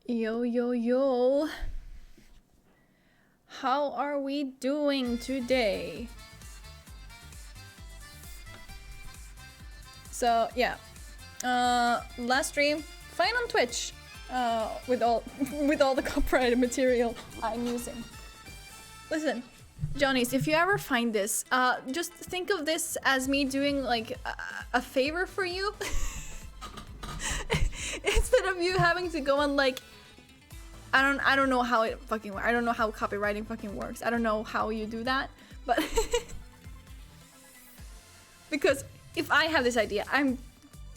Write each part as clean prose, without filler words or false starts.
Yo, yo, yo. How are we doing today? So, yeah. Last stream, fine on Twitch. With all the copyrighted material I'm using. Listen, Johnnies, if you ever find this, just think of this as me doing like a favor for you. Instead of you having to go and like I don't know how it fucking works. I don't know how copywriting fucking works. I don't know how you do that, but because if I have this idea, I'm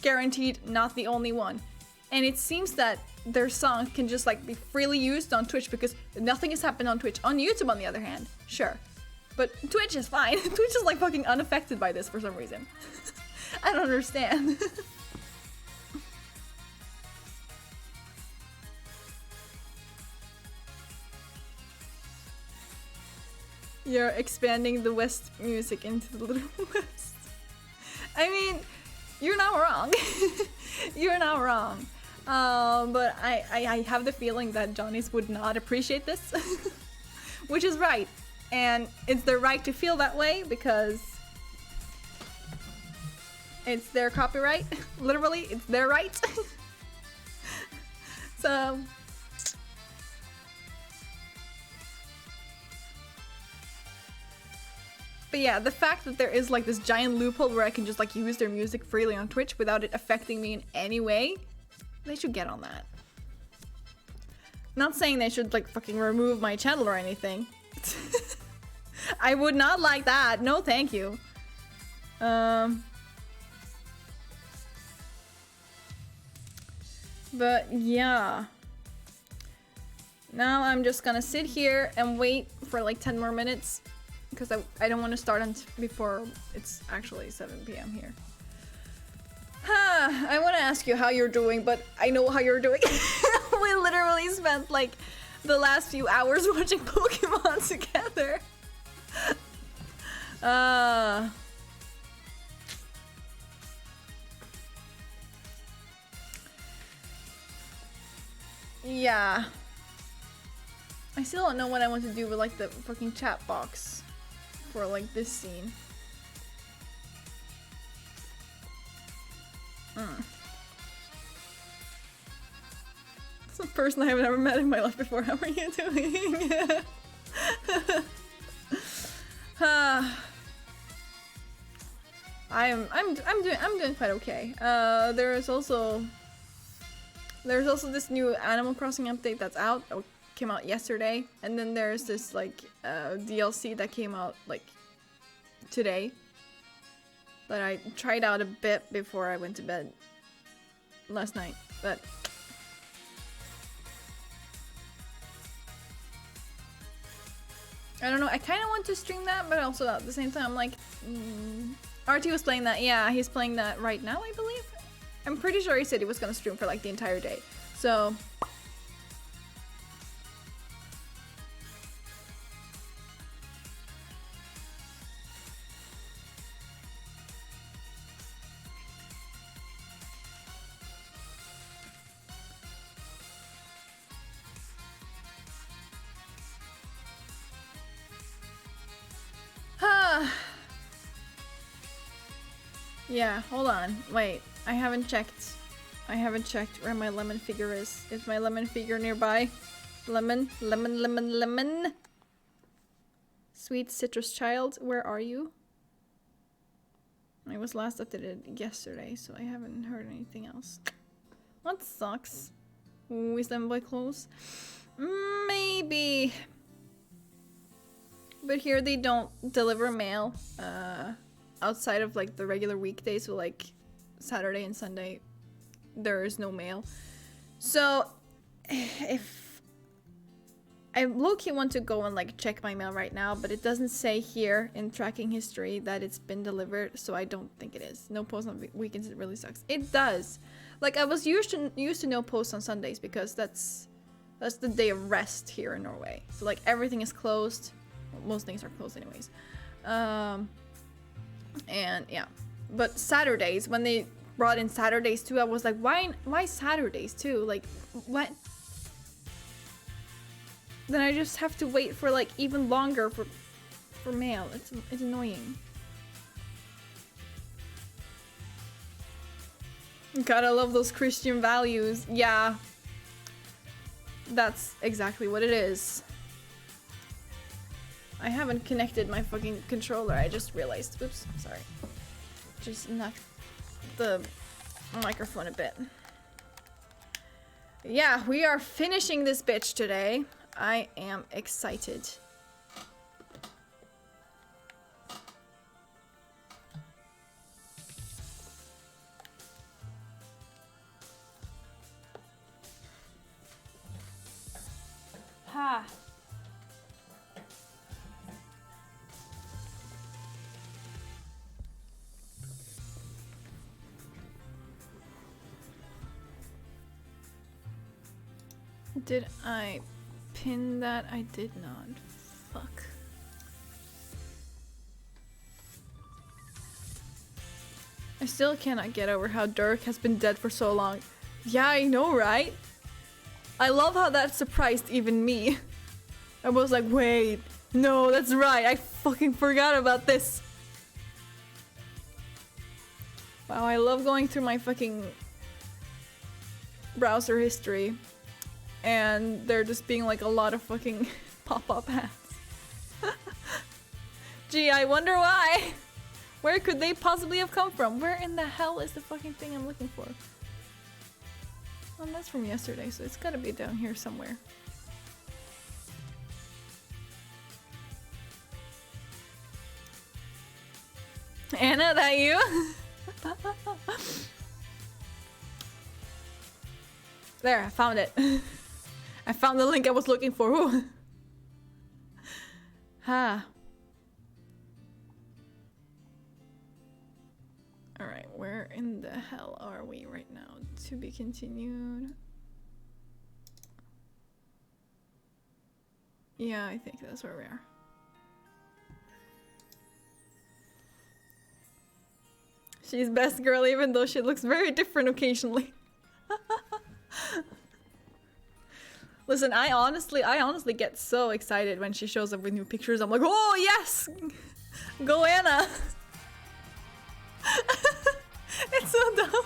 guaranteed not the only one. And it seems that their song can just like be freely used on Twitch because nothing has happened on Twitch. On YouTube, on the other hand, sure. But Twitch is fine. Twitch is like fucking unaffected by this for some reason. I don't understand. You're expanding the West music into the Little West. I mean, you're not wrong. You're not wrong. But I have the feeling that Johnnies would not appreciate this. Which is right. And it's their right to feel that way because it's their copyright. Literally, it's their right. So... But yeah, the fact that there is like this giant loophole where I can just like use their music freely on Twitch without it affecting me in any way, they should get on that. Not saying they should like fucking remove my channel or anything. I would not like that. No, thank you. But yeah. Now I'm just gonna sit here and wait for like 10 more minutes. Because I don't want to start before it's actually 7 p.m. here. I want to ask you how you're doing, but I know how you're doing. We literally spent like the last few hours watching Pokemon together. Yeah. I still don't know what I want to do with like the fucking chat box. For like this scene. It's a person I haven't ever met in my life before. How are you doing? I'm doing quite okay. There's also this new Animal Crossing update that's out. Came out yesterday, and then there's this like DLC that came out like today that I tried out a bit before I went to bed last night, but I don't know, I kind of want to stream that, but also at the same time I'm like RT was playing that. Yeah, he's playing that right now, I believe. I'm pretty sure he said he was gonna stream for like the entire day, so yeah, hold on. Wait, I haven't checked. I haven't checked where my lemon figure is. Is my lemon figure nearby? Lemon, lemon, lemon, lemon. Sweet citrus child, where are you? I was last updated yesterday, so I haven't heard anything else. That sucks. Ooh, is them boy close? Maybe. But here they don't deliver mail. Outside of like the regular weekdays, so like Saturday and Sunday, there is no mail. So if I low-key want to go and like check my mail right now, but it doesn't say here in tracking history that it's been delivered, so I don't think it is. No post on weekends, it really sucks. It does. Like I was used to no post on Sundays because that's the day of rest here in Norway. So like everything is closed. Well, most things are closed anyways. And yeah, but Saturdays, when they brought in Saturdays too, I was like, why Saturdays too? Like, what? then I just have to wait for like even longer for mail. It's annoying. Gotta love those Christian values. Yeah. That's exactly what it is. I haven't connected my fucking controller. I just realized. Oops, sorry. Just knocked the microphone a bit. Yeah, we are finishing this bitch today. I am excited. Ha. Did I pin that? I did not. Fuck. I still cannot get over how Dirk has been dead for so long. Yeah, I know, right? I love how that surprised even me. I was like, wait, no, that's right. I fucking forgot about this. Wow, I love going through my fucking browser history. And there just being like a lot of fucking pop-up ads. Gee, I wonder why. Where could they possibly have come from? Where in the hell is the fucking thing I'm looking for? Oh, that's from yesterday, so it's gotta be down here somewhere. Anna, that you? There, I found it. I found the link I was looking for. Ooh. Ha. Alright, where in the hell are we right now? To be continued. Yeah, I think that's where we are. She's best girl even though she looks very different occasionally. Listen, I honestly get so excited when she shows up with new pictures. I'm like, oh yes! Go Anna! It's so dumb.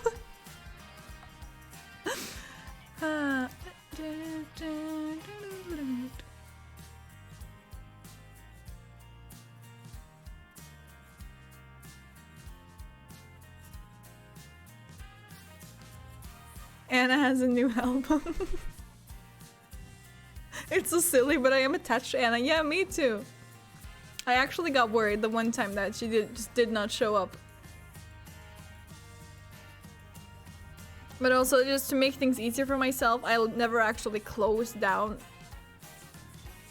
Anna has a new album. It's so silly, but I am attached to Anna. Yeah, me too. I actually got worried the one time that she just did not show up. But also, just to make things easier for myself, I'll never actually close down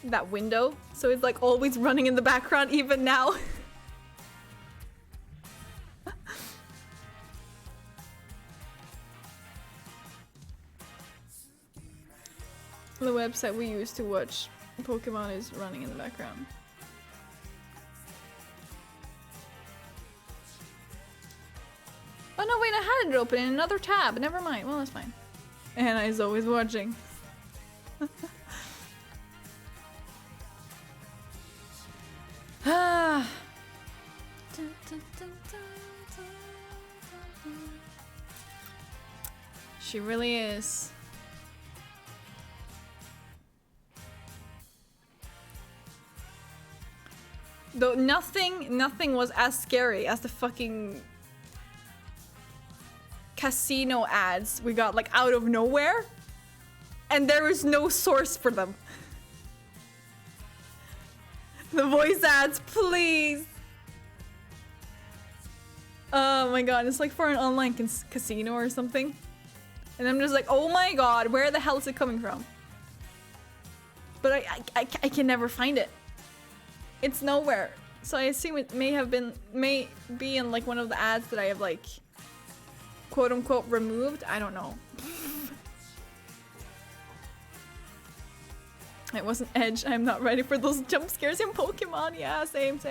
that window. So it's like always running in the background, even now. The website we use to watch Pokemon is running in the background. Oh no, wait, I had it open in another tab. Never mind. Well, that's fine. Anna is always watching. Ah. She really is. Though nothing was as scary as the fucking casino ads we got like out of nowhere, and there is no source for them. The voice ads, please. Oh my god, it's like for an online casino or something, and I'm just like, oh my god, where the hell is it coming from? But I can never find it. It's nowhere. So I assume it may be in like one of the ads that I have like quote unquote removed. I don't know. It wasn't Edge. I'm not ready for those jump scares in Pokemon. Yeah, same.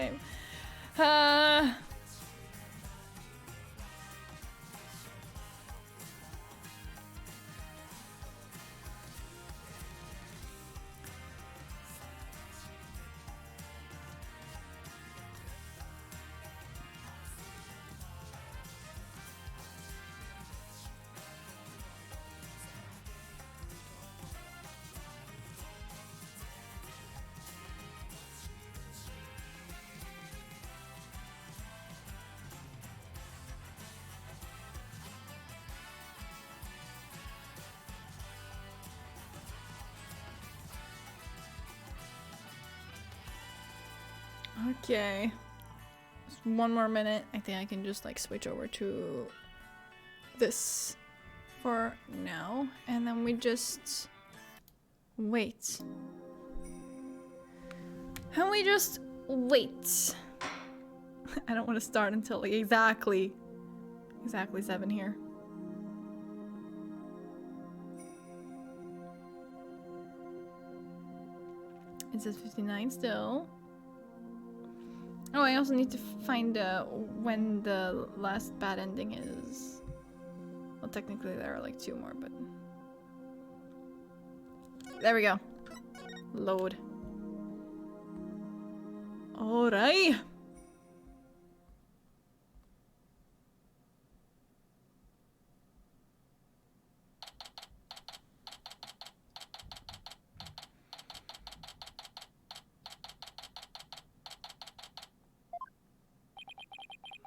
Okay. Just one more minute. I think I can just like switch over to this for now. And then we just wait. And we just wait. I don't want to start until like exactly 7 here. It says 59 still. Oh, I also need to find when the last bad ending is. Well, technically there are like 2 more, but... There we go. Load. Alright.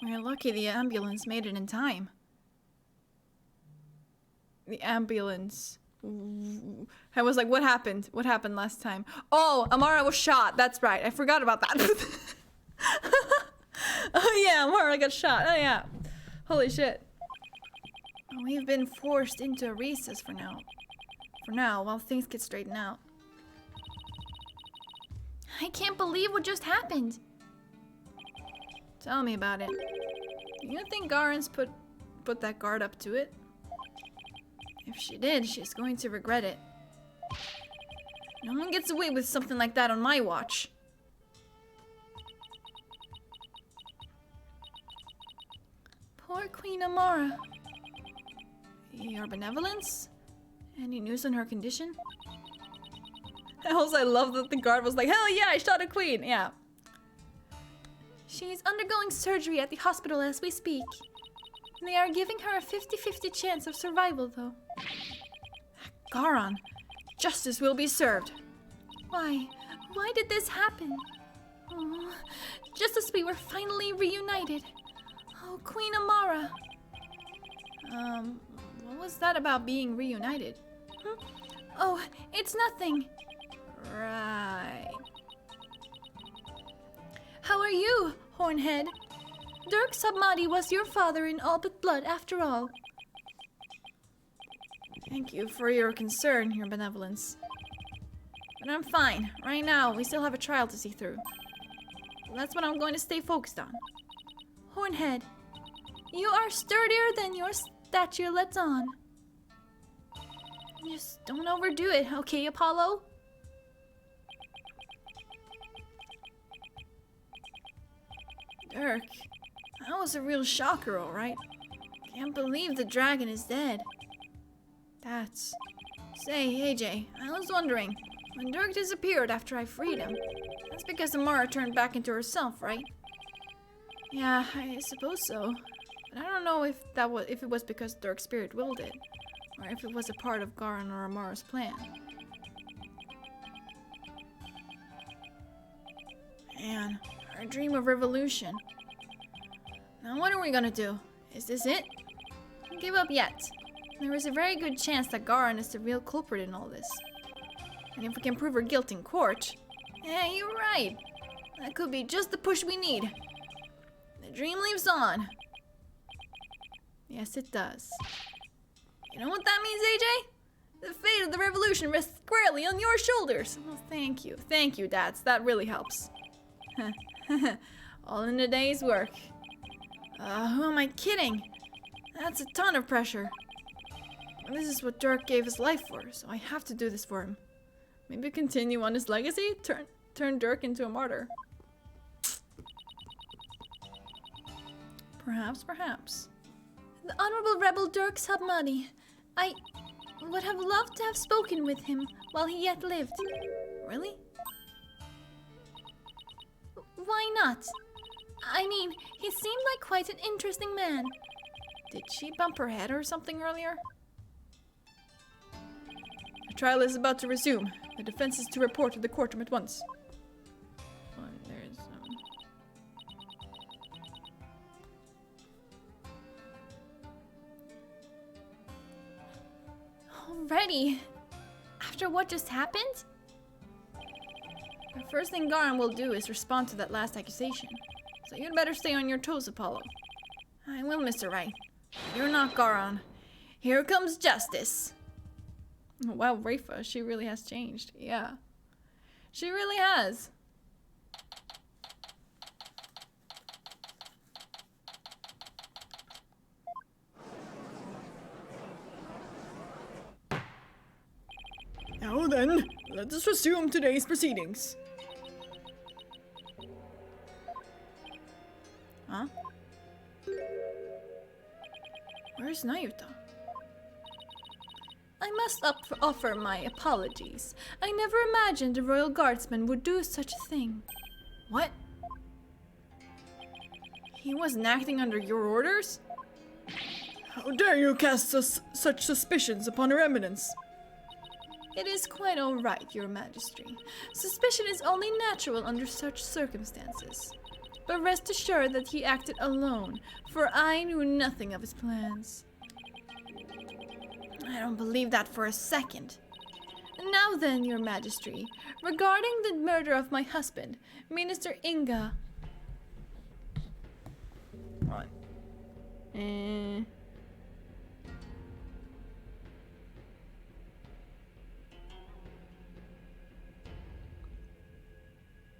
We're lucky the ambulance made it in time. The ambulance. I was like, what happened? What happened last time? Oh, Amara was shot. That's right. I forgot about that. Oh yeah, Amara got shot. Oh yeah. Holy shit. We've been forced into a recess for now. For now, while things get straightened out. I can't believe what just happened. Tell me about it. You don't think Garen's put that guard up to it? If she did, she's going to regret it. No one gets away with something like that on my watch. Poor Queen Amara. Your benevolence? Any news on her condition? I love that the guard was like, hell yeah, I shot a queen. Yeah. She's undergoing surgery at the hospital as we speak. They are giving her a 50-50 chance of survival, though. Garon, justice will be served. Why? Why did this happen? Oh, just as we were finally reunited. Oh, Queen Amara. What was that about being reunited? Hmm? Oh, it's nothing. Right. How are you, Hornhead? Dirk Submadi was your father in all but blood, after all. Thank you for your concern, your benevolence. But I'm fine. Right now, we still have a trial to see through. So that's what I'm going to stay focused on. Hornhead, you are sturdier than your stature lets on. Just don't overdo it, okay, Apollo? Dirk, that was a real shocker, alright? Can't believe the dragon is dead. That's... Say, AJ, I was wondering, when Dirk disappeared after I freed him, that's because Amara turned back into herself, right? Yeah, I suppose so. But I don't know if it was because Dirk's spirit willed it, or if it was a part of Garan or Amara's plan. Man, our dream of revolution. Now what are we gonna do? Is this it? Don't give up yet. There is a very good chance that Garan is the real culprit in all this. And if we can prove her guilt in court... Yeah, you're right. That could be just the push we need. The dream lives on. Yes, it does. You know what that means, AJ? The fate of the revolution rests squarely on your shoulders. Well, thank you. Thank you, Dads. That really helps. All in a day's work. Who am I kidding? That's a ton of pressure. This is what Dirk gave his life for, so I have to do this for him. Maybe continue on his legacy? Turn Dirk into a martyr. Perhaps, perhaps. The Honorable Rebel Dirk Submadi. I would have loved to have spoken with him while he yet lived. Really? Why not? I mean, he seemed like quite an interesting man. Did she bump her head or something earlier? The trial is about to resume. The defense is to report to the courtroom at once. Oh, there's Already? After what just happened? first thing Garan will do is respond to that last accusation. So you'd better stay on your toes, Apollo. I will, Mr. Wright. You're not Garan. Here comes justice. Wow, Rafa, she really has changed. Yeah. She really has. Now then, let us resume today's proceedings. Huh? Where's Nayuta? I must offer my apologies. I never imagined a royal guardsman would do such a thing. What? He wasn't acting under your orders? How dare you cast such suspicions upon Her Eminence? It is quite all right, Your Majesty. Suspicion is only natural under such circumstances. But rest assured that he acted alone, for I knew nothing of his plans. I don't believe that for a second. Now then, Your Majesty, regarding the murder of my husband, Minister Inga... What?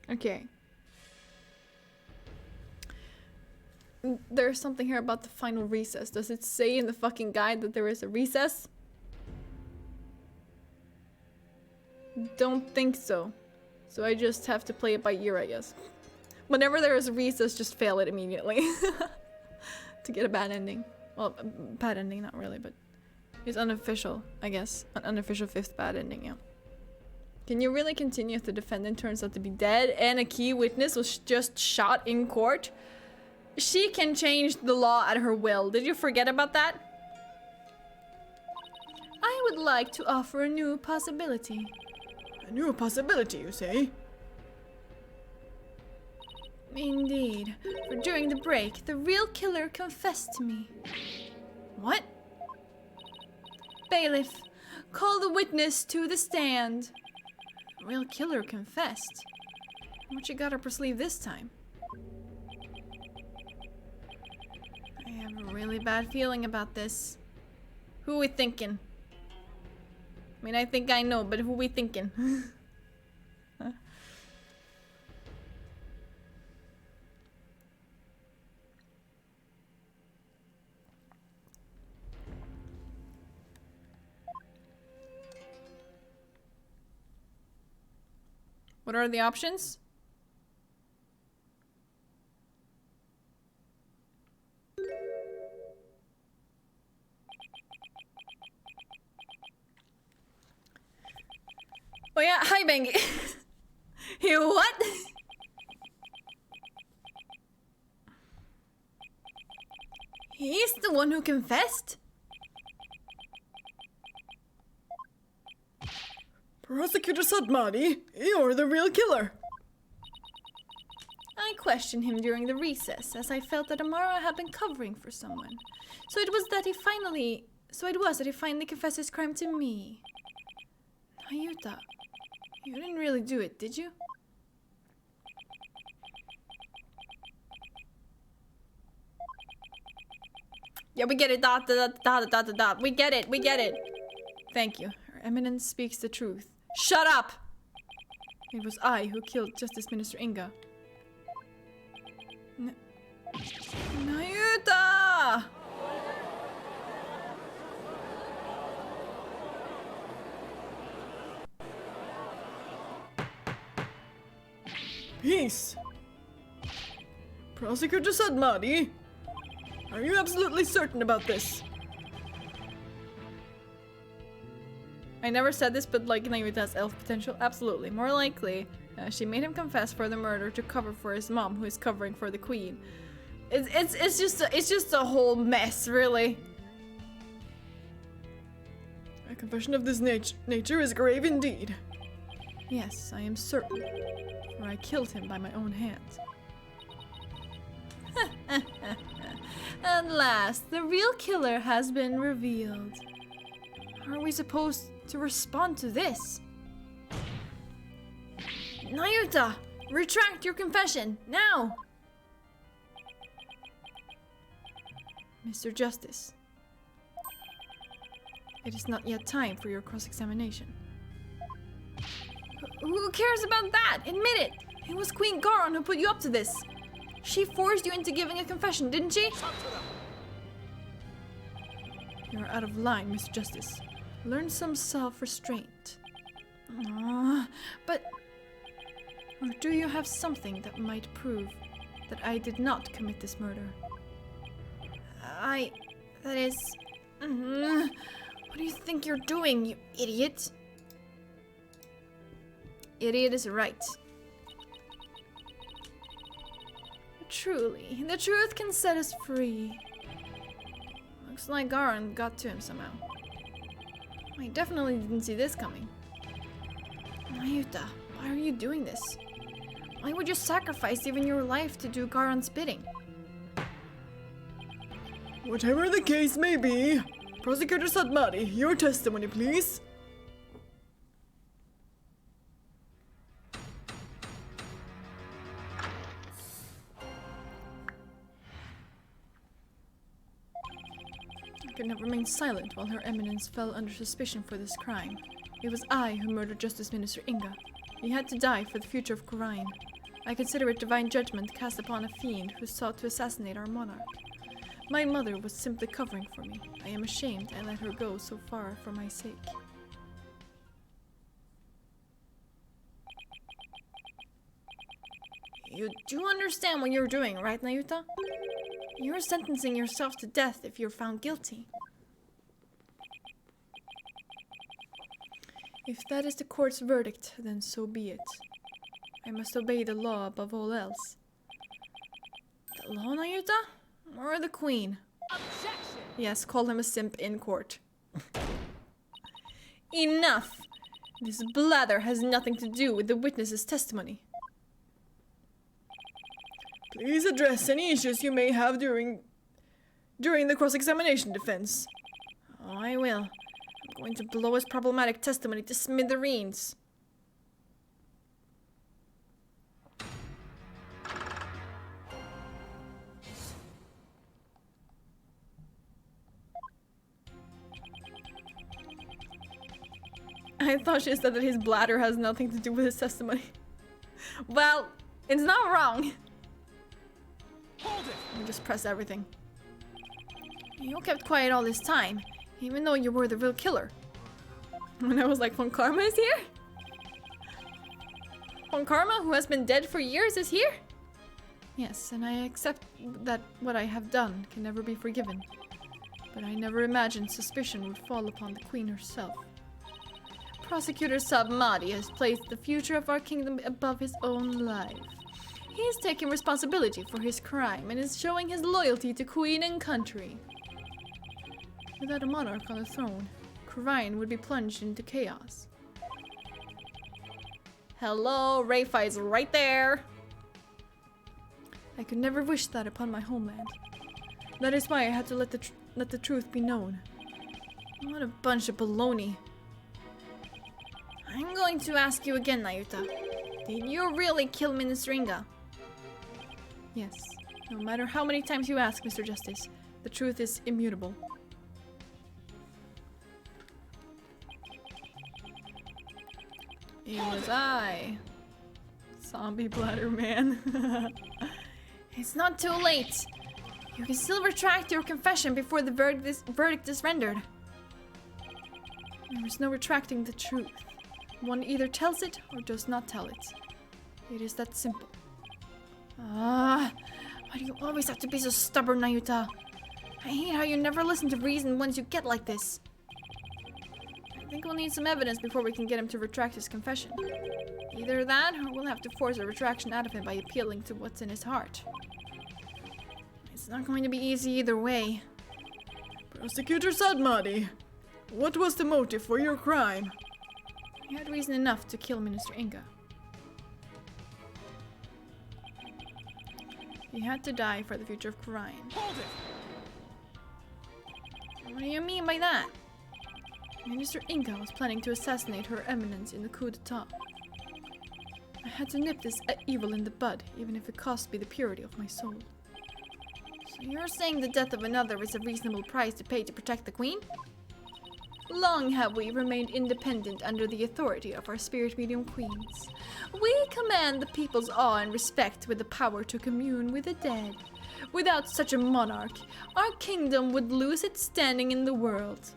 Okay. There's something here about the final recess. Does it say in the fucking guide that there is a recess? Don't think so. So I just have to play it by ear, I guess. Whenever there is a recess, just fail it immediately. To get a bad ending. Well, a bad ending, not really, but it's unofficial, I guess. An unofficial fifth bad ending, yeah. Can you really continue if the defendant turns out to be dead and a key witness was just shot in court? She can change the law at her will. Did you forget about that? I would like to offer a new possibility. A new possibility, you say? Indeed. For during the break, the real killer confessed to me. What? Bailiff, call the witness to the stand. The real killer confessed. What you got up her sleeve this time? I have a really bad feeling about this. Who we thinking? I mean, I think I know, but who we thinking? Huh? What are the options? Oh yeah, hi Bengi. You what? He's the one who confessed? Prosecutor Sadmadi, you're the real killer. I questioned him during the recess, as I felt that Amara had been covering for someone. So it was that he finally confessed his crime to me. Nayuta, you didn't really do it, did you? Yeah, we get it. Dot, dot, dot, dot, dot, dot. We get it. We get it. Thank you. Her Eminence speaks the truth. Shut up! It was I who killed Justice Minister Inga. Nayuta! Peace. Prosecutor Sadmadi, are you absolutely certain about this? I never said this, but like Nayuta has elf potential. Absolutely. More likely, she made him confess for the murder to cover for his mom, who is covering for the queen. It's just a whole mess, really. A confession of this nature is grave indeed. Yes, I am certain, for I killed him by my own hands. At last, the real killer has been revealed. How are we supposed to respond to this? Nayuta! Retract your confession, now! Mr. Justice, it is not yet time for your cross-examination. Who cares about that? Admit it! It was Queen Garon who put you up to this. She forced you into giving a confession, didn't she? You're out of line, Mr. Justice. Learn some self-restraint. But... Or do you have something that might prove that I did not commit this murder? That is... What do you think you're doing, you idiot? Idiot is right. Truly, the truth can set us free. Looks like Garon got to him somehow. I definitely didn't see this coming. Nayuta, why are you doing this? Why would you sacrifice even your life to do Garon's bidding? Whatever the case may be, Prosecutor Sadmari, your testimony, please. I could not remain silent while Her Eminence fell under suspicion for this crime. It was I who murdered Justice Minister Inga. He had to die for the future of Khura'in. I consider it divine judgment cast upon a fiend who sought to assassinate our monarch. My mother was simply covering for me. I am ashamed I let her go so far for my sake. You do understand what you're doing, right, Nayuta? You're sentencing yourself to death if you're found guilty. If that is the court's verdict, then so be it. I must obey the law above all else. The law, Nayuta? Or the queen? Objection! Yes, call him a simp in court. Enough! This blather has nothing to do with the witness's testimony. Please address any issues you may have during the cross-examination defense. Oh, I will. I'm going to blow his problematic testimony to smithereens. I thought she said that his bladder has nothing to do with his testimony. Well, it's not wrong. Hold it! I just press everything. You kept quiet all this time, even though you were the real killer. And I was like, Von Karma is here? Von Karma, who has been dead for years, is here? Yes, and I accept that what I have done can never be forgiven. But I never imagined suspicion would fall upon the queen herself. Prosecutor Sabmadi has placed the future of our kingdom above his own life. He is taking responsibility for his crime and is showing his loyalty to queen and country. Without a monarch on the throne, Khura'in would be plunged into chaos. Hello, Rayfa is right there! I could never wish that upon my homeland. That is why I had to let the truth be known. What a bunch of baloney. I'm going to ask you again, Nayuta. Did you really kill Minister Inga? Yes. No matter how many times you ask, Mr. Justice, the truth is immutable. It was I. Zombie bladder man. It's not too late. You can still retract your confession before the verdict is rendered. There is no retracting the truth. One either tells it or does not tell it. It is that simple. Why do you always have to be so stubborn, Nayuta? I hate how you never listen to reason once you get like this. I think we'll need some evidence before we can get him to retract his confession. Either that, or we'll have to force a retraction out of him by appealing to what's in his heart. It's not going to be easy either way. Prosecutor Sadmadi, what was the motive for your crime? He had reason enough to kill Minister Inga. He had to die for the future of Khura'in. Hold it! What do you mean by that? Minister Inga was planning to assassinate Her Eminence in the coup d'etat. I had to nip this evil in the bud, even if it cost me the purity of my soul. So you're saying the death of another is a reasonable price to pay to protect the queen? Long have we remained independent under the authority of our spirit medium queens. We command the people's awe and respect with the power to commune with the dead. Without such a monarch, our kingdom would lose its standing in the world.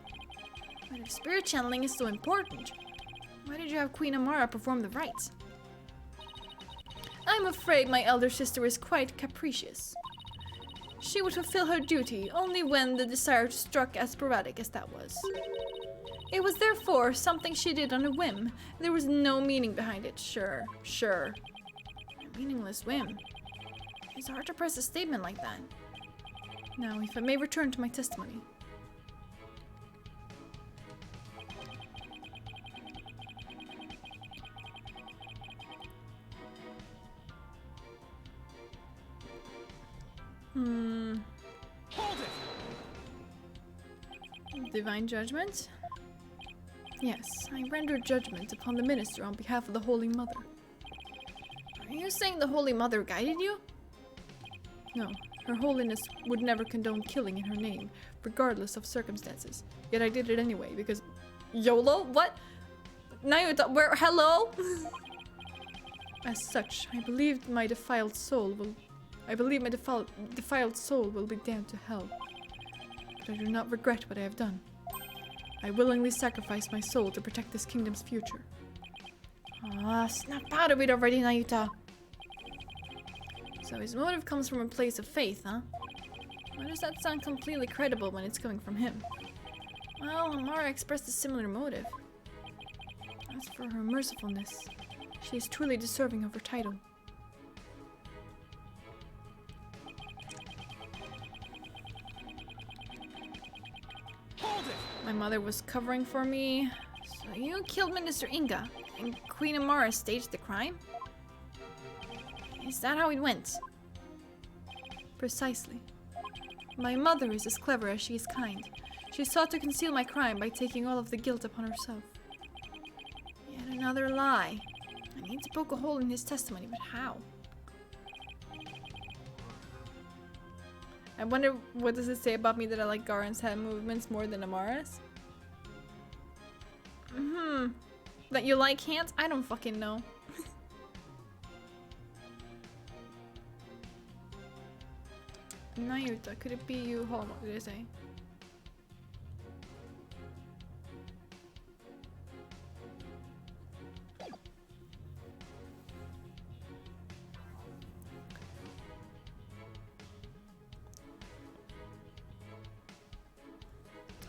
But if spirit channeling is so important, why did you have Queen Amara perform the rites? I'm afraid my elder sister is quite capricious. She would fulfill her duty only when the desire struck as sporadic as that was. It was therefore something she did on a whim. There was no meaning behind it. Sure. A meaningless whim. It's hard to press a statement like that. Now, if I may return to my testimony. Hold it! Divine judgment? Yes, I render judgment upon the minister on behalf of the Holy Mother. Are you saying the Holy Mother guided you? No, Her Holiness would never condone killing in her name, regardless of circumstances. Yet I did it anyway, because... YOLO? What? Nayuta, where? Hello? As such, I believe my defiled soul will be damned to hell. But I do not regret what I have done. I willingly sacrifice my soul to protect this kingdom's future. Ah, snap out of it already, Nayuta. So his motive comes from a place of faith, huh? Why does that sound completely credible when it's coming from him? Well, Amara expressed a similar motive. As for her mercifulness, she is truly deserving of her title. Hold it! My mother was covering for me. So you killed Minister Inga, and Queen Amara staged the crime? Is that how it went? Precisely. My mother is as clever as she is kind. She sought to conceal my crime by taking all of the guilt upon herself. Yet another lie. I need to poke a hole in his testimony, but how? I wonder, what does it say about me that I like Garen's hand movements more than Amara's? That you like hands? I don't fucking know. Nayuta, could it be you? Hold on, what did I say?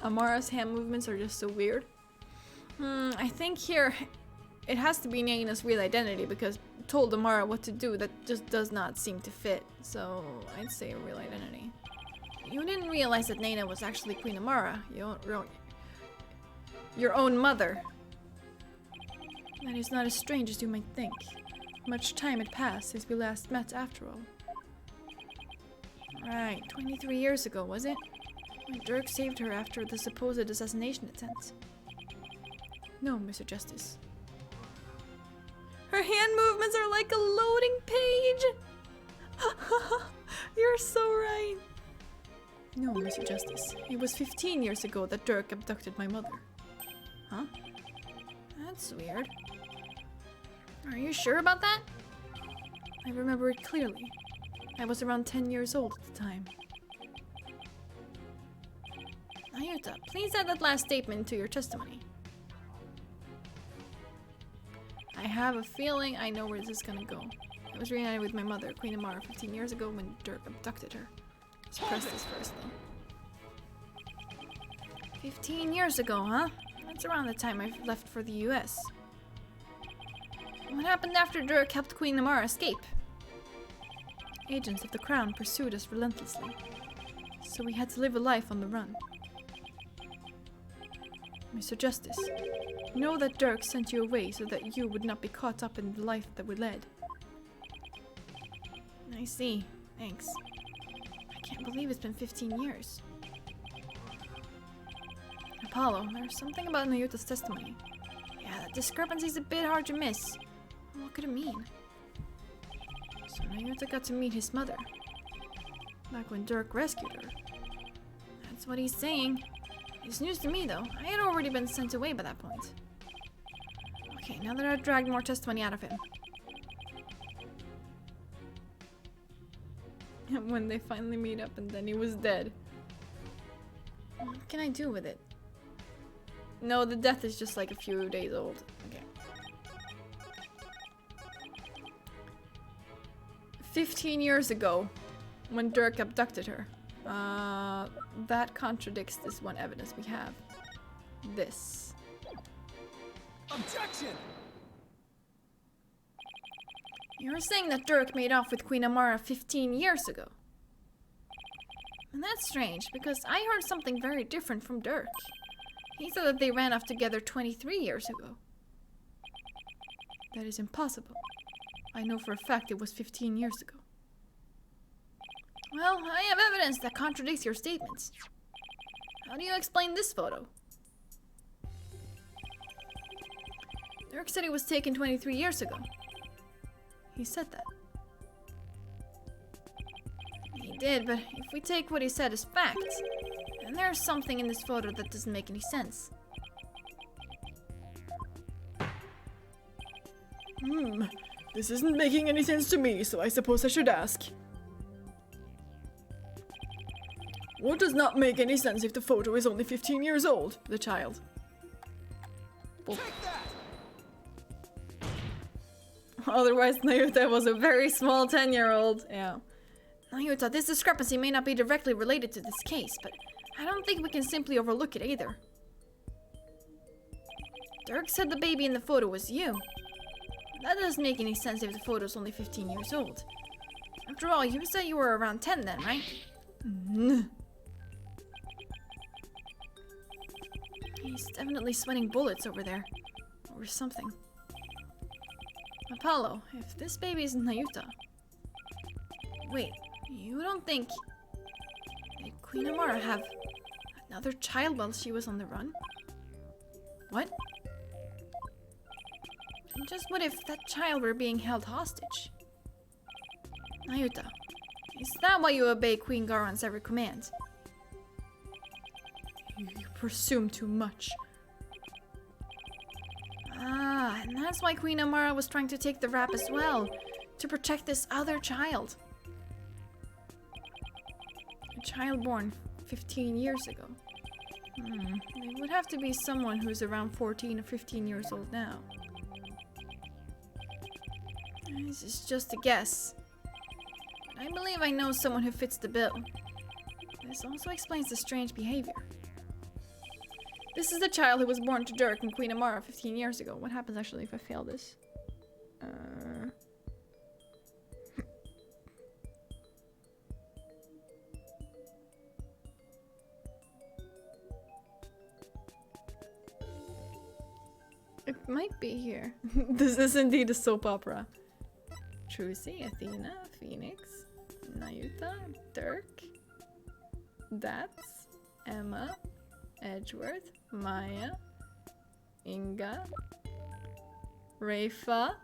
Amara's hand movements are just so weird. I think here it has to be Naina's real identity because told Amara what to do that just does not seem to fit. So I'd say a real identity. You didn't realize that Naina was actually Queen Amara, your own mother. That is not as strange as you might think. Much time had passed since we last met after all. Right, 23 years ago, was it? When Dirk saved her after the supposed assassination attempt. No, Mr. Justice. Her hand movements are like a loading page! You're so right. No, Mr. Justice. It was 15 years ago that Dirk abducted my mother. Huh? That's weird. Are you sure about that? I remember it clearly. I was around 10 years old at the time. Nayuta, please add that last statement to your testimony. I have a feeling I know where this is gonna go. I was reunited with my mother, Queen Amara, 15 years ago when Dirk abducted her. Let's press this first, though. 15 years ago, huh? That's around the time I left for the US. What happened after Dirk helped Queen Amara escape? Agents of the Crown pursued us relentlessly, so we had to live a life on the run. Mr. Justice, know that Dirk sent you away so that you would not be caught up in the life that we led. I see. Thanks. I can't believe it's been 15 years. Apollo, there's something about Nayuta's testimony. Yeah, that discrepancy's a bit hard to miss. What could it mean? So Nayuta got to meet his mother. Back when Dirk rescued her. That's what he's saying. It's news to me, though. I had already been sent away by that point. Okay, now that I've dragged more testimony out of him. And when they finally meet up and then he was dead. What can I do with it? No, the death is just like a few days old. Okay. 15 years ago, when Dirk abducted her. That contradicts this one evidence we have. This. Objection! You're saying that Dirk made off with Queen Amara 15 years ago. And that's strange, because I heard something very different from Dirk. He said that they ran off together 23 years ago. That is impossible. I know for a fact it was 15 years ago. Well, I have evidence that contradicts your statements. How do you explain this photo? Dirk said it was taken 23 years ago. He said that. He did, but if we take what he said as fact, then there's something in this photo that doesn't make any sense. This isn't making any sense to me, so I suppose I should ask. What does not make any sense if the photo is only 15 years old? The child. Take that! Otherwise, Nayuta was a very small 10-year-old. Yeah. Nayuta, this discrepancy may not be directly related to this case, but I don't think we can simply overlook it either. Dirk said the baby in the photo was you. That doesn't make any sense if the photo's only 15 years old. After all, you said you were around 10 then, right? He's definitely sweating bullets over there. Or something. Apollo, if this baby is Nayuta... Wait, you don't think... Did Queen Amara have another child while she was on the run? What? And just what if that child were being held hostage? Nayuta, is that why you obey Queen Garon's every command? You presume too much. Ah, and that's why Queen Amara was trying to take the rap as well. To protect this other child. A child born 15 years ago. It would have to be someone who's around 14 or 15 years old now. This is just a guess. I believe I know someone who fits the bill. This also explains the strange behavior. This is the child who was born to Dirk and Queen Amara 15 years ago. What happens actually if I fail this? It might be here. This is indeed a soap opera. Trucy, Athena, Phoenix, Nayuta, Dirk, Dats, Emma, Edgeworth, Maya, Inga, Rafa.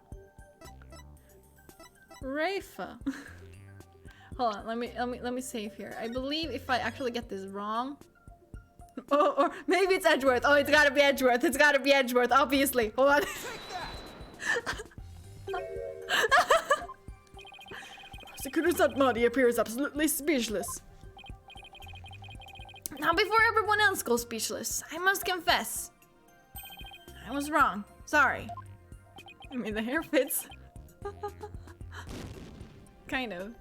Hold on, let me save here. I believe if I actually get this wrong. Oh, or maybe it's Edgeworth. Oh, it's gotta be Edgeworth. It's gotta be Edgeworth, obviously. Hold on. Prosecutor Satmadi appears absolutely speechless. Now, before everyone else goes speechless, I must confess. I was wrong. Sorry. I mean, the hair fits. Kind of.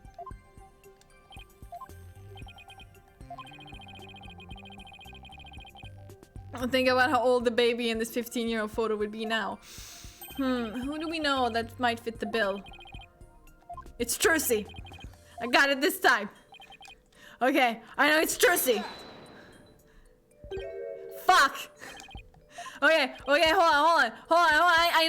Think about how old the baby in this 15-year-old photo would be now. Who do we know that might fit the bill? It's Trucy. I got it this time. Okay, I know it's Trucy. Fuck. Okay, hold on. I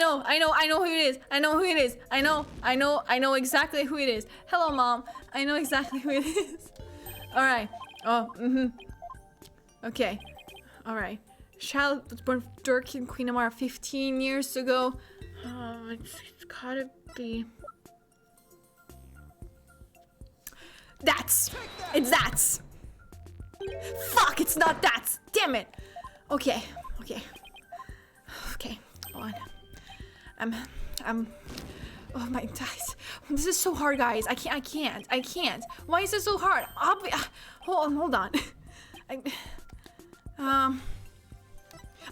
know who it is. I know exactly who it is. Hello, Mom. I know exactly who it is. All right. Okay. All right. Child was born Dirk and Queen Amara 15 years ago. It's gotta be... That's! It's that's! Fuck, it's not that! Damn it! Okay, okay. Okay, hold on. Oh my guys. This is so hard, guys. I can't. Why is it so hard? Hold on.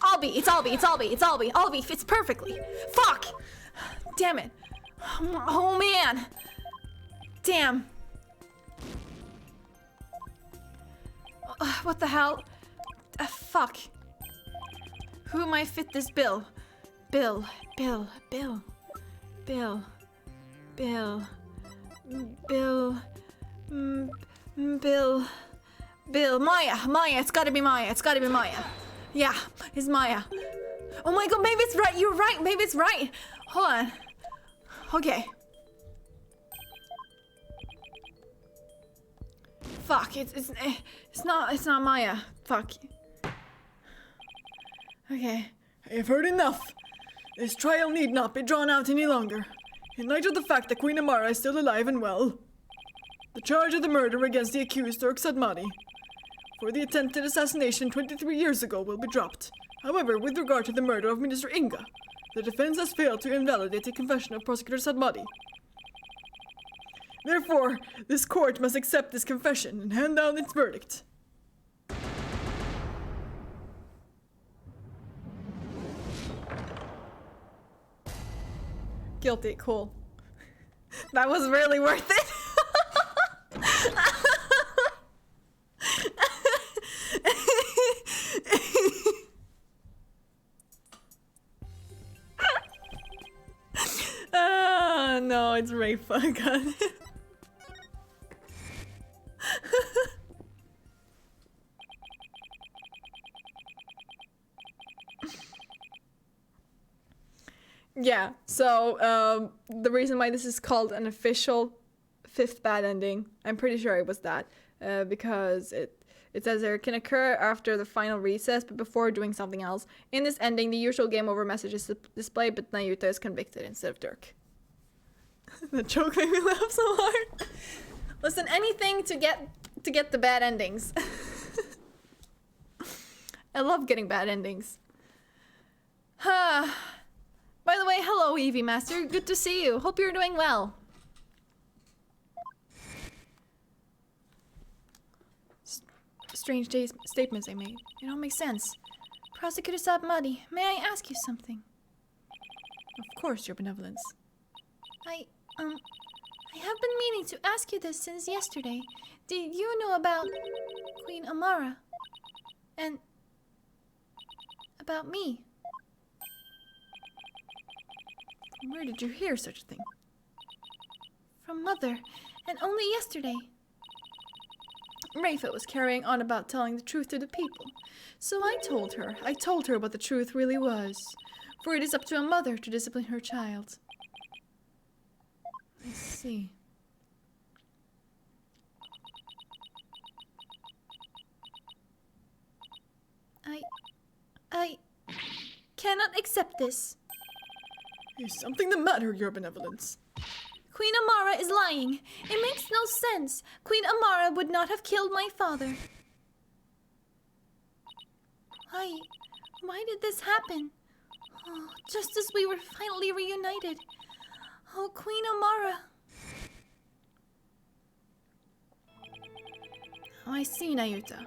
Albie fits perfectly. Fuck! Damn it. Oh man. Damn. What the hell? Fuck. Who might fit this bill? Bill. Maya, it's gotta be Maya. Yeah, it's Maya. Oh my god, maybe it's right, you're right, maybe it's right. Hold on. Okay. Fuck, it's not Maya. Fuck. Okay. I have heard enough. This trial need not be drawn out any longer. In light of the fact that Queen Amara is still alive and well, the charge of the murder against the accused Turk Sadmadi for the attempted assassination 23 years ago will be dropped. However, with regard to the murder of Minister Inga, the defense has failed to invalidate the confession of Prosecutor Sadmadi. Therefore, this court must accept this confession and hand down its verdict. Guilty, cool. That was really worth it. No, it's Rafa. God. Yeah, so the reason why this is called an official fifth bad ending, I'm pretty sure it was that, because it says there can occur after the final recess, but before doing something else. In this ending, the usual game over message is displayed, but Nayuta is convicted instead of Dirk. The joke made me laugh so hard. Listen, anything to get the bad endings. I love getting bad endings. By the way, hello Eevee Master, good to see you. Hope you're doing well. Strange statements I made. It don't make sense. Prosecutor Sadmadi, may I ask you something? Of course, Your Benevolence. I have been meaning to ask you this since yesterday. Did you know about Queen Amara? And about me? Where did you hear such a thing? From Mother, and only yesterday. Rafa was carrying on about telling the truth to the people. So I told her what the truth really was. For it is up to a mother to discipline her child. I see. I cannot accept this. Is something the matter, Your Benevolence? Queen Amara is lying. It makes no sense. Queen Amara would not have killed my father. Why did this happen? Oh, just as we were finally reunited. Oh, Queen Amara. Oh, I see, Nayuta.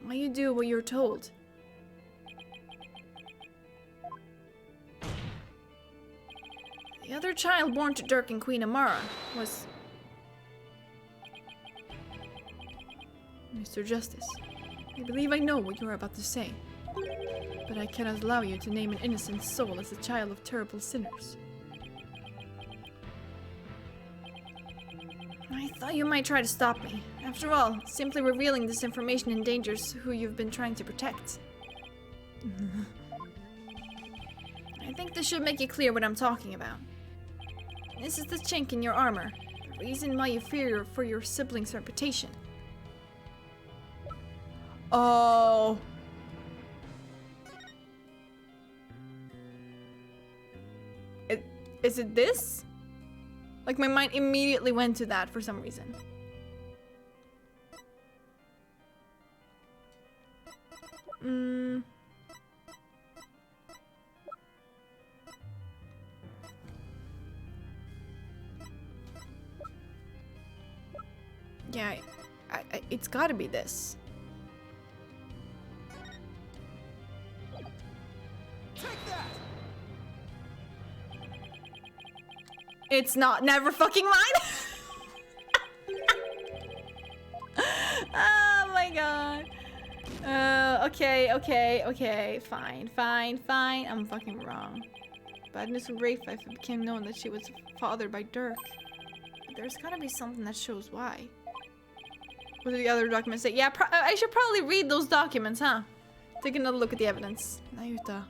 Why you do what you're told. The other child born to Dirk and Queen Amara was... Mr. Justice, I believe I know what you are about to say. But I cannot allow you to name an innocent soul as the child of terrible sinners. I thought you might try to stop me. After all, simply revealing this information endangers who you've been trying to protect. I think this should make it clear what I'm talking about. This is the chink in your armor, the reason why you fear for your siblings' reputation. Oh. Is it this? Like, my mind immediately went to that for some reason. Yeah, it's gotta be this. Take that! It's not. Never fucking mind. Oh my god. Okay. Fine. I'm fucking wrong. Bad news from Rafe if it became known that she was fathered by Dirk. But there's gotta be something that shows why. What do the other documents say? Yeah, I should probably read those documents, huh? Take another look at the evidence. Nayuta.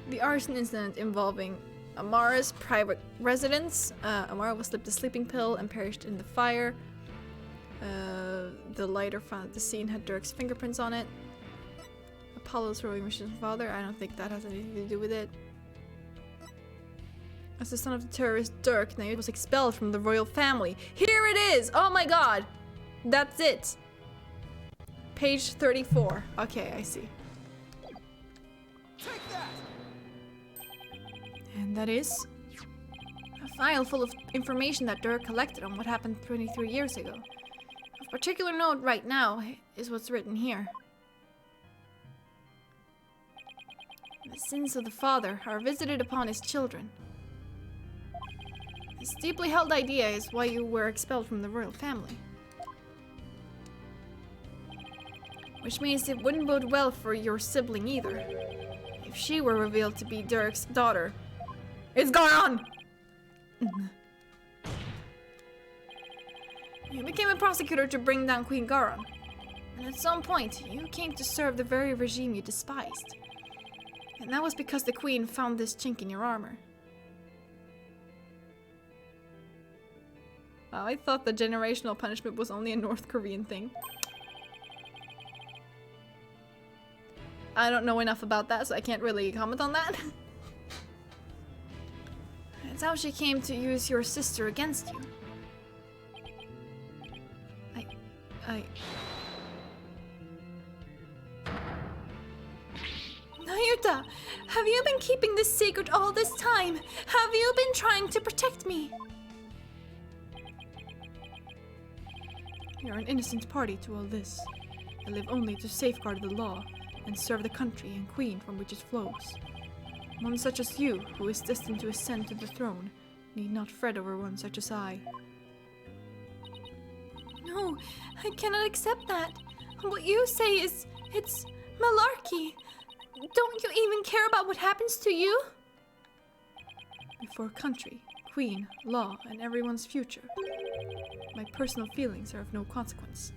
The arson incident involving Amara's private residence. Amara was slipped a sleeping pill and perished in the fire. The lighter found at the scene had Dirk's fingerprints on it. Apollo's throwing Mission's father. I don't think that has anything to do with it. As the son of the terrorist Dirk, Nayuta was expelled from the royal family. Here it is! Oh my god! That's it! Page 34. Okay, I see. Take that! And that is a file full of information that Dirk collected on what happened 23 years ago. Of particular note right now is what's written here. The sins of the father are visited upon his children. This deeply held idea is why you were expelled from the royal family. Which means it wouldn't bode well for your sibling either. If she were revealed to be Dirk's daughter. It's gone! You became a prosecutor to bring down Queen Garon. And at some point, you came to serve the very regime you despised. And that was because the Queen found this chink in your armor. Wow, I thought the generational punishment was only a North Korean thing. I don't know enough about that, so I can't really comment on that. It's how she came to use your sister against you. Nayuta, have you been keeping this secret all this time? Have you been trying to protect me? You're an innocent party to all this. I live only to safeguard the law and serve the country and queen from which it flows. One such as you, who is destined to ascend to the throne, need not fret over one such as I. No, I cannot accept that. What you say it's malarkey. Don't you even care about what happens to you? Before country, queen, law, and everyone's future, my personal feelings are of no consequence.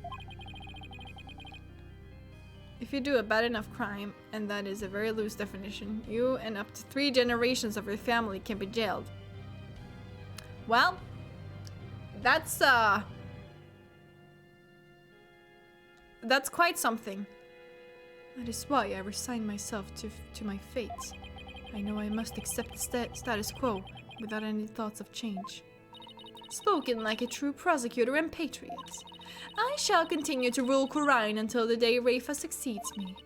If you do a bad enough crime, and that is a very loose definition, you and up to 3 generations of your family can be jailed. Well, that's quite something. That is why I resign myself to my fate. I know I must accept the status quo without any thoughts of change. Spoken like a true prosecutor and patriot. I shall continue to rule Khura'in until the day Rafa succeeds me,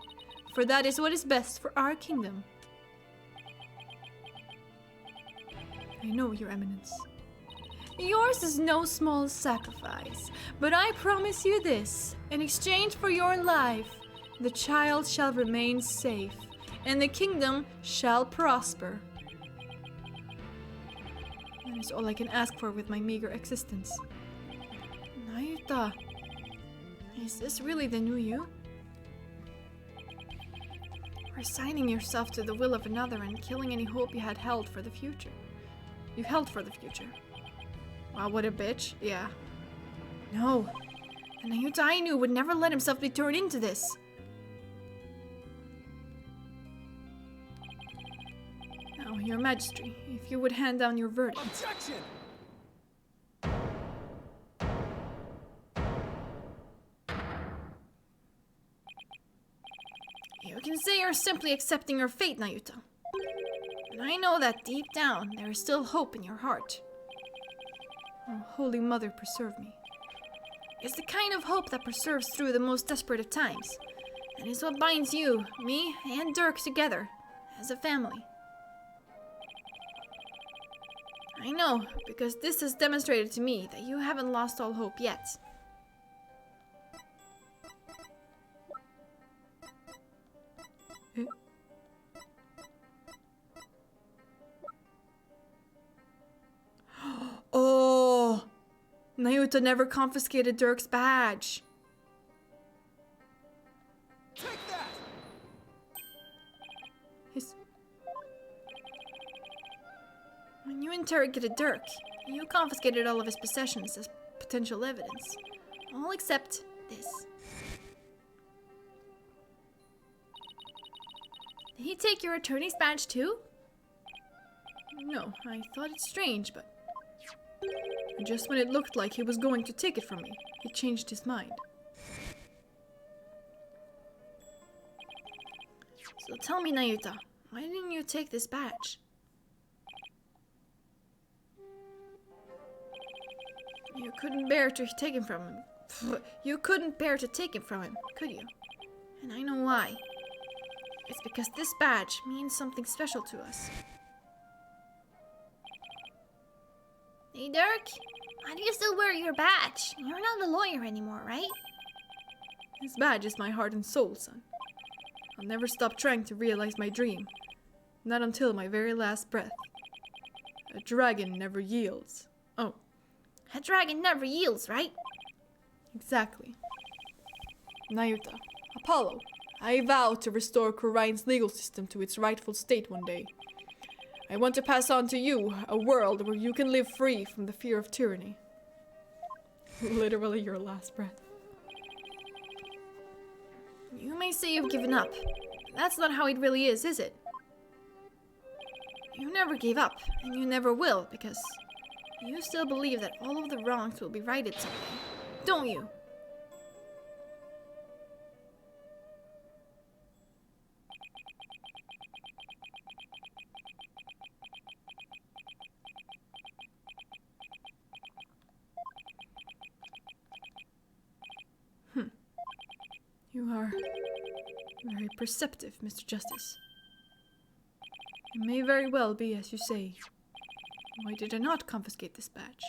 for that is what is best for our kingdom. I know, Your Eminence. Yours is no small sacrifice, but I promise you this. In exchange for your life, the child shall remain safe, and the kingdom shall prosper. That is all I can ask for with my meager existence. Nayuta, is this really the new you? Resigning yourself to the will of another and killing any hope you had held for the future. You held for the future. Wow, what a bitch. Yeah. No. The Nayuta I knew would never let himself be turned into this. Now, Your Majesty, if you would hand down your verdict. Objection! say you're simply accepting your fate, Nayuta. And I know that deep down, there is still hope in your heart. Oh, Holy Mother, preserve me. It's the kind of hope that perseveres through the most desperate of times, and is what binds you, me, and Dirk together, as a family. I know, because this has demonstrated to me that you haven't lost all hope yet. Oh! Nayuta never confiscated Dirk's badge. Take that! When you interrogated Dirk, you confiscated all of his possessions as potential evidence. All except this. Did he take your attorney's badge too? No, I thought it strange, but just when it looked like he was going to take it from me, he changed his mind. So tell me, Nayuta, why didn't you take this badge? You couldn't bear to take it from him. You couldn't bear to take it from him, could you? And I know why. It's because this badge means something special to us. Hey, Dirk, why do you still wear your badge? You're not a lawyer anymore, right? This badge is my heart and soul, son. I'll never stop trying to realize my dream. Not until my very last breath. A dragon never yields. Oh, A dragon never yields, right? exactly. Nayuta, Apollo, I vow to restore Khura'in's legal system to its rightful state one day. I want to pass on to you a world where you can live free from the fear of tyranny. Literally your last breath. You may say you've given up. But that's not how it really is it? You never gave up, and you never will, because you still believe that all of the wrongs will be righted someday, don't you? You are very perceptive, Mr. Justice. It may very well be as you say. Why did I not confiscate this badge?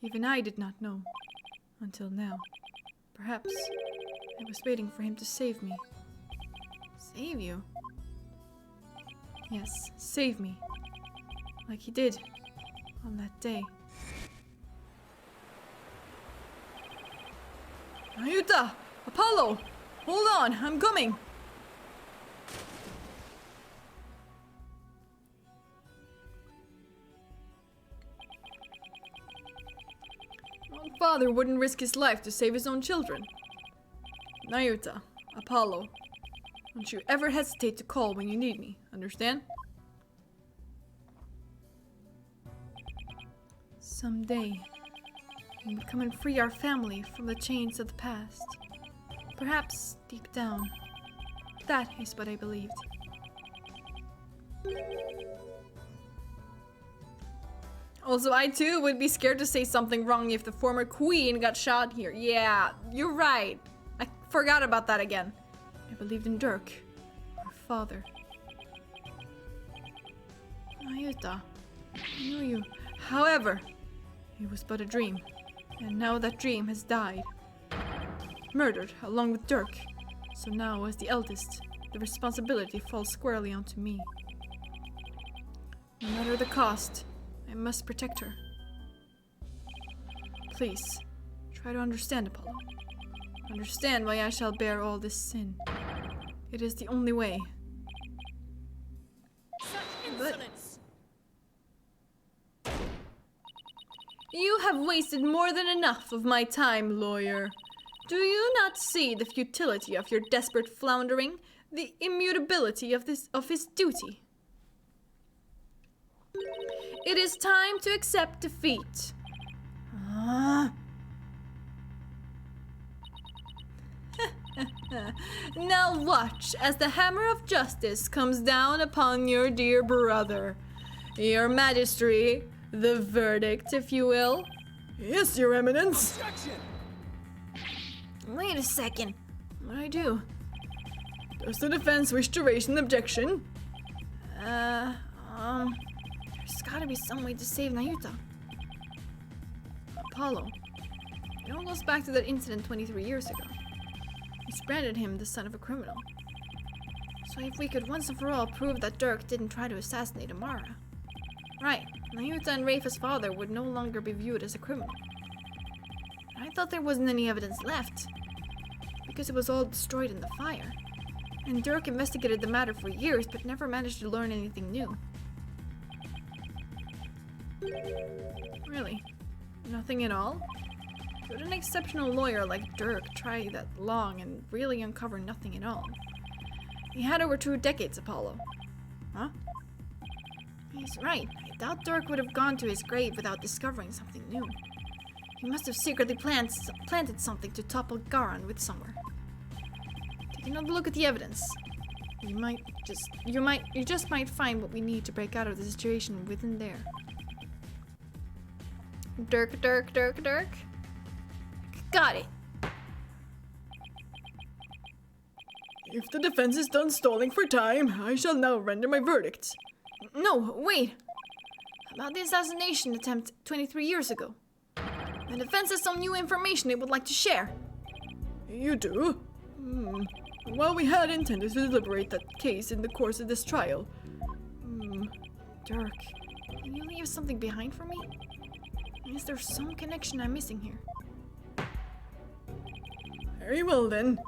Even I did not know. Until now. Perhaps I was waiting for him to save me. Save you? Yes, save me. Like he did on that day. Ayuta! Apollo! Hold on, I'm coming! My father wouldn't risk his life to save his own children. Nayuta, Apollo, don't you ever hesitate to call when you need me, understand? Someday, we will come and free our family from the chains of the past. Perhaps, deep down, that is what I believed. Also, I too would be scared to say something wrong if the former queen got shot here. Yeah, you're right. I forgot about that again. I believed in Dirk, our father. Ayuta, I knew you. However, it was but a dream. And now that dream has died. Murdered along with Dirk. So now, as the eldest, the responsibility falls squarely onto me. No matter the cost, I must protect her. Please, try to understand, Apollo. Understand why I shall bear all this sin. It is the only way. Such insolence! You have wasted more than enough of my time, lawyer. Do you not see the futility of your desperate floundering? The immutability of his duty? It is time to accept defeat. Now watch as the hammer of justice comes down upon your dear brother. Your Majesty, the verdict, if you will. Yes, Your Eminence. Objection! Wait a second. What'd I do? Does the defense wish to raise an objection? There's gotta be some way to save Nayuta. Apollo. It all goes back to that incident 23 years ago. We branded him the son of a criminal. So if we could once and for all prove that Dirk didn't try to assassinate Amara, right, Nayuta and Rafa's father would no longer be viewed as a criminal. I thought there wasn't any evidence left, because it was all destroyed in the fire. And Dirk investigated the matter for years, but never managed to learn anything new. Really? Nothing at all? Would an exceptional lawyer like Dirk try that long and really uncover nothing at all? He had over 2 decades, Apollo. Huh? He's right. I doubt Dirk would have gone to his grave without discovering something new. He must have secretly planted something to topple Garan with somewhere. Take another look at the evidence. You just might find what we need to break out of the situation within there. Dirk. Got it. If the defense is done stalling for time, I shall now render my verdict. No, wait. About the assassination attempt 23 years ago. The defense has some new information it would like to share. You do? Well, we had intended to deliberate that case in the course of this trial. Dirk, can you leave something behind for me? Is there some connection I'm missing here? Very well then.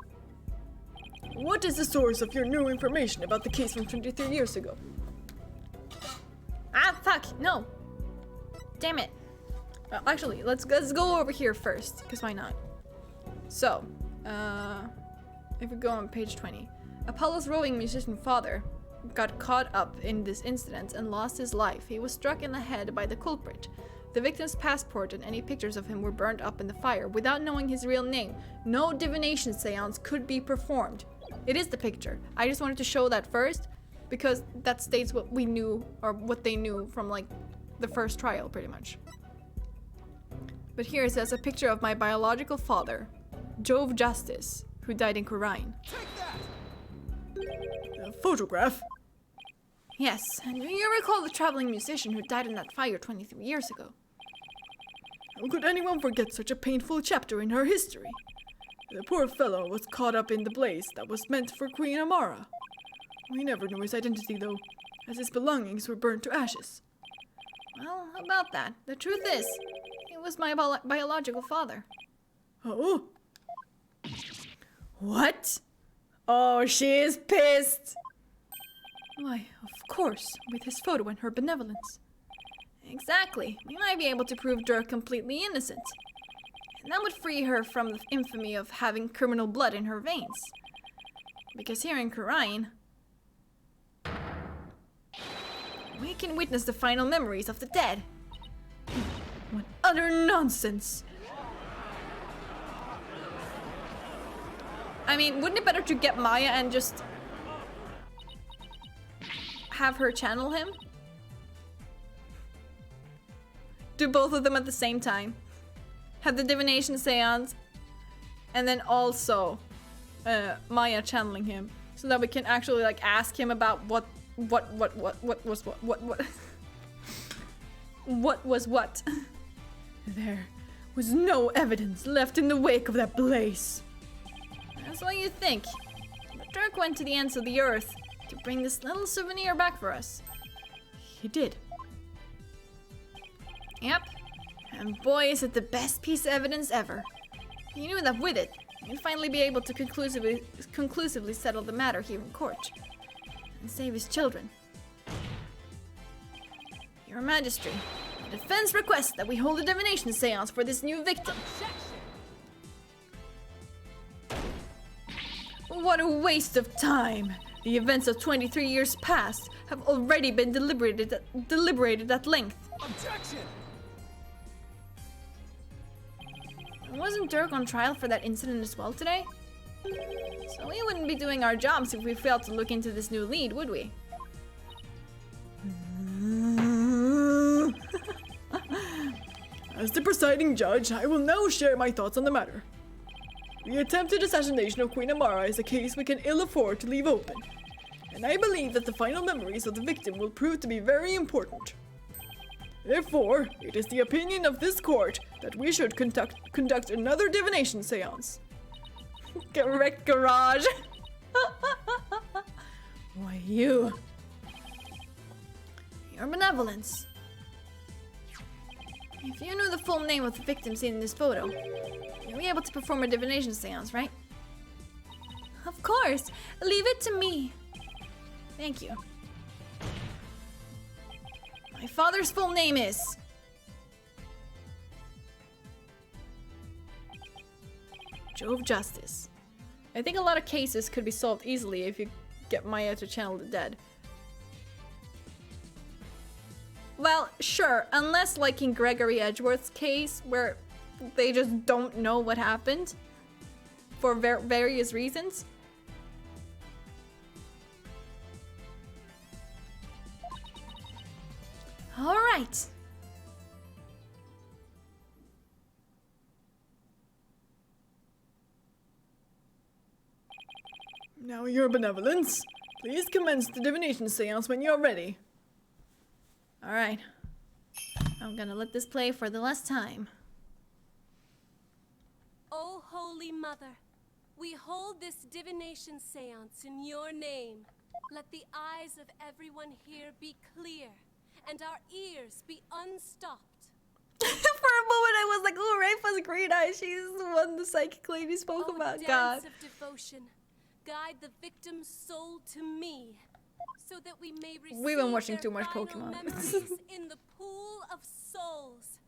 What is the source of your new information about the case from 23 years ago? Ah, fuck, no. Damn it. Actually, let's go over here first, because why not? So, if we go on page 20. Apollo's roving musician father got caught up in this incident and lost his life. He was struck in the head by the culprit. The victim's passport and any pictures of him were burned up in the fire without knowing his real name. No divination seance could be performed. It is the picture. I just wanted to show that first because that states what we knew or what they knew from like the first trial pretty much. But here it says a picture of my biological father, Jove Justice, who died in Qurain. Take that! A photograph? Yes, and do you recall the traveling musician who died in that fire 23 years ago? How could anyone forget such a painful chapter in her history? The poor fellow was caught up in the blaze that was meant for Queen Amara. We never knew his identity though, as his belongings were burned to ashes. Well, how about that? The truth is, it was my biological father. Oh? What? Oh, she is pissed! Why, of course, with his photo and her benevolence. Exactly. We might be able to prove Dirk completely innocent. And that would free her from the infamy of having criminal blood in her veins. Because here in Qurain, we can witness the final memories of the dead. What utter nonsense! I mean, wouldn't it better to get Maya and just have her channel him? Do both of them at the same time. Have the divination seance, and then also Maya channeling him, so that we can actually like ask him about what was what. There was no evidence left in the wake of that blaze. That's what you think. But Dirk went to the ends of the earth to bring this little souvenir back for us. He did. Yep. And boy, is it the best piece of evidence ever. He knew that with it, he'd finally be able to conclusively settle the matter here in court. And save his children. Your Majesty, the defense requests that we hold a divination seance for this new victim. What a waste of time! The events of 23 years past have already been deliberated at length. Objection! Wasn't Dirk on trial for that incident as well today? So we wouldn't be doing our jobs if we failed to look into this new lead, would we? As the presiding judge, I will now share my thoughts on the matter. The attempted assassination of Queen Amara is a case we can ill afford to leave open, and I believe that the final memories of the victim will prove to be very important. Therefore, it is the opinion of this court that we should conduct another divination seance. Correct, garage. Why you? Your benevolence. If you knew the full name of the victim seen in this photo, you'd be able to perform a divination seance, right? Of course. Leave it to me. Thank you. My father's full name is... Jove Justice. I think a lot of cases could be solved easily if you get Maya to channel the dead. Well, sure, unless like in Gregory Edgeworth's case, where they just don't know what happened for various reasons. All right. Now, your benevolence, please commence the divination seance when you are ready. All right. I'm gonna let this play for the last time. O Holy Mother, we hold this divination seance in your name. Let the eyes of everyone here be clear, and our ears be unstopped. For a moment I was like, oh, Raifa's green eyes. She's the one the psychic lady spoke about. Dance God. of devotion, guide the victim's soul to me, so that we may receive We've been watching their too much final Pokemon. memories in the pool of souls.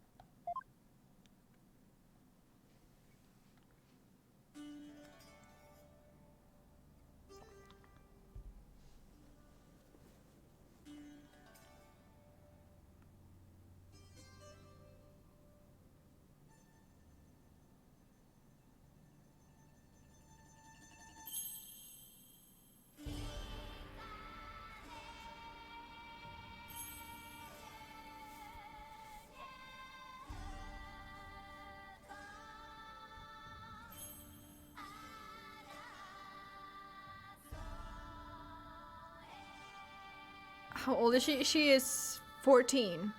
How old is she? She is 14.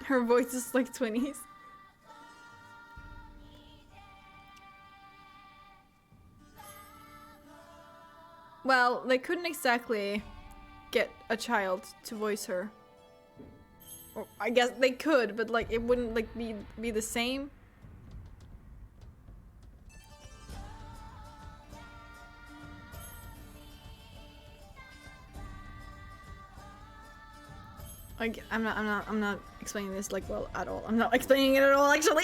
Her voice is like 20s. Well, they couldn't exactly get a child to voice her. Or I guess they could, but like it wouldn't like be the same. I'm not explaining this like well at all. I'm not explaining it at all actually.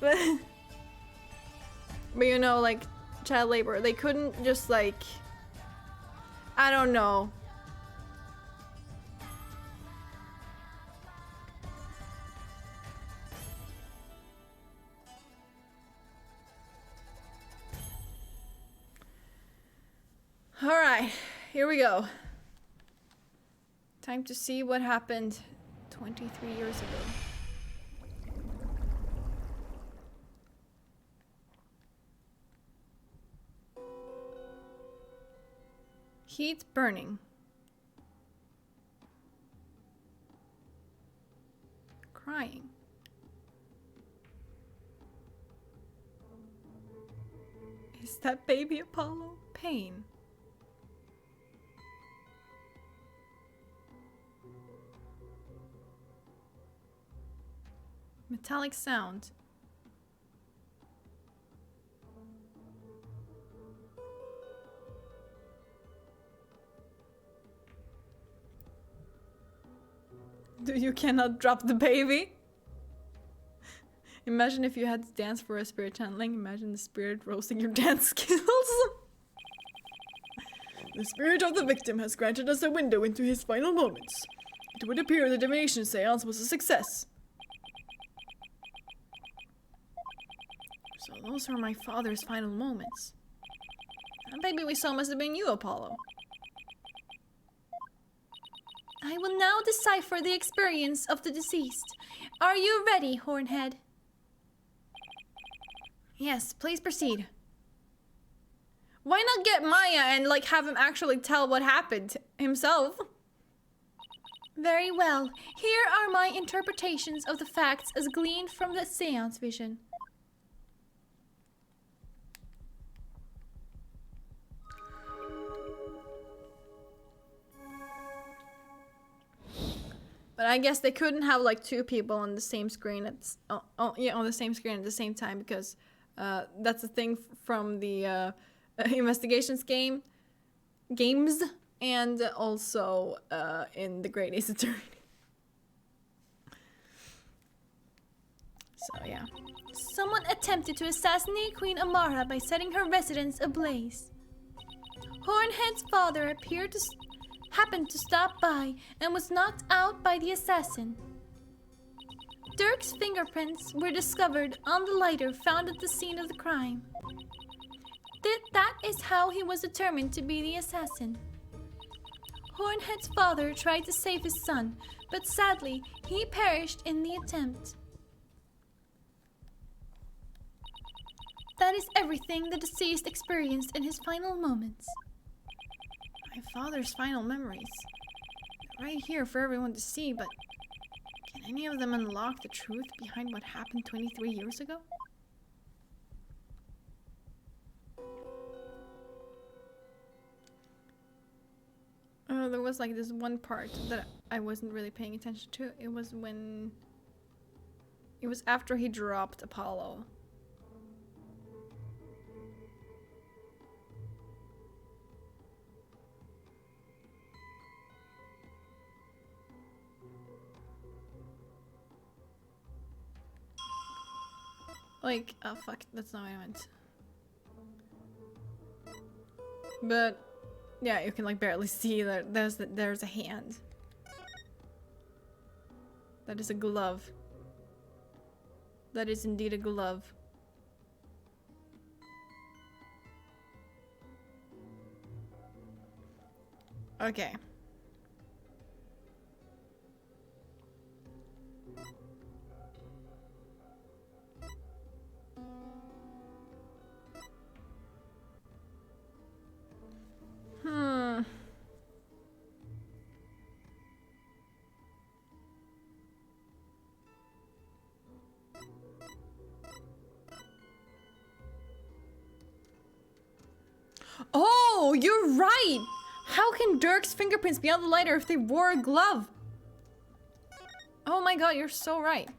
but you know, like child labor, they couldn't just like I don't know. All right, here we go. Time to see what happened 23 years ago. Heat burning. Crying. Is that baby Apollo? Pain. Metallic sound. You cannot drop the baby? Imagine if you had to dance for a spirit channeling. Imagine the spirit roasting your dance skills. The spirit of the victim has granted us a window into his final moments. It would appear the divination seance was a success. Those were my father's final moments. The baby we saw must have been you, Apollo. I will now decipher the experience of the deceased. Are you ready, Hornhead? Yes, please proceed. Why not get Maya and, like, have him actually tell what happened himself? Very well. Here are my interpretations of the facts as gleaned from the seance vision. But I guess they couldn't have like two people on the same screen at on the same screen at the same time because that's the thing from the investigations games and also in the Great Ace Attorney. So yeah. Someone attempted to assassinate Queen Amara by setting her residence ablaze. Hornhead's father happened to stop by and was knocked out by the assassin. Dirk's fingerprints were discovered on the lighter found at the scene of the crime. That is how he was determined to be the assassin. Hornhead's father tried to save his son, but sadly, he perished in the attempt. That is everything the deceased experienced in his final moments. My father's final memories. Right here for everyone to see, but can any of them unlock the truth behind what happened 23 years ago? There was like this one part that I wasn't really paying attention to. It was after he dropped Apollo. Like, oh fuck, that's not what I meant. But yeah, you can like barely see that there's a hand. That is a glove. That is indeed a glove. Okay. Oh, you're right! How can Dirk's fingerprints be on the lighter if they wore a glove? Oh my god, you're so right.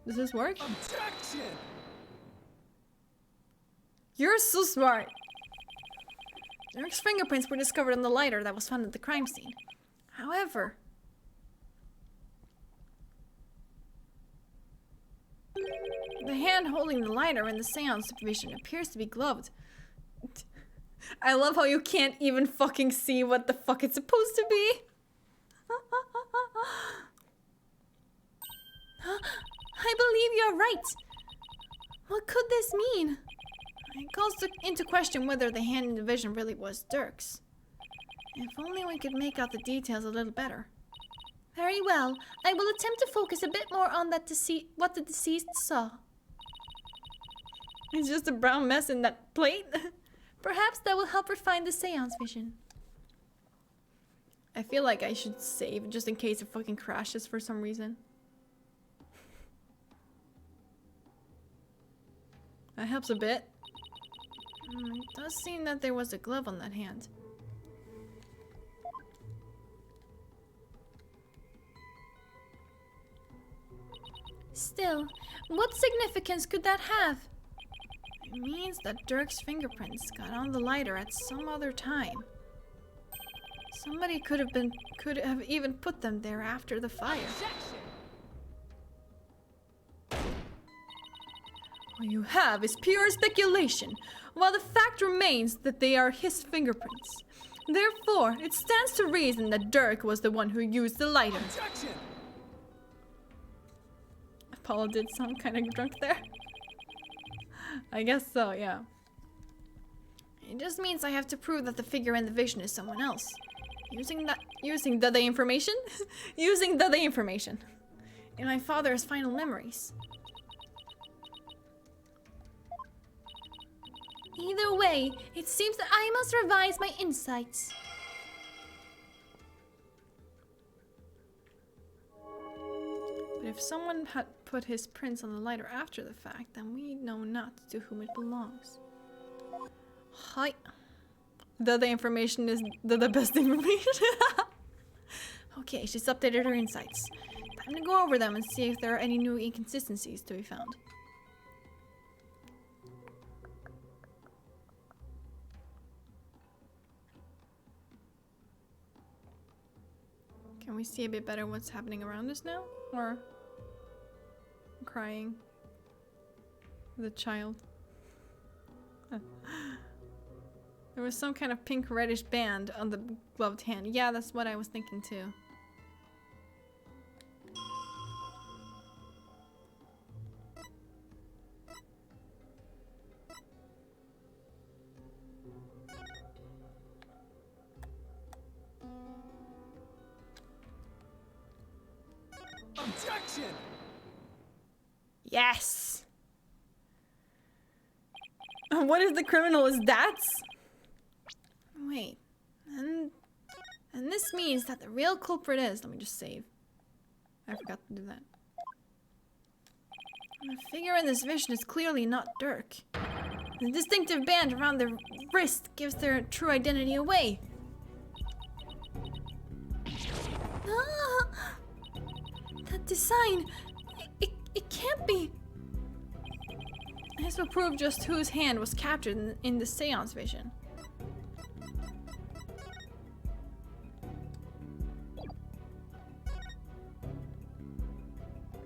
Does this work? Objection! You're so smart. Dirk's fingerprints were discovered on the lighter that was found at the crime scene. However, the hand holding the lighter in the seance vision appears to be gloved. I love how you can't even fucking see what the fuck it's supposed to be. I believe you're right. What could this mean? It calls into question whether the hand in the vision really was Dirk's. If only we could make out the details a little better. Very well. I will attempt to focus a bit more on that what the deceased saw. It's just a brown mess in that plate. Perhaps that will help refine the seance vision. I feel like I should save just in case it fucking crashes for some reason. That helps a bit. It does seem that there was a glove on that hand. Still, what significance could that have? It means that Dirk's fingerprints got on the lighter at some other time. Somebody could have even put them there after the fire. Objection! What you have is pure speculation, while the fact remains that they are his fingerprints. Therefore, it stands to reason that Dirk was the one who used the lighter. Objection! Apollo did sound kind of drunk there. I guess so, yeah. It just means I have to prove that the figure in the vision is someone else. Using the information? Using the information. In my father's final memories. Either way, it seems that I must revise my insights. But if someone had put his prints on the lighter after the fact, then we know not to whom it belongs. Hi. The information is the best information. Okay, she's updated her insights. Time to go over them and see if there are any new inconsistencies to be found. Can we see a bit better what's happening around us now? Or crying? The child. There was some kind of pink reddish band on the gloved hand. Yeah, that's what I was thinking too. Objection! Yes! What if the criminal is Dats? Wait, and this means that the real culprit is... Let me just save. I forgot to do that. The figure in this vision is clearly not Dirk. The distinctive band around the wrist gives their true identity away. Ah! That design... It can't be... This will prove just whose hand was captured in the seance vision.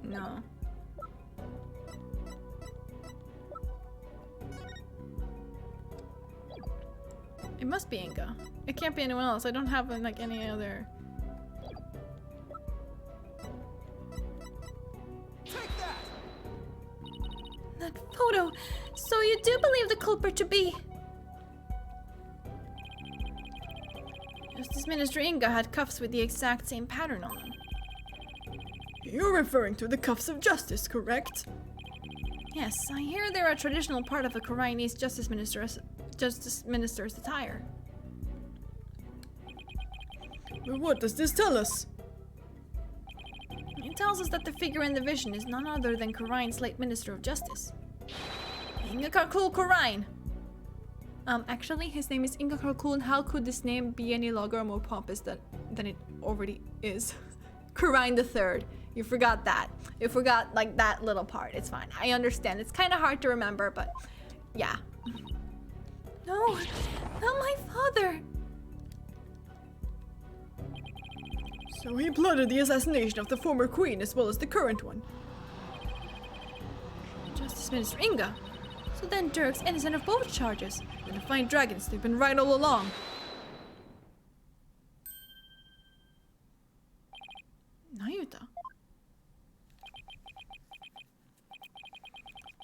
No. It must be Inga. It can't be anyone else. I don't have like any other... That photo! So you do believe the culprit to be... Justice Minister Inga had cuffs with the exact same pattern on them. You're referring to the cuffs of justice, correct? Yes, I hear they're a traditional part of a Koreanese justice minister's attire. But what does this tell us? It tells us that the figure in the vision is none other than Korean's late Minister of Justice. Ingakul Korean! Actually, his name is Ingakul, and how could this name be any longer or more pompous than it already is? Korean the Third. You forgot that. You forgot, like, that little part. It's fine. I understand. It's kind of hard to remember, but yeah. No, not my father! So he plotted the assassination of the former queen as well as the current one. Justice Minister Inga. So then Dirk's innocent of both charges. The Defiant Dragons, they've been right all along. Nayuta?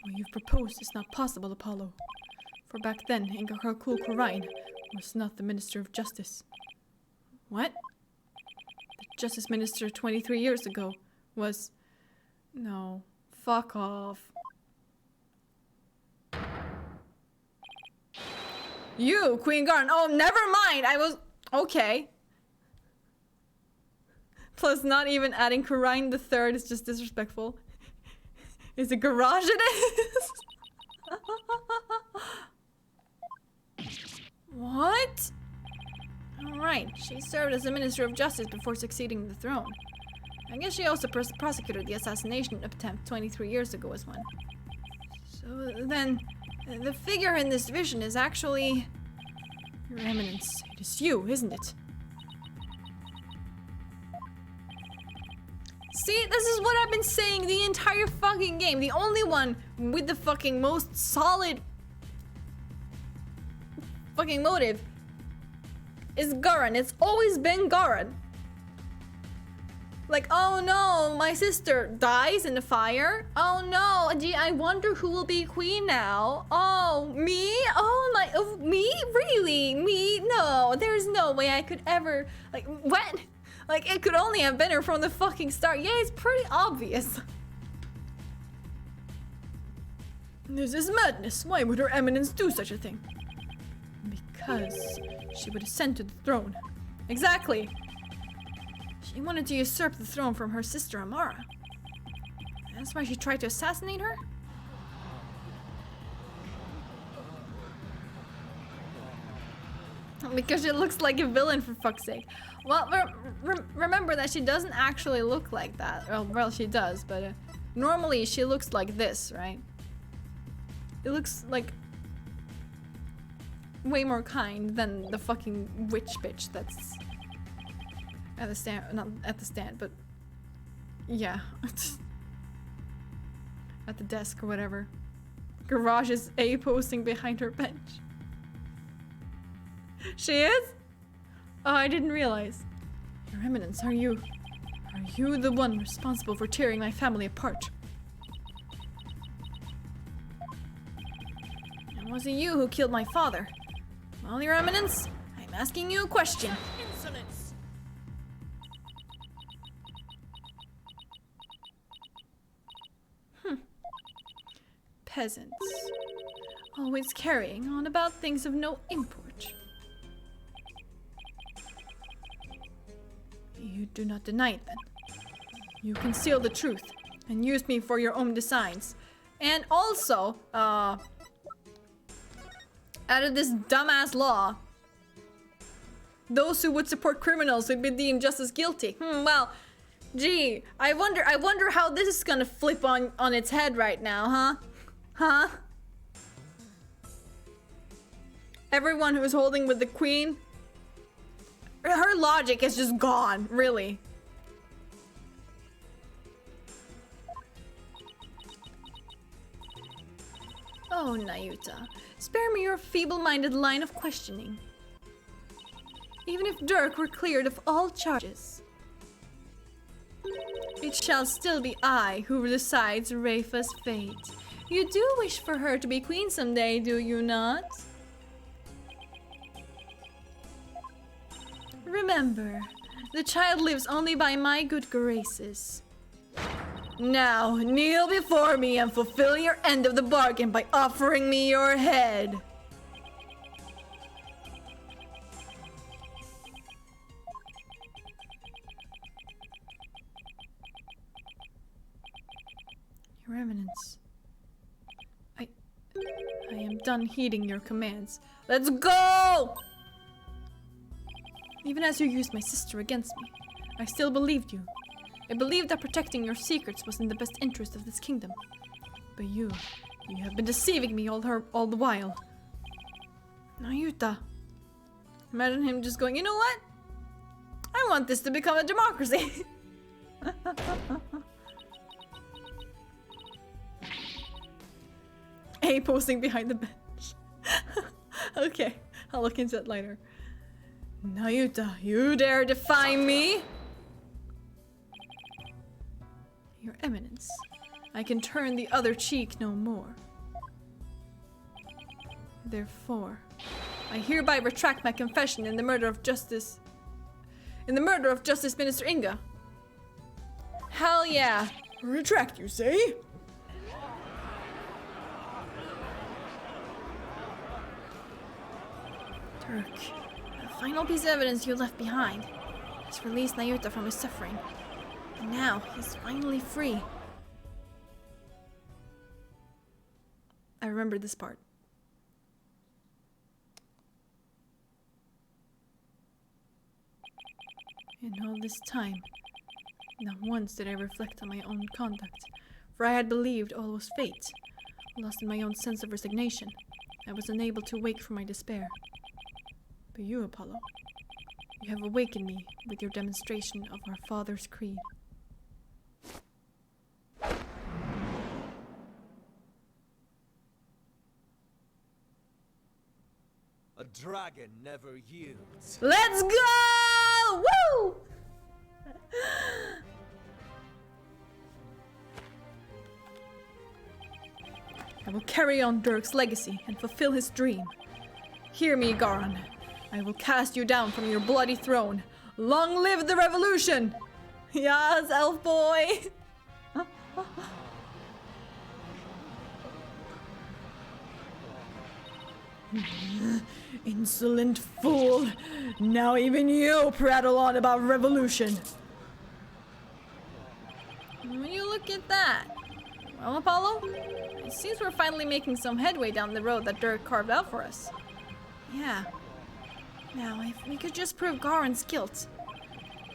What you've proposed is not possible, Apollo. For back then, Ingakul Korain was not the Minister of Justice. What? The Justice Minister 23 years ago was... No. Fuck off. You, Queen Garn. Oh, never mind. I was... Okay. Plus, not even adding Korain the Third is just disrespectful. Is it garage it is? What? Alright, she served as a Minister of Justice before succeeding the throne. I guess she also prosecuted the assassination attempt 23 years ago as one. So then, the figure in this vision is actually... Your Eminence, it is you, isn't it? See, this is what I've been saying the entire fucking game. The only one with the fucking most solid fucking motive is Garan. It's always been Garan. Like, oh no, my sister dies in the fire. Oh no, gee, I wonder who will be queen now. Oh, me? Me? Really? Me? No, there's no way I could ever, like, what? Like, it could only have been her from the fucking start. Yeah, it's pretty obvious. This is madness. Why would Her Eminence do such a thing? Because she would ascend to the throne. Exactly. She wanted to usurp the throne from her sister Amara. That's why she tried to assassinate her? Because she looks like a villain, for fuck's sake. Well, remember that she doesn't actually look like that. Well, she does, but normally she looks like this, right? It looks like way more kind than the fucking witch bitch that's at the stand. Not at the stand, but yeah. At the desk or whatever. Garage is A-posting behind her bench. She is? Oh, I didn't realize. Your Eminence, are you the one responsible for tearing my family apart? And was it you who killed my father? Well, Your Eminence, I'm asking you a question. Insolence! Peasants. Always carrying on about things of no import. You do not deny it then. You conceal the truth and use me for your own designs. And also, out of this dumbass law, those who would support criminals would be deemed just as guilty. Well, gee, I wonder how this is gonna flip on its head right now, huh? Huh? Everyone who's holding with the queen, her logic is just gone, really. Oh, Nayuta, spare me your feeble-minded line of questioning. Even if Dirk were cleared of all charges, it shall still be I who decides Rafa's fate. You do wish for her to be queen someday, do you not? Remember, the child lives only by my good graces. Now, kneel before me and fulfill your end of the bargain by offering me your head. Your Eminence, I am done heeding your commands. Let's go! Even as you used my sister against me, I still believed you. I believed that protecting your secrets was in the best interest of this kingdom. But you have been deceiving me all the while. Nayuta. Imagine him just going, you know what? I want this to become a democracy. A posting behind the bench. Okay, I'll look into it later. Nayuta, you dare defy me? Your Eminence, I can turn the other cheek no more. Therefore, I hereby retract my confession in the murder of Justice Minister Inga. Hell yeah. Retract, you say? Turk, the final piece of evidence you left behind has released Nayuta from his suffering. And now he's finally free. I remember this part. In all this time, not once did I reflect on my own conduct, for I had believed all was fate. Lost in my own sense of resignation, I was unable to wake from my despair. But you, Apollo, you have awakened me with your demonstration of our father's creed. A dragon never yields. Let's go! Woo! I will carry on Dirk's legacy and fulfill his dream. Hear me, Garan. I will cast you down from your bloody throne. Long live the revolution! Yes, elf boy! Insolent fool! Now even you prattle on about revolution! Will you look at that? Well, Apollo, it seems we're finally making some headway down the road that Dirk carved out for us. Yeah. Now, if we could just prove Garen's guilt,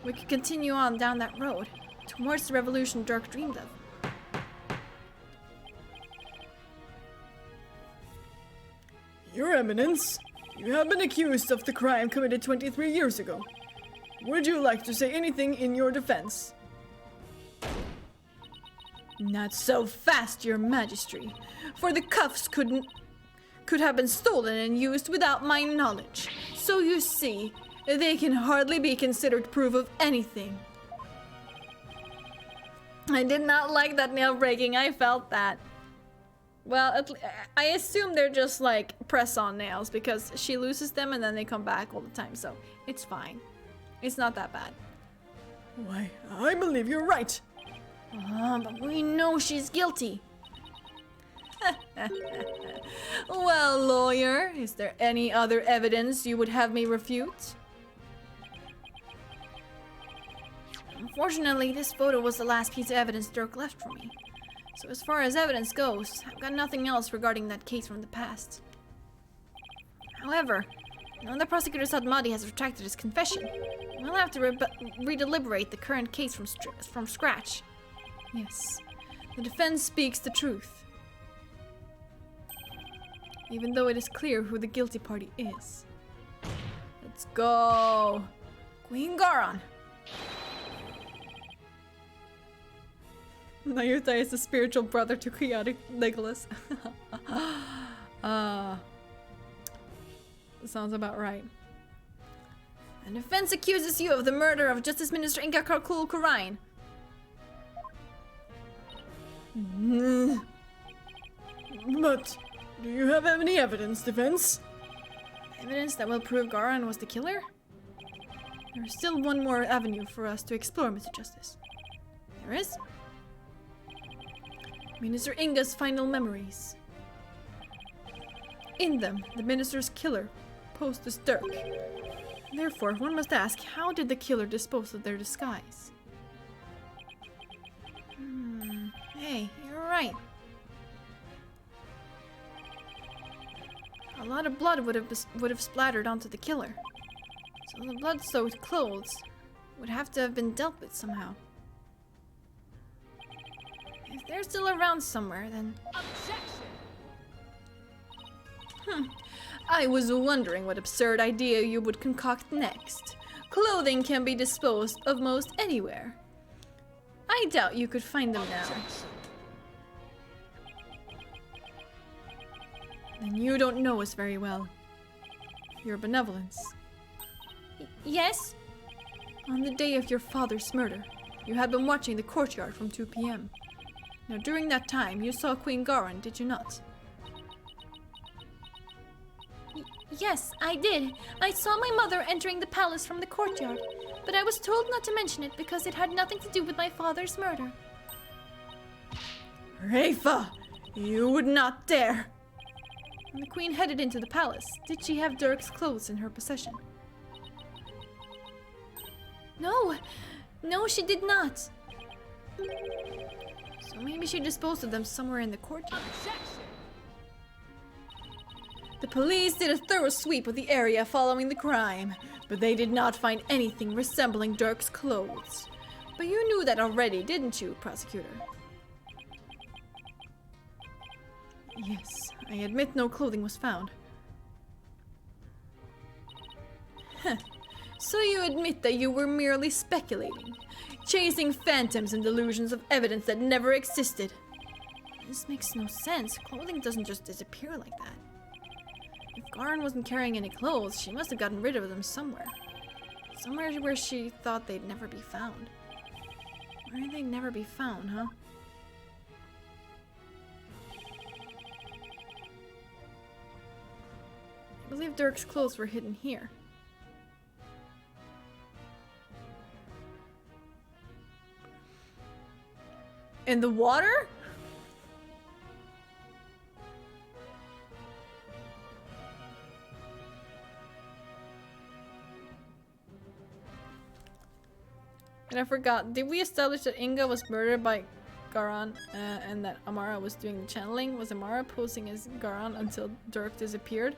we could continue on down that road, towards the revolution Dirk dreamed of. Your Eminence, you have been accused of the crime committed 23 years ago. Would you like to say anything in your defense? Not so fast, your majesty, for the cuffs could have been stolen and used without my knowledge. So you see, they can hardly be considered proof of anything. I did not like that nail breaking, I felt that. Well, I assume they're just like press-on nails because she loses them and then they come back all the time, so it's fine. It's not that bad. Why, I believe you're right. But we know she's guilty. Well, lawyer, is there any other evidence you would have me refute? Unfortunately, this photo was the last piece of evidence Dirk left for me. So as far as evidence goes, I've got nothing else regarding that case from the past. However, now that prosecutor Sadmadi has retracted his confession, we'll have to redeliberate the current case from scratch. Yes, the defense speaks the truth. Even though it is clear who the guilty party is. Let's go! Queen Garan! Nayuta is the spiritual brother to chaotic Legolas. Sounds about right. The defense accuses you of the murder of Justice Minister Inga Karkul Kurain. But do you have any evidence, defense? Evidence that will prove Garan was the killer? There is still one more avenue for us to explore, Mr. Justice. There is? Minister Inga's final memories. In them, the minister's killer posed as Dirk. Therefore, one must ask, how did the killer dispose of their disguise? Hey, you're right. A lot of blood would have splattered onto the killer. So the blood-soaked clothes would have to have been dealt with somehow. If they're still around somewhere, then... Objection! I was wondering what absurd idea you would concoct next. Clothing can be disposed of most anywhere. I doubt you could find them now. Then you don't know us very well. Your benevolence. Yes? On the day of your father's murder, you had been watching the courtyard from 2 p.m. Now, during that time, you saw Queen Garan, did you not? Yes, I did. I saw my mother entering the palace from the courtyard, but I was told not to mention it because it had nothing to do with my father's murder. Rafa, you would not dare! When the queen headed into the palace, did she have Dirk's clothes in her possession? No, she did not. So maybe she disposed of them somewhere in the courtyard. The police did a thorough sweep of the area following the crime, but they did not find anything resembling Dirk's clothes. But you knew that already, didn't you, prosecutor? Yes, I admit no clothing was found. So you admit that you were merely speculating, chasing phantoms and delusions of evidence that never existed. This makes no sense. Clothing doesn't just disappear like that. If Garan wasn't carrying any clothes, she must have gotten rid of them somewhere. Somewhere where she thought they'd never be found. Where did they never be found, huh? I believe Dirk's clothes were hidden here. In the water? And I forgot, did we establish that Inga was murdered by Garan and that Amara was doing the channeling? Was Amara posing as Garan until Dirk disappeared?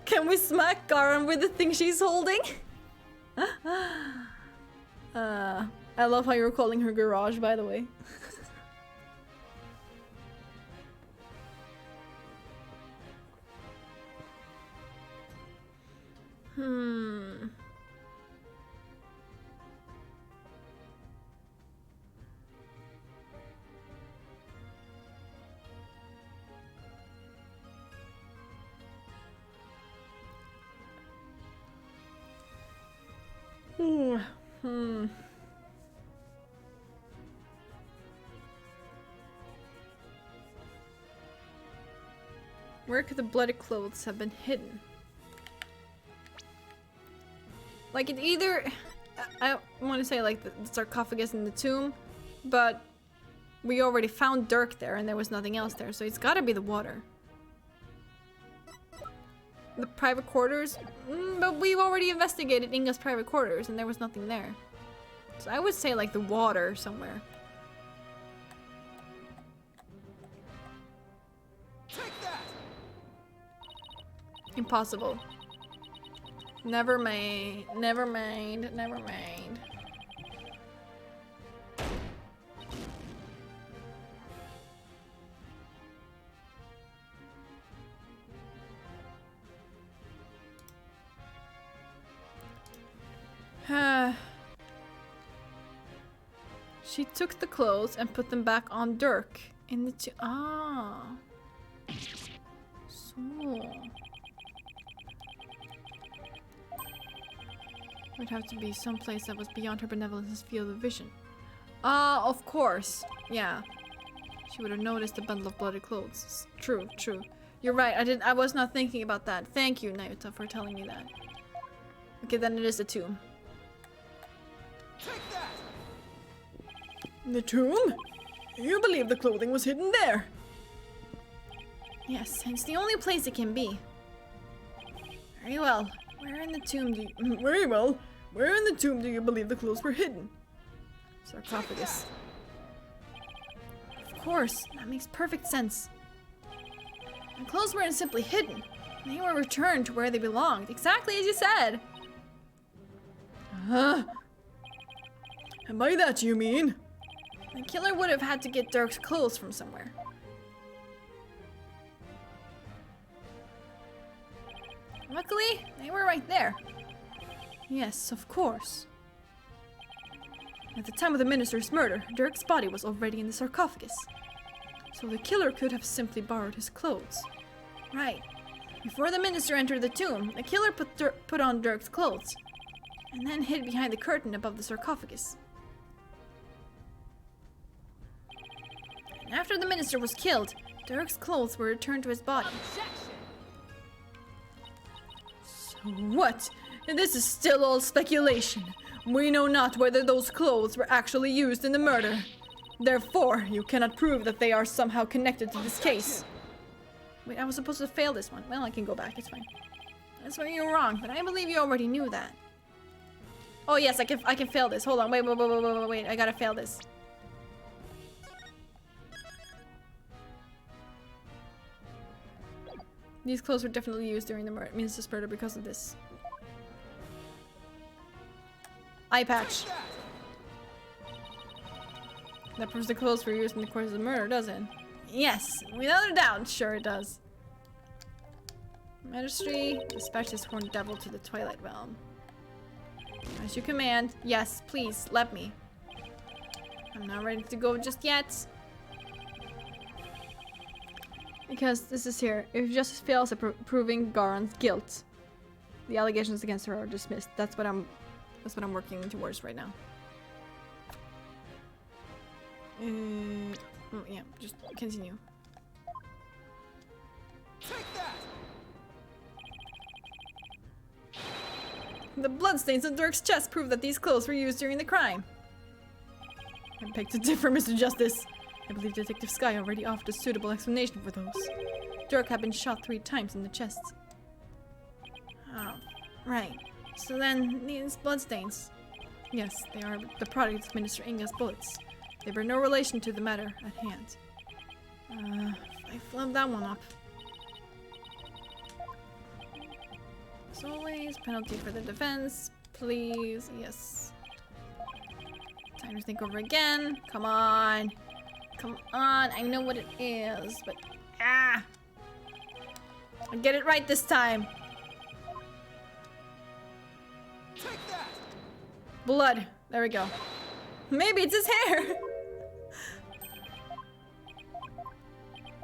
Can we smack Garan with the thing she's holding? I love how you're calling her garage, by the way. Where could the bloody clothes have been hidden? Like, it either... I want to say, like, the sarcophagus in the tomb, but we already found Dirk there and there was nothing else there, so it's gotta be the water. The private quarters? But we've already investigated Inga's private quarters and there was nothing there. So I would say, like, the water somewhere. Impossible. Never mind. Never mind. Never mind. She took the clothes and put them back on Dirk in the So would have to be someplace that was beyond her benevolence's field of vision. Ah, of course. Yeah. She would have noticed the bundle of bloody clothes. True, true. You're right. I was not thinking about that. Thank you, Nayuta, for telling me that. Okay, then it is the tomb. The tomb? You believe the clothing was hidden there? Yes, it's the only place it can be. Very well. Where in the tomb do you... Very well. Where in the tomb do you believe the clothes were hidden? Sarcophagus. Of course, that makes perfect sense. The clothes weren't simply hidden. They were returned to where they belonged, exactly as you said. And by that you mean? The killer would have had to get Dirk's clothes from somewhere. Luckily, they were right there. Yes, of course. At the time of the minister's murder, Dirk's body was already in the sarcophagus. So the killer could have simply borrowed his clothes. Right. Before the minister entered the tomb, the killer put on Dirk's clothes, and then hid behind the curtain above the sarcophagus. And after the minister was killed, Dirk's clothes were returned to his body. So what? And this is still all speculation. We know not whether those clothes were actually used in the murder. Therefore, you cannot prove that they are somehow connected to this case. Wait, I was supposed to fail this one. Well, I can go back, it's fine. That's where you were wrong, but I believe you already knew that. Oh yes, I can fail this. Hold on, wait, I gotta fail this. These clothes were definitely used during the minister's murder because of this. Eye patch. That proves the clothes were used in the course of the murder, doesn't it? Yes, without a doubt, sure it does. Ministry, dispatch this horned devil to the Twilight Realm. As you command. Yes, please, let me. I'm not ready to go just yet. Because this is here. If justice fails at proving Garon's guilt, the allegations against her are dismissed. That's what I'm working towards right now. Oh, yeah, just continue. Take that! The bloodstains on Dirk's chest prove that these clothes were used during the crime. I beg to differ, Mr. Justice. I believe Detective Sky already offered a suitable explanation for those. Dirk had been shot 3 times in the chest. Oh, right. So then, these bloodstains. Yes, they are the product of Minister Inga's bullets. They bear no relation to the matter at hand. I flubbed that one up. As always, penalty for the defense. Please, yes. Time to think over again. Come on. Come on, I know what it is, but I'll get it right this time. Take that! Blood. There we go. Maybe it's his hair.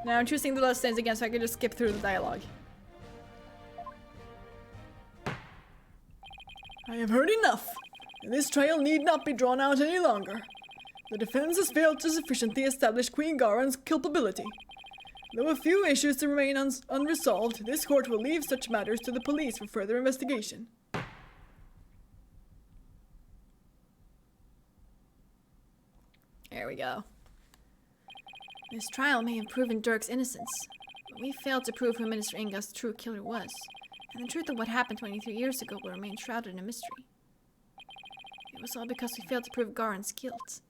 Now I'm choosing the bloodstains again so I can just skip through the dialogue. I have heard enough. This trial need not be drawn out any longer. The defense has failed to sufficiently establish Queen Garen's culpability. Though a few issues remain unresolved, this court will leave such matters to the police for further investigation. There we go. This trial may have proven Dirk's innocence, but we failed to prove who Minister Inga's true killer was, and the truth of what happened 23 years ago will remain shrouded in a mystery. It was all because we failed to prove Garen's guilt.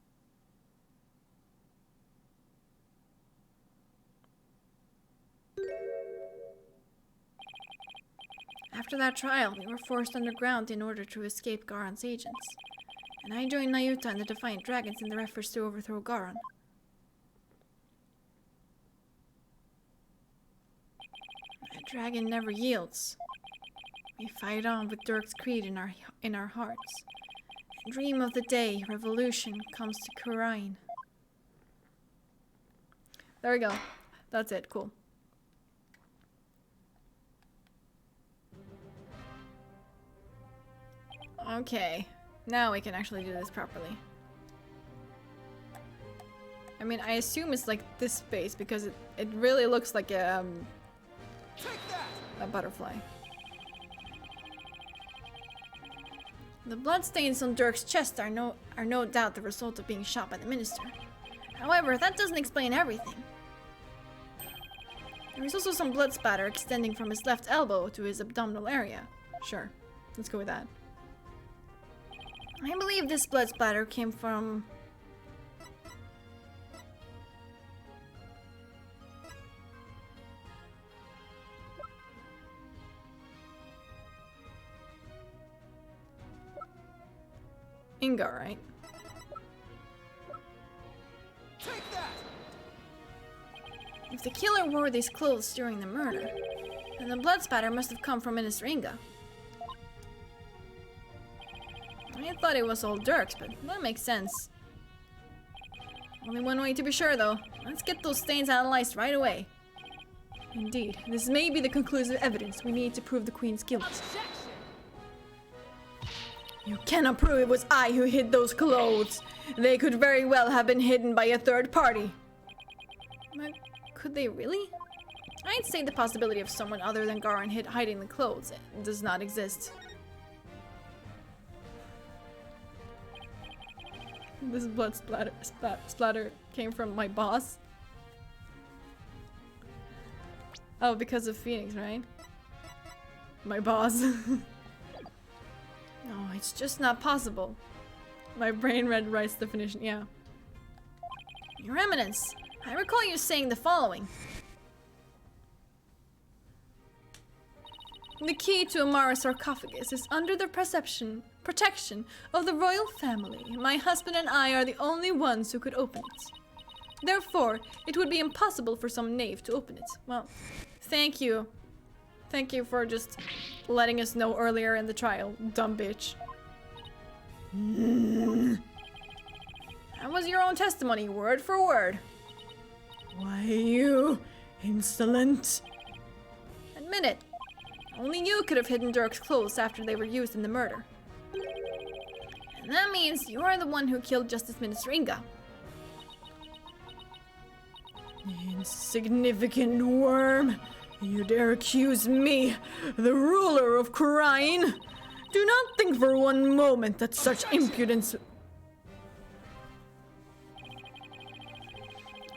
After that trial, we were forced underground in order to escape Garen's agents, and I joined Nayuta and the Defiant Dragons in their efforts to overthrow Garen. The dragon never yields. We fight on with Dirk's creed in our hearts, and dream of the day revolution comes to Khura'in. There we go. That's it. Cool. Okay, now we can actually do this properly. I mean, I assume it's like this space because it really looks like a butterfly. The bloodstains on Dirk's chest are no doubt the result of being shot by the minister. However, that doesn't explain everything. There is also some blood spatter extending from his left elbow to his abdominal area. Sure, let's go with that. I believe this blood splatter came from... Inga, right? Take that! If the killer wore these clothes during the murder, then the blood spatter must have come from Minister Inga. I thought it was all Dirk's, but that makes sense. Only one way to be sure, though. Let's get those stains analyzed right away. Indeed, this may be the conclusive evidence we need to prove the Queen's guilt. Objection! You cannot prove it was I who hid those clothes. They could very well have been hidden by a third party. But could they really? I'd say the possibility of someone other than Garen hiding the clothes does not exist. This blood splatter came from my boss. Oh, because of Phoenix, right? My boss. No, it's just not possible. My brain read Wright's definition, yeah. Your Eminence, I recall you saying the following. The key to Amara's sarcophagus is under the protection of the royal family. My husband and I are the only ones who could open it. Therefore, it would be impossible for some knave to open it. Well, thank you. Thank you for just letting us know earlier in the trial, dumb bitch. That was your own testimony, word for word. Why, you insolent. Admit it. Only you could have hidden Dirk's clothes after they were used in the murder. And that means you are the one who killed Justice Minister Inga. Insignificant worm. You dare accuse me, the ruler of Khura'in? Do not think for one moment that such impudence...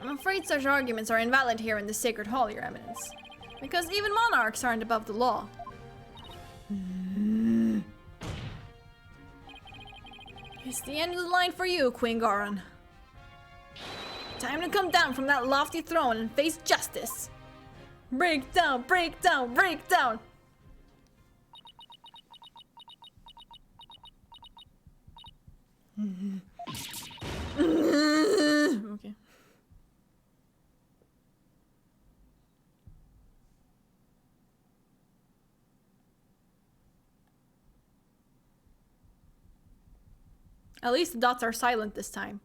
I'm afraid such arguments are invalid here in the Sacred Hall, Your Eminence. Because even monarchs aren't above the law. It's the end of the line for you, Queen Garan. Time to come down from that lofty throne and face justice. Break down, break down, break down! Okay. At least the dots are silent this time.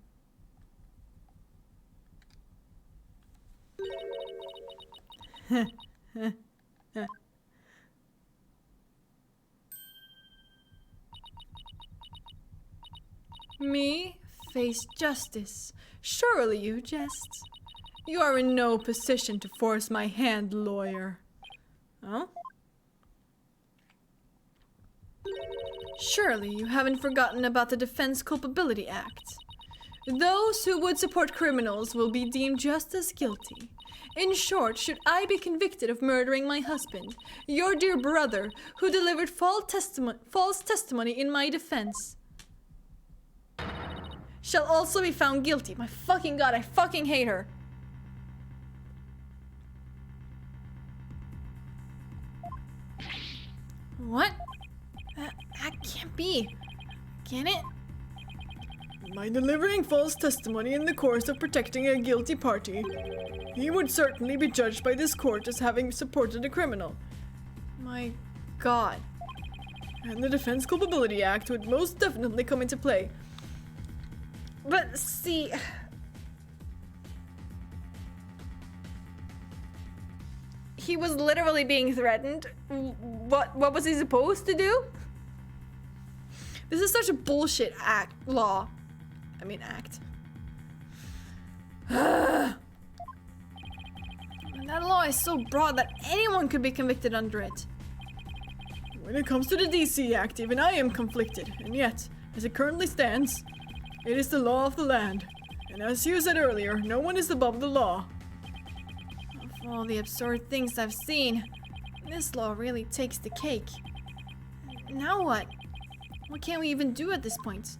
Me face justice. Surely you jest. You are in no position to force my hand, lawyer. Oh? Surely you haven't forgotten about the Defense Culpability Act. Those who would support criminals will be deemed just as guilty. In short, should I be convicted of murdering my husband, your dear brother, who delivered false testimony in my defense, shall also be found guilty. My fucking god, I fucking hate her. What? That can't be. Can it? By delivering false testimony in the course of protecting a guilty party, he would certainly be judged by this court as having supported a criminal. My god. And the Defense Culpability Act would most definitely come into play. But see... He was literally being threatened. What was he supposed to do? This is such a bullshit law. I mean act. And that law is so broad that anyone could be convicted under it. When it comes to the DC Act, even I am conflicted, and yet, as it currently stands, it is the law of the land. And as you said earlier, no one is above the law. Of all the absurd things I've seen, this law really takes the cake. Now what? What can we even do at this point?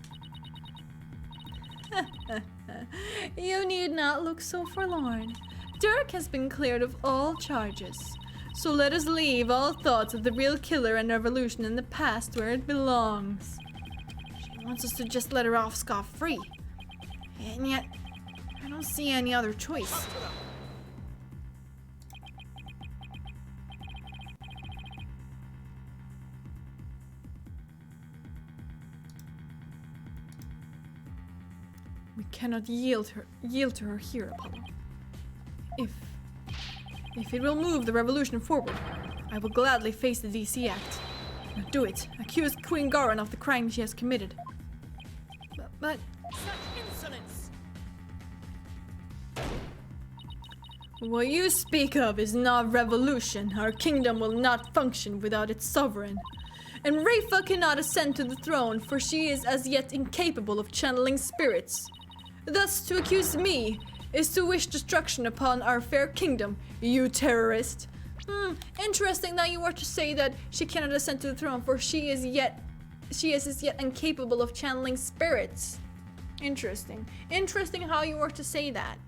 You need not look so forlorn. Dirk has been cleared of all charges. So let us leave all thoughts of the real killer and revolution in the past where it belongs. She wants us to just let her off scot-free. And yet, I don't see any other choice. We cannot yield to her here, Apollo. If it will move the revolution forward, I will gladly face the DC Act. Now do it. Accuse Queen Garan of the crime she has committed. But Such insolence! what you speak of is not revolution. Our kingdom will not function without its sovereign. And Rafa cannot ascend to the throne, for she is as yet incapable of channeling spirits. Thus, to accuse me is to wish destruction upon our fair kingdom, you terrorist. Interesting that you were to say that she cannot ascend to the throne, for she is as yet incapable of channeling spirits. Interesting. Interesting how you were to say that.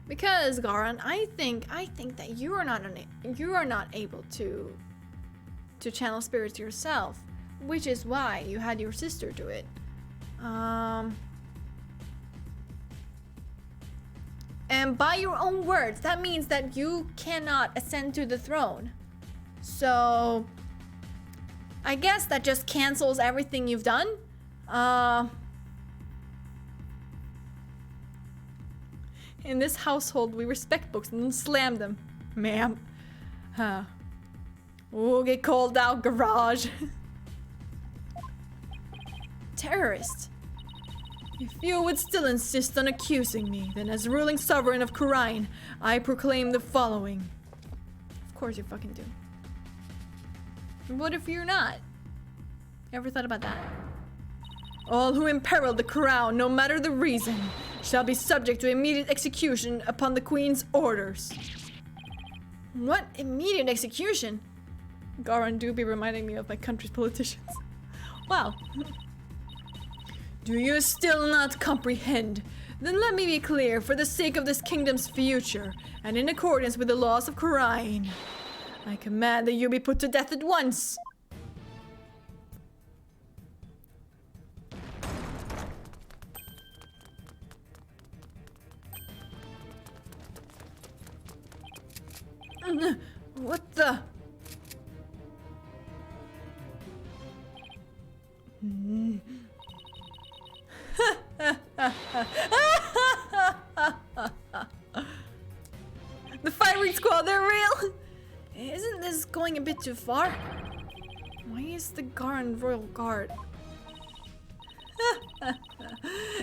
Because Garan, I think that you are not able to channel spirits yourself. Which is why you had your sister do it. And by your own words, that means that you cannot ascend to the throne. So, I guess that just cancels everything you've done. In this household, we respect books and don't slam them, ma'am. We'll get called out, garage. Terrorist. If you would still insist on accusing me, then as ruling sovereign of Khura'in, I proclaim the following. course you fucking do. What if you're not? Ever thought about that? All who imperil the crown, no matter the reason, shall be subject to immediate execution upon the Queen's orders. What? Immediate execution? Garan do be reminding me of my country's politicians. Wow. Do you still not comprehend? Then let me be clear, for the sake of this kingdom's future, and in accordance with the laws of Khurain, I command that you be put to death at once. What the? The firing squad, they're real? Isn't this going a bit too far? Why is the Garan Royal Guard?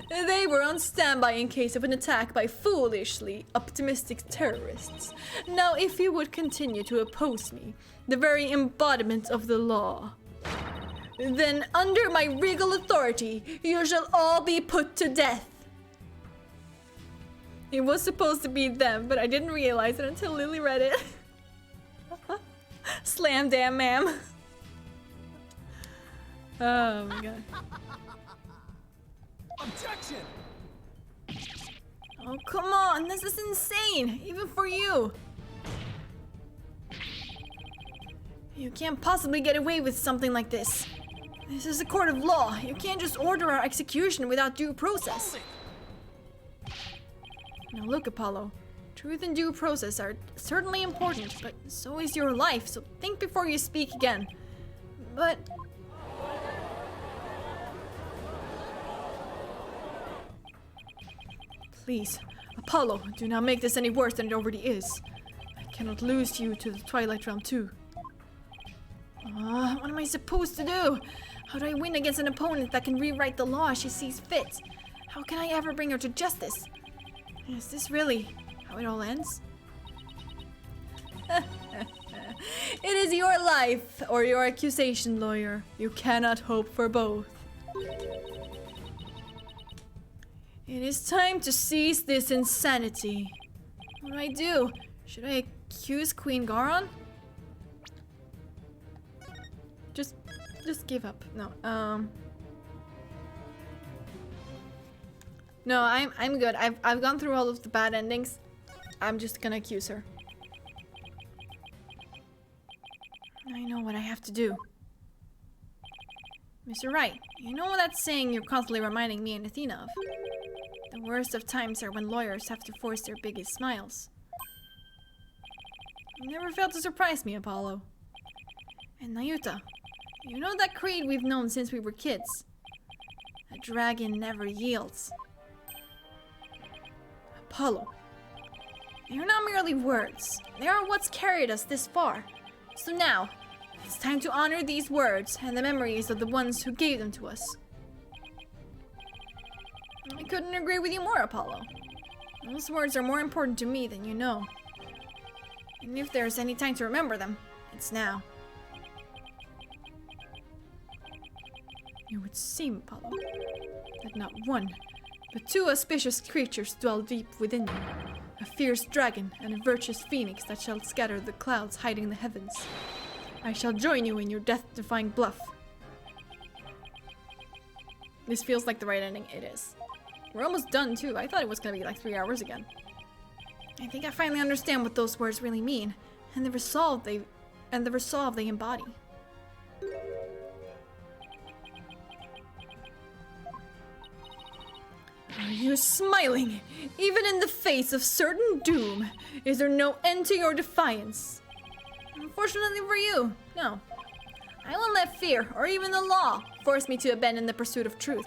They were on standby in case of an attack by foolishly optimistic terrorists. Now, if you would continue to oppose me, the very embodiment of the law, then under my regal authority, you shall all be put to death. It was supposed to be them, but I didn't realize it until Lily read it. Slam damn, ma'am. Oh my god. Objection! Oh, come on, this is insane, even for you. You can't possibly get away with something like this. This is a court of law. You can't just order our execution without due process. Now look, Apollo. Truth and due process are certainly important, but so is your life, so think before you speak again. But... please, Apollo, do not make this any worse than it already is. I cannot lose you to the Twilight Realm too. What am I supposed to do? How do I win against an opponent that can rewrite the law as she sees fit? How can I ever bring her to justice? Is this really how it all ends? It is your life or your accusation, lawyer. You cannot hope for both. It is time to cease this insanity. What do I do? Should I accuse Queen Garan? Just give up. No. No, I'm good. I've gone through all of the bad endings. I'm just gonna accuse her. I know what I have to do. Mr. Wright, you know that saying you're constantly reminding me and Athena of? The worst of times are when lawyers have to force their biggest smiles. You never failed to surprise me, Apollo. And Nayuta, you know that creed we've known since we were kids? A dragon never yields. Apollo, they are not merely words. They are what's carried us this far. So now, it's time to honor these words and the memories of the ones who gave them to us. I couldn't agree with you more, Apollo. Those words are more important to me than you know. And if there's any time to remember them, it's now. It would seem, Apollo, that not one, but two auspicious creatures dwell deep within you. A fierce dragon and a virtuous phoenix that shall scatter the clouds hiding in the heavens. I shall join you in your death-defying bluff. This feels like the right ending. It is. We're almost done too. I thought it was gonna be like 3 hours again. I think I finally understand what those words really mean, and the resolve they embody. Are you smiling? Even in the face of certain doom, is there no end to your defiance? Unfortunately for you, no. I won't let fear, or even the law, force me to abandon the pursuit of truth.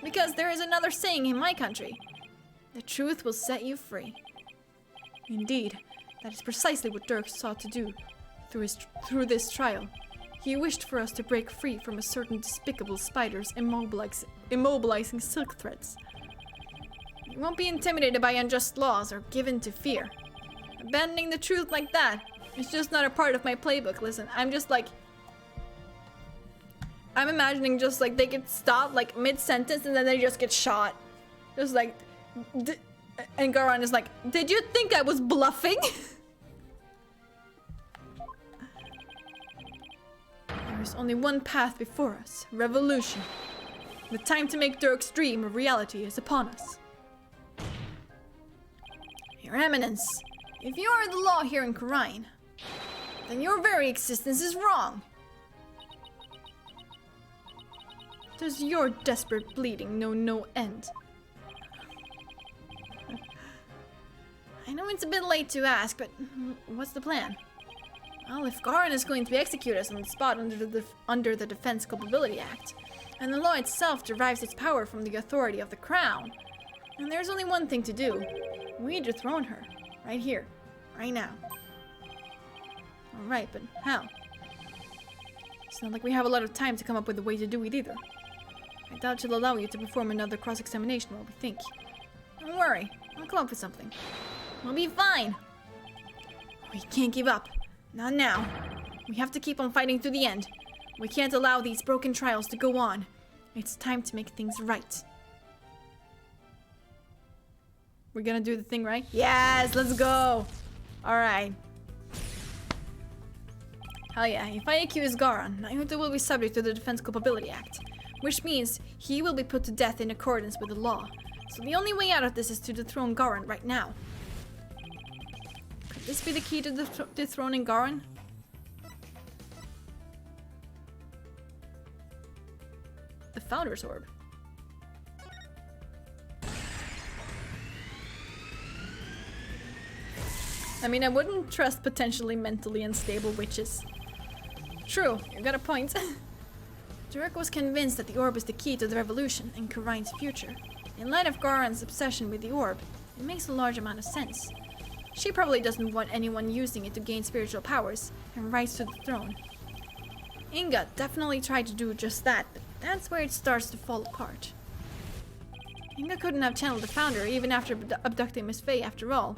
Because there is another saying in my country. The truth will set you free. Indeed, that is precisely what Dirk sought to do through this trial. He wished for us to break free from a certain despicable spider's immobilizing silk threads. You won't be intimidated by unjust laws or given to fear. Abandoning the truth like that, It's just not a part of my playbook. Listen, I'm just like... I'm imagining just like they get stopped like mid-sentence and then they just get shot. Just like... And Garan is like, did you think I was bluffing? There is only one path before us. Revolution. The time to make Dirk's dream a reality is upon us. Your Eminence, if you are the law here in Khura'in, then your very existence is wrong. Does your desperate bleeding know no end? I know it's a bit late to ask, but what's the plan? Well, if Garan is going to be executed on the spot under the Defense Culpability Act, and the law itself derives its power from the authority of the Crown, then there's only one thing to do. We dethrone her. Right here. Right now. Alright, but how? It's not like we have a lot of time to come up with a way to do it either. I doubt she'll allow you to perform another cross-examination while we think. Don't worry. I'll come up with something. We'll be fine. We can't give up. Not now. We have to keep on fighting to the end. We can't allow these broken trials to go on. It's time to make things right. We're gonna do the thing right? Yes, let's go! Alright. Hell yeah, if I accuse Garan, Nahyuta will be subject to the Defense Culpability Act, which means he will be put to death in accordance with the law. So the only way out of this is to dethrone Garan right now. Could this be the key to dethroning Garan? The Founder's Orb. I mean, I wouldn't trust potentially mentally unstable witches. True, you got a point. Dirk was convinced that the orb is the key to the revolution and Khura'in's future. In light of Garan's obsession with the orb, it makes a large amount of sense. She probably doesn't want anyone using it to gain spiritual powers and rise to the throne. Inga definitely tried to do just that, but that's where it starts to fall apart. Inga couldn't have channeled the Founder even after abducting Miss Faye after all.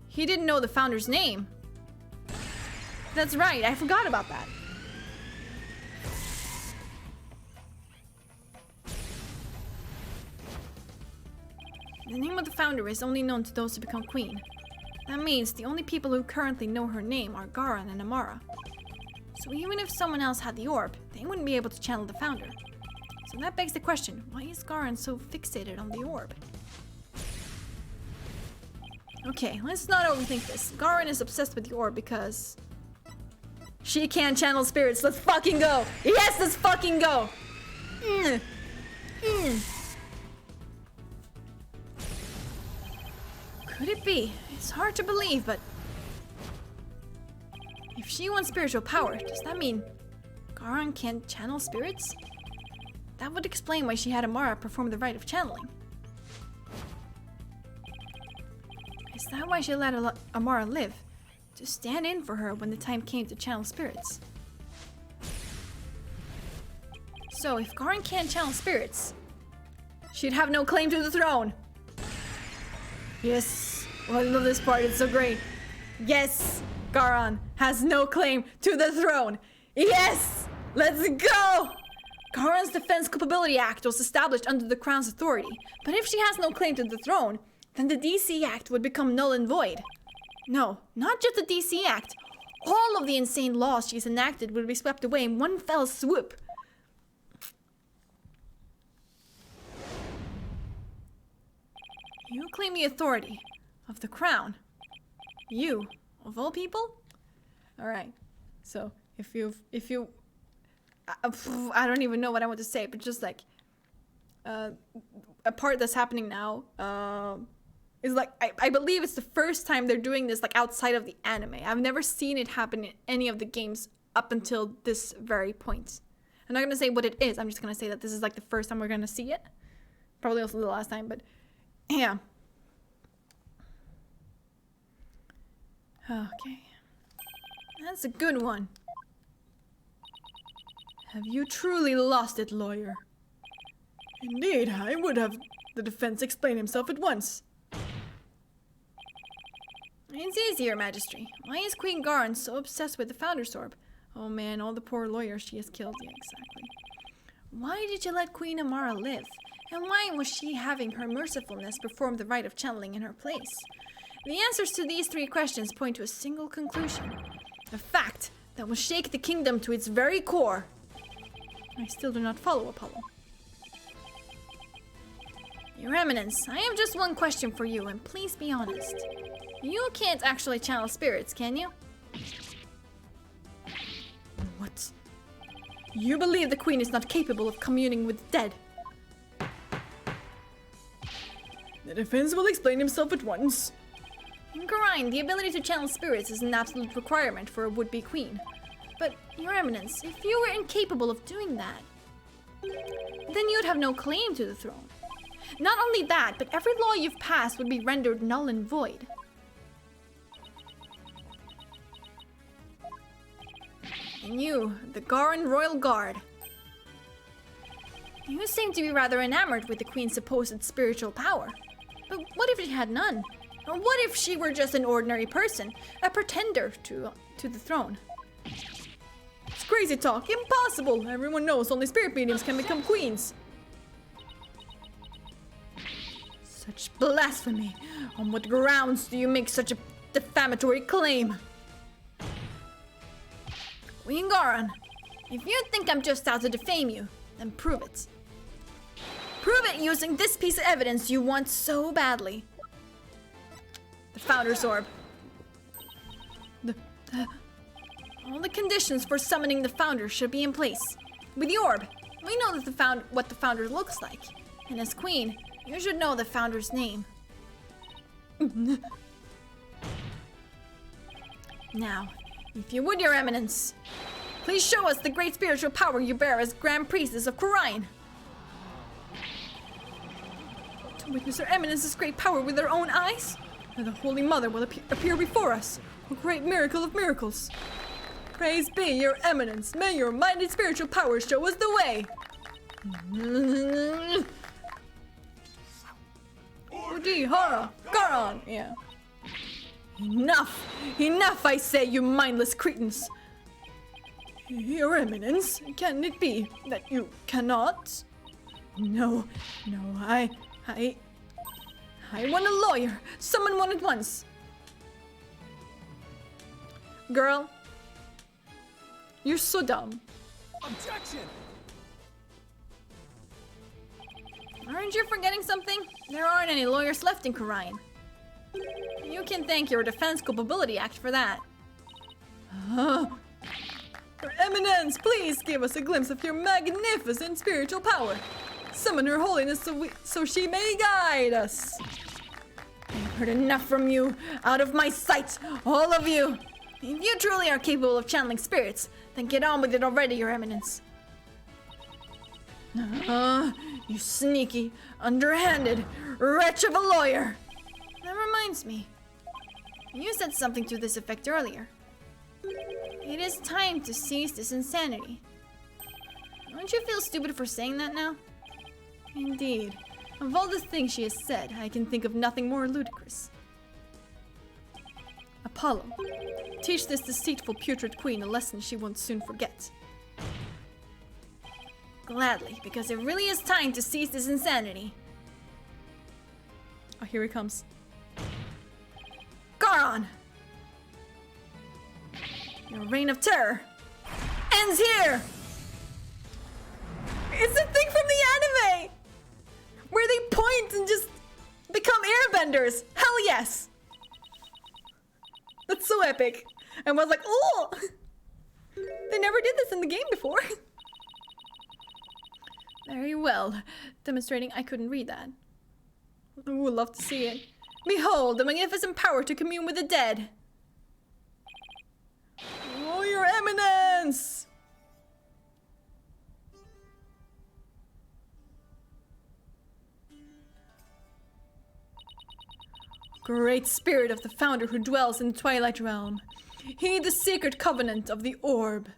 He didn't know the Founder's name. That's right, I forgot about that. The name of the Founder is only known to those who become queen. That means the only people who currently know her name are Garan and Amara. So even if someone else had the orb, they wouldn't be able to channel the Founder. So that begs the question, why is Garan so fixated on the orb? Okay, let's not overthink this. Garan is obsessed with the orb because... she can channel spirits. Let's fucking go! Yes, let's fucking go! Could it be? It's hard to believe, but... if she wants spiritual power, does that mean Garan can't channel spirits? That would explain why she had Amara perform the rite of channeling. Is that why she let Amara live? To stand in for her when the time came to channel spirits? So if Garan can't channel spirits, she'd have no claim to the throne. Yes, oh, I love this part, it's so great. Yes, Garan has no claim to the throne. Yes, let's go! Garan's Defense Culpability Act was established under the Crown's authority, but if she has no claim to the throne, then the DC Act would become null and void. No, not just the DC Act. All of the insane laws she's enacted would be swept away in one fell swoop. You claim the authority of the Crown. You, of all people? Alright, so if you... I don't even know what I want to say, but just like... a part that's happening now, is like, I believe it's the first time they're doing this like outside of the anime. I've never seen it happen in any of the games up until this very point. I'm not gonna say what it is, I'm just gonna say that this is like the first time we're gonna see it. Probably also the last time, but yeah. Okay. That's a good one. Have you truly lost it, lawyer? Indeed, I would have the defense explain himself at once. It's easy, Your Majesty. Why is Queen Garin so obsessed with the Founder's Orb? Oh man, all the poor lawyers she has killed. Yeah, exactly. Why did you let Queen Amara live? And why was she having her mercifulness perform the rite of channeling in her place? The answers to these 3 questions point to a single conclusion. A fact that will shake the kingdom to its very core. I still do not follow, Apollo. Your Eminence, I have just one question for you, and please be honest. You can't actually channel spirits, can you? What? You believe the Queen is not capable of communing with the dead? The defense will explain himself at once. In Garain, the ability to channel spirits is an absolute requirement for a would-be queen. But, Your Eminence, if you were incapable of doing that, then you'd have no claim to the throne. Not only that, but every law you've passed would be rendered null and void. And you, the Garin Royal Guard. You seem to be rather enamored with the Queen's supposed spiritual power. But what if she had none? Or what if she were just an ordinary person, a pretender to the throne? It's crazy talk. Impossible. Everyone knows only spirit mediums can become queens. Such blasphemy! On what grounds do you make such a defamatory claim? Queen Garin, if you think I'm just out to defame you, then prove it. Prove it using this piece of evidence you want so badly. The Founder's Orb. All the conditions for summoning the Founder should be in place. With the Orb, we know that what the Founder looks like. And as Queen, you should know the Founder's name. Now, if you would, Your Eminence, please show us the great spiritual power you bear as Grand Priestess of Khura'in. To witness Her Eminence's great power with their own eyes, and the Holy Mother will appear before us, a great miracle of miracles. Praise be, Your Eminence. May your mighty spiritual power show us the way. Udi, Hara, Garon, yeah. Enough! Enough, I say, you mindless cretins! Your Eminence, can it be that you cannot? No, I want a lawyer. Summon one at once. Girl, you're so dumb. Objection! Aren't you forgetting something? There aren't any lawyers left in Khura'in. You can thank your Defense Culpability Act for that. Your Eminence, please give us a glimpse of your magnificent spiritual power. Summon Her Holiness so she may guide us. I've heard enough from you. Out of my sight, all of you. If you truly are capable of channeling spirits, then get on with it already, Your Eminence. You sneaky, underhanded wretch of a lawyer. That reminds me. You said something to this effect earlier. It is time to cease this insanity. Don't you feel stupid for saying that now? Indeed. Of all the things she has said, I can think of nothing more ludicrous. Apollo, teach this deceitful putrid queen a lesson she won't soon forget. Gladly, because it really is time to cease this insanity. Oh, here he comes. Garon! Your reign of terror ends here! It's a thing from the anime! Where they point and just become airbenders! Hell yes! That's so epic. I was like, oh! They never did this in the game before. Very well. Demonstrating I couldn't read that. Ooh, love to see it. Behold, the magnificent power to commune with the dead. Oh, Your Eminence! Great spirit of the Founder who dwells in the Twilight Realm, heed the sacred covenant of the Orb,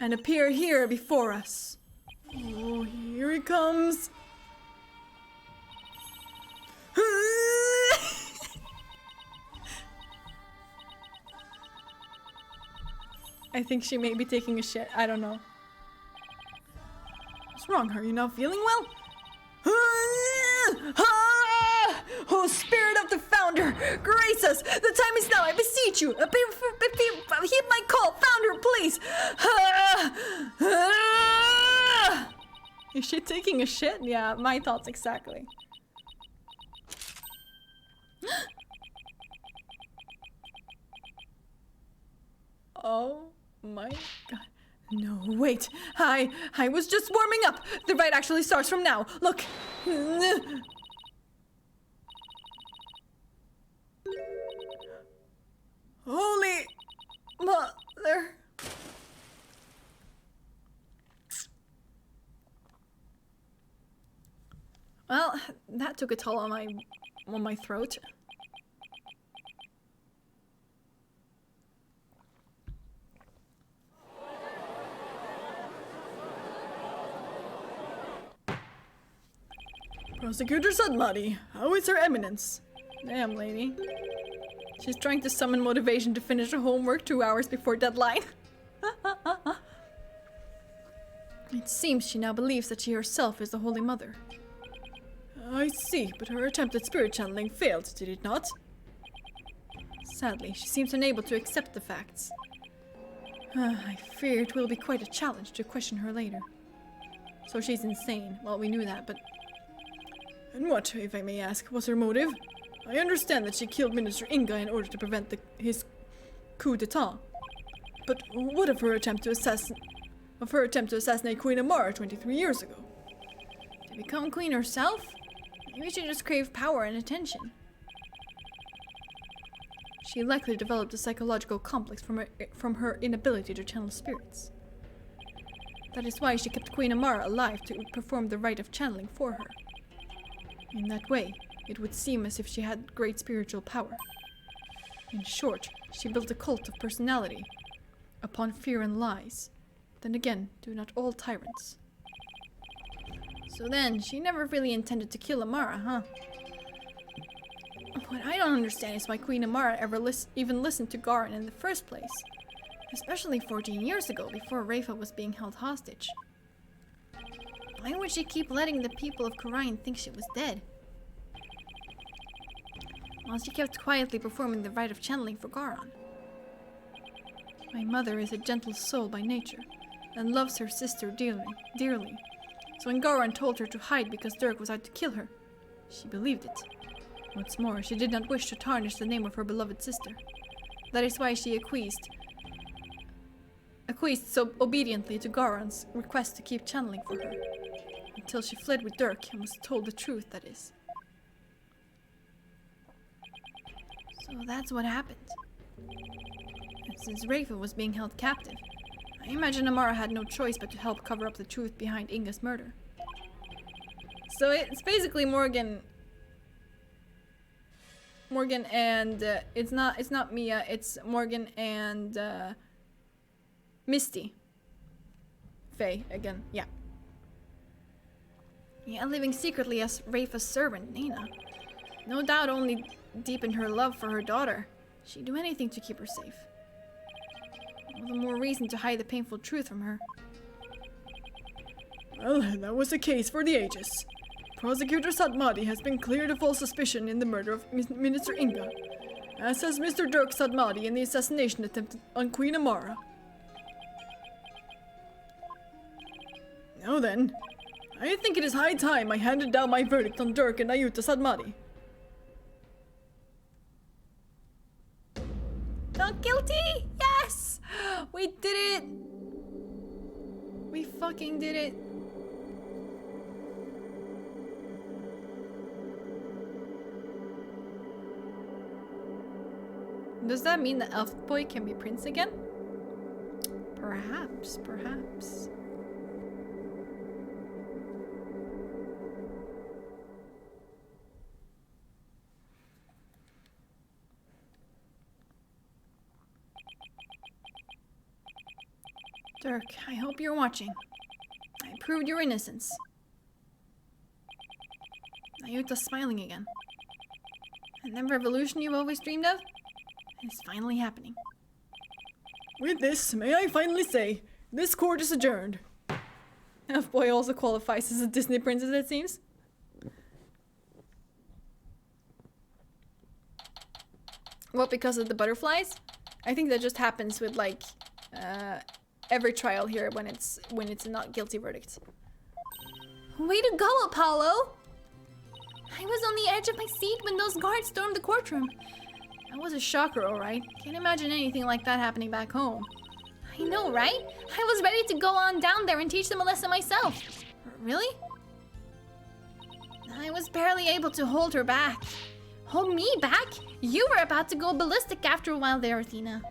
and appear here before us. Oh, here he comes. I think she may be taking a shit. I don't know. What's wrong? Are you not feeling well? Oh, spirit of the founder, grace us! The time is now, I beseech you! Heed my call, founder, please! Is she taking a shit? Yeah, my thoughts exactly. Oh my god. No, wait. I was just warming up. The rite actually starts from now. Look. Holy mother. Well, that took a toll on my throat. Prosecutor Sadmadi, how is her eminence? Damn, lady. She's trying to summon motivation to finish her homework 2 hours before deadline. It seems she now believes that she herself is the Holy Mother. I see, but her attempt at spirit channeling failed, did it not? Sadly, she seems unable to accept the facts. I fear it will be quite a challenge to question her later. So she's insane. Well, we knew that, but... And what, if I may ask, was her motive? I understand that she killed Minister Inga in order to prevent his coup d'etat. But what of her attempt to assassinate Queen Amara 23 years ago? To become queen herself? Maybe she just craved power and attention. She likely developed a psychological complex from her inability to channel spirits. That is why she kept Queen Amara alive to perform the rite of channeling for her. In that way, it would seem as if she had great spiritual power. In short, she built a cult of personality upon fear and lies. Then again, do not all tyrants. So then, she never really intended to kill Amara, huh? What I don't understand is why Queen Amara ever even listened to Garin in the first place. Especially 14 years ago, before Rafa was being held hostage. Why would she keep letting the people of Khura'in think she was dead? While she kept quietly performing the rite of channeling for Garan. My mother is a gentle soul by nature, and loves her sister dearly. So when Garan told her to hide because Dirk was out to kill her, she believed it. What's more, she did not wish to tarnish the name of her beloved sister. That is why she acquiesced so obediently to Garan's request to keep channeling for her. Until she fled with Dirk and was told the truth, that is. So that's what happened. And since Rafa was being held captive, I imagine Amara had no choice but to help cover up the truth behind Inga's murder. So it's basically Morgan and it's not Mia, it's Morgan and Misty. Faye again, yeah. Yeah, living secretly as Rafa's servant, Nina. No doubt only deepened her love for her daughter. She'd do anything to keep her safe. All the more reason to hide the painful truth from her. Well, that was the case for the ages. Prosecutor Sadmadi has been cleared of all suspicion in the murder of Minister Inga, as has Mr. Dirk Sadmadi in the assassination attempt on Queen Amara. Now then, I think it is high time I handed down my verdict on Dirk and Ayuta Sadmadi. Not guilty! Yes! We did it! We fucking did it. Does that mean the elf boy can be prince again? Perhaps, perhaps. Dirk, I hope you're watching. I proved your innocence. Ayuta's smiling again. And the revolution you've always dreamed of is finally happening. With this, may I finally say, this court is adjourned. F-boy also qualifies as a Disney princess, it seems. What, because of the butterflies? I think that just happens with like every trial here when it's a not guilty verdict. Way to go, Apollo! I was on the edge of my seat when those guards stormed the courtroom. That was a shocker, alright. Can't imagine anything like that happening back home. I know, right? I was ready to go on down there and teach them a lesson myself. Really? I was barely able to hold her back. Hold me back? You were about to go ballistic after a while there, Athena.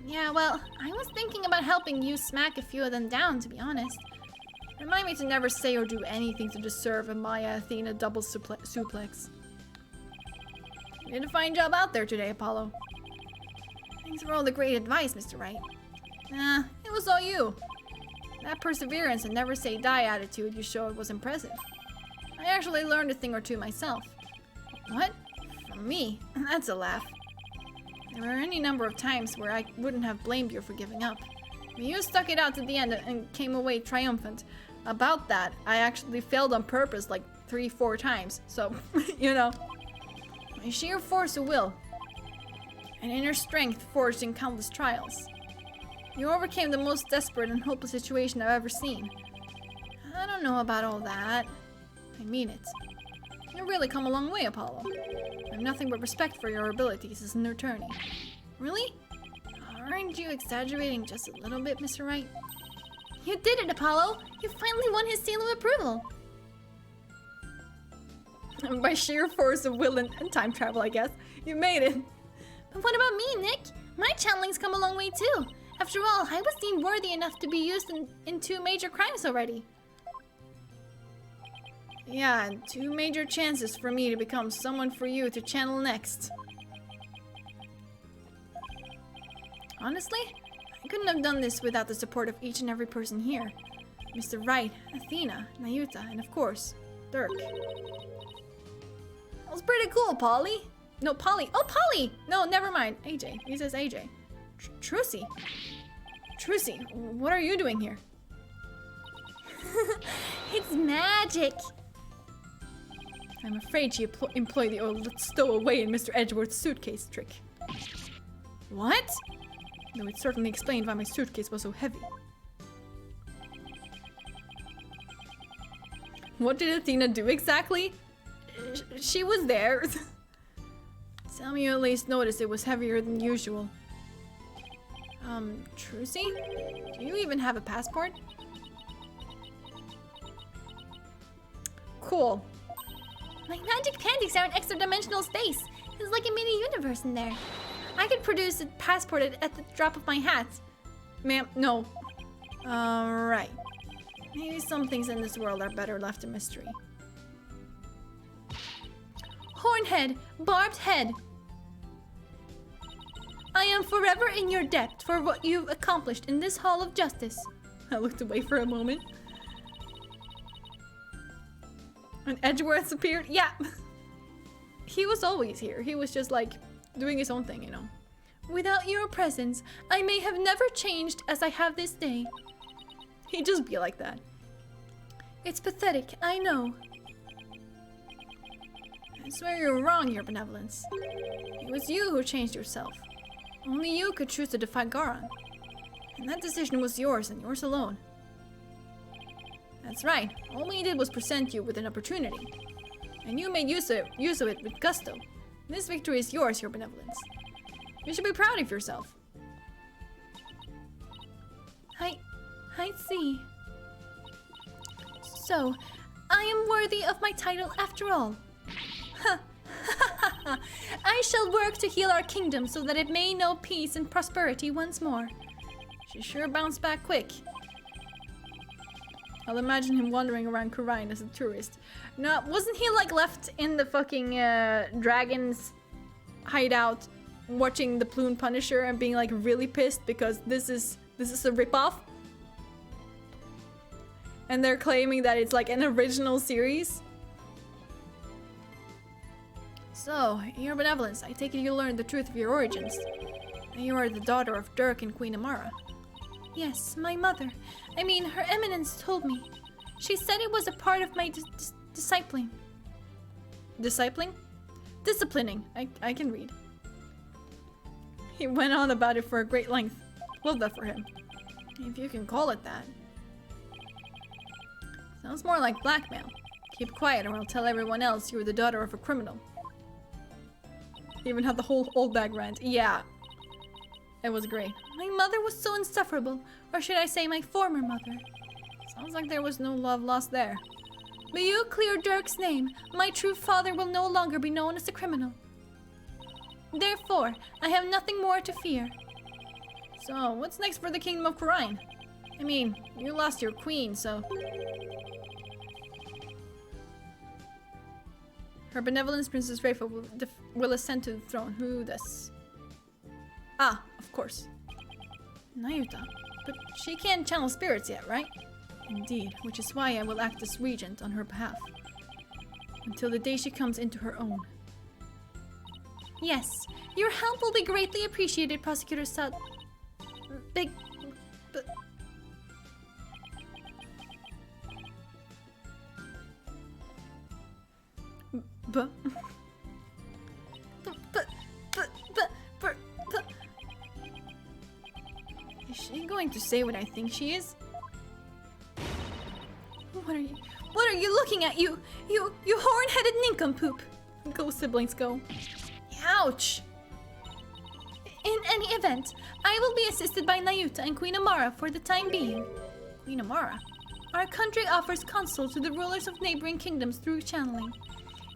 Yeah, well, I was thinking about helping you smack a few of them down, to be honest. Remind me to never say or do anything to deserve a Maya Athena double suplex. You did a fine job out there today, Apollo. Thanks for all the great advice, Mr. Wright. It was all you. That perseverance and never say die attitude you showed was impressive. I actually learned a thing or two myself. What? From me? That's a laugh. There were any number of times where I wouldn't have blamed you for giving up. But you stuck it out to the end and came away triumphant. About that, I actually failed on purpose like 3-4 times. So, you know. My sheer force of will and inner strength forged in countless trials. You overcame the most desperate and hopeless situation I've ever seen. I don't know about all that. I mean it. You've really come a long way, Apollo. I have nothing but respect for your abilities as an attorney. Really? Aren't you exaggerating just a little bit, Mr. Wright? You did it, Apollo! You finally won his seal of approval! By sheer force of will and time travel, I guess. You made it. But what about me, Nick? My channeling's come a long way too. After all, I was deemed worthy enough to be used in 2 major crimes already. Yeah, and 2 major chances for me to become someone for you to channel next. Honestly, I couldn't have done this without the support of each and every person here. Mr. Wright, Athena, Nayuta, and of course, Dirk. That was pretty cool, Polly. No, Polly. Oh, Polly! No, never mind. AJ. He says AJ. Trucy. Trucy, what are you doing here? It's magic! I'm afraid she employed the old stowaway in Mr. Edgeworth's suitcase trick. What? Though it certainly explained why my suitcase was so heavy. What did Athena do exactly? She was there. Tell me you at least noticed it was heavier than usual. Trucy? Do you even have a passport? Cool. My magic panties are in extra-dimensional space. It's like a mini-universe in there. I could produce a passport at the drop of my hat. Ma'am, no. Right. Maybe some things in this world are better left a mystery. Hornhead, barbed head. I am forever in your debt for what you've accomplished in this hall of justice. I looked away for a moment. And Edgeworth appeared? Yeah. He was always here. He was just like doing his own thing, you know. Without your presence, I may have never changed as I have this day. He'd just be like that. It's pathetic, I know. I swear you're wrong, Your Benevolence. It was you who changed yourself. Only you could choose to defy Garon. And that decision was yours and yours alone. That's right. All we did was present you with an opportunity. And you made use of it with gusto. This victory is yours, Your Benevolence. You should be proud of yourself. I see. So, I am worthy of my title after all. I shall work to heal our kingdom so that it may know peace and prosperity once more. She sure bounced back quick. I'll imagine him wandering around Kurine as a tourist. No, wasn't he like left in the fucking dragon's hideout watching the Plume Punisher and being like really pissed because this is a ripoff? And they're claiming that it's like an original series? So, Your Benevolence, I take it you learned the truth of your origins. You are the daughter of Dirk and Queen Amara. Yes, my mother. I mean, Her Eminence told me. She said it was a part of my discipling. Discipling? Disciplining. I can read. He went on about it for a great length. Love that for him. If you can call it that. Sounds more like blackmail. Keep quiet or I'll tell everyone else you were the daughter of a criminal. He even had the whole old bag rant. Yeah. It was great. My mother was so insufferable. Or should I say my former mother. Sounds like there was no love lost there. May you clear Dirk's name. My true father will no longer be known as a criminal. Therefore, I have nothing more to fear. So, what's next for the Kingdom of Khura'in? I mean, you lost your queen, so... Her benevolence, Princess Rayfa, will ascend to the throne. Who does? Ah, of course. Nayuta. But she can't channel spirits yet, right? Indeed, which is why I will act as regent on her behalf. Until the day she comes into her own. Yes, your help will be greatly appreciated, Prosecutor Sud... Big... But... But... Is she going to say what I think she is? What are you looking at, you horn-headed nincompoop? Go, siblings, go. Ouch! In any event, I will be assisted by Nayuta and Queen Amara for the time being. Queen Amara? Our country offers counsel to the rulers of neighboring kingdoms through channeling.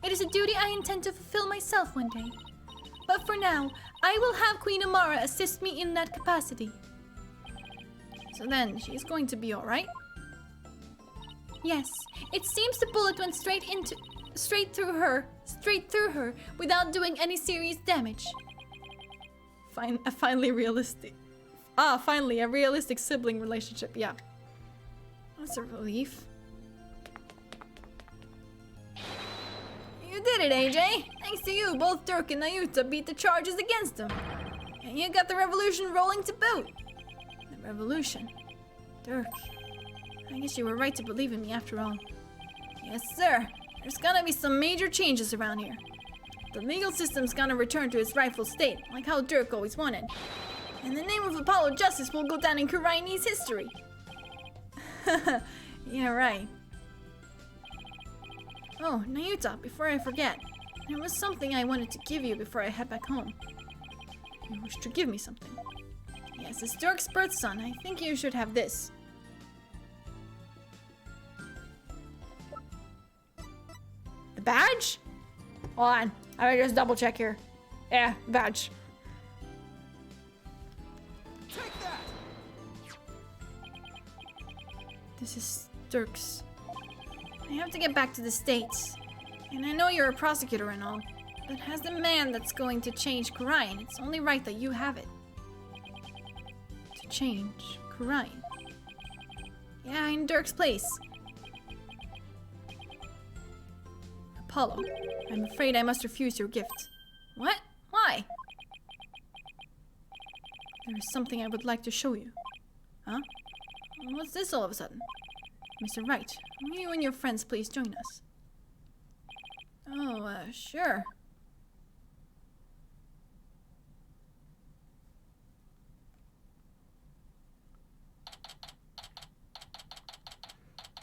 It is a duty I intend to fulfill myself one day. But for now, I will have Queen Amara assist me in that capacity. So then, she's going to be alright? Yes, it seems the bullet went straight through her, without doing any serious damage. Finally a realistic sibling relationship, yeah. That's a relief. You did it, AJ! Thanks to you, both Dirk and Nayuta beat the charges against him. And you got the revolution rolling to boot. The revolution? Dirk. I guess you were right to believe in me after all. Yes, sir. There's gonna be some major changes around here. The legal system's gonna return to its rightful state, like how Dirk always wanted. And the name of Apollo Justice will go down in Khura'inese history. Yeah, right. Oh, Nayuta, before I forget, there was something I wanted to give you before I head back home. You wish to give me something. Yes, it's Dirk's birth son. I think you should have this. The badge? Hold on. I will just double check here. Yeah, badge. Take that! This is Dirk's. I have to get back to the States. And I know you're a prosecutor and all, but as the man that's going to change Khura'in, it's only right that you have it. To change Khura'in. Yeah, in Dirk's place. Apollo, I'm afraid I must refuse your gift. What? Why? There is something I would like to show you. Huh? What's this all of a sudden? Mr. Wright, will you and your friends please join us? Oh, sure.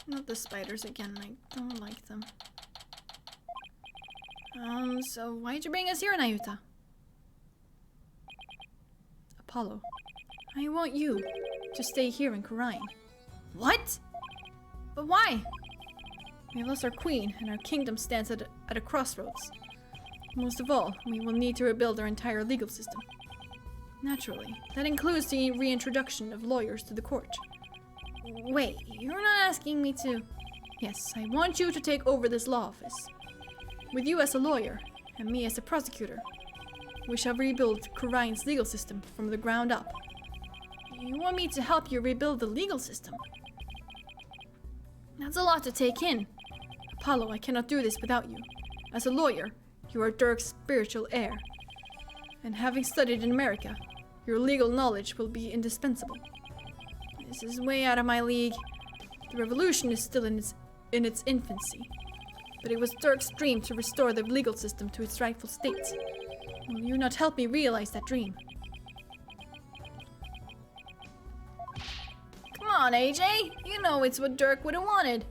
Not the spiders again, I don't like them. So why'd you bring us here, Nayuta? Apollo, I want you to stay here in Khura'in. What? But why? We lost our queen, and our kingdom stands at a crossroads. Most of all, we will need to rebuild our entire legal system. Naturally, that includes the reintroduction of lawyers to the court. Wait, you're not asking me to... Yes, I want you to take over this law office. With you as a lawyer, and me as a prosecutor, we shall rebuild Khura'in's legal system from the ground up. You want me to help you rebuild the legal system? That's a lot to take in. Apollo, I cannot do this without you. As a lawyer, you are Dirk's spiritual heir. And having studied in America, Your legal knowledge will be indispensable. This is way out of my league. The revolution is still in its infancy. But it was Dirk's dream to restore the legal system to its rightful state. Will you not help me realize that dream? Come on, AJ. You know it's what Dirk would have wanted.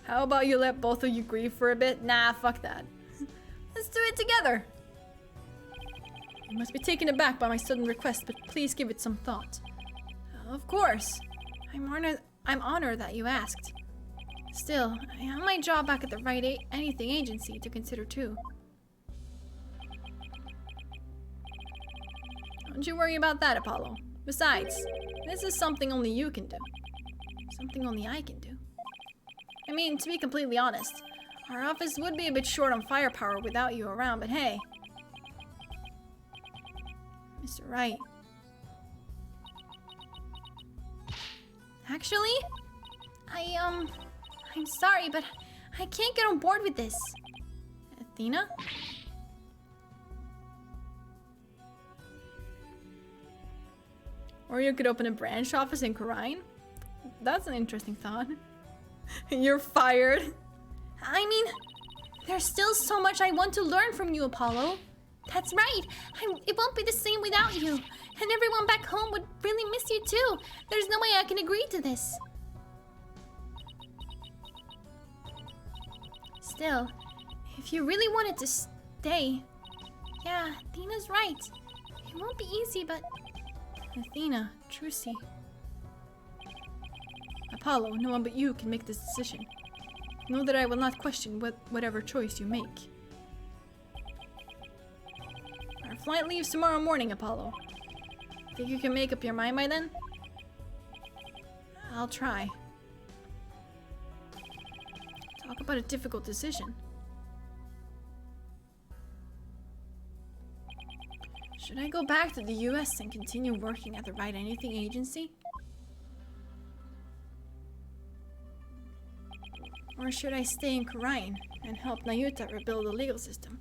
How about you let both of you grieve for a bit? Nah, fuck that. Let's do it together. You must be taken aback by my sudden request, but please give it some thought. Of course. I'm honored that you asked. Still, I have my job back at the Wright Anything Agency to consider too. Don't you worry about that, Apollo. Besides, this is something only you can do. Something only I can do. I mean, to be completely honest, our office would be a bit short on firepower without you around, but hey. Mr. Wright. Actually, I'm sorry, but I can't get on board with this. Athena? Or you could open a branch office in Corrine? That's an interesting thought. You're fired. I mean, there's still so much I want to learn from you, Apollo. That's right. It won't be the same without you. And everyone back home would really miss you too. There's no way I can agree to this. Still, if you really wanted to stay... Yeah, Athena's right. It won't be easy, but... Athena, Trucy. Apollo, no one but you can make this decision. Know that I will not question whatever choice you make. Our flight leaves tomorrow morning, Apollo. Think you can make up your mind by then? I'll try. Talk about a difficult decision. Should I go back to the US and continue working at the Wright Anything Agency? Or should I stay in Corrine and help Nayuta rebuild the legal system?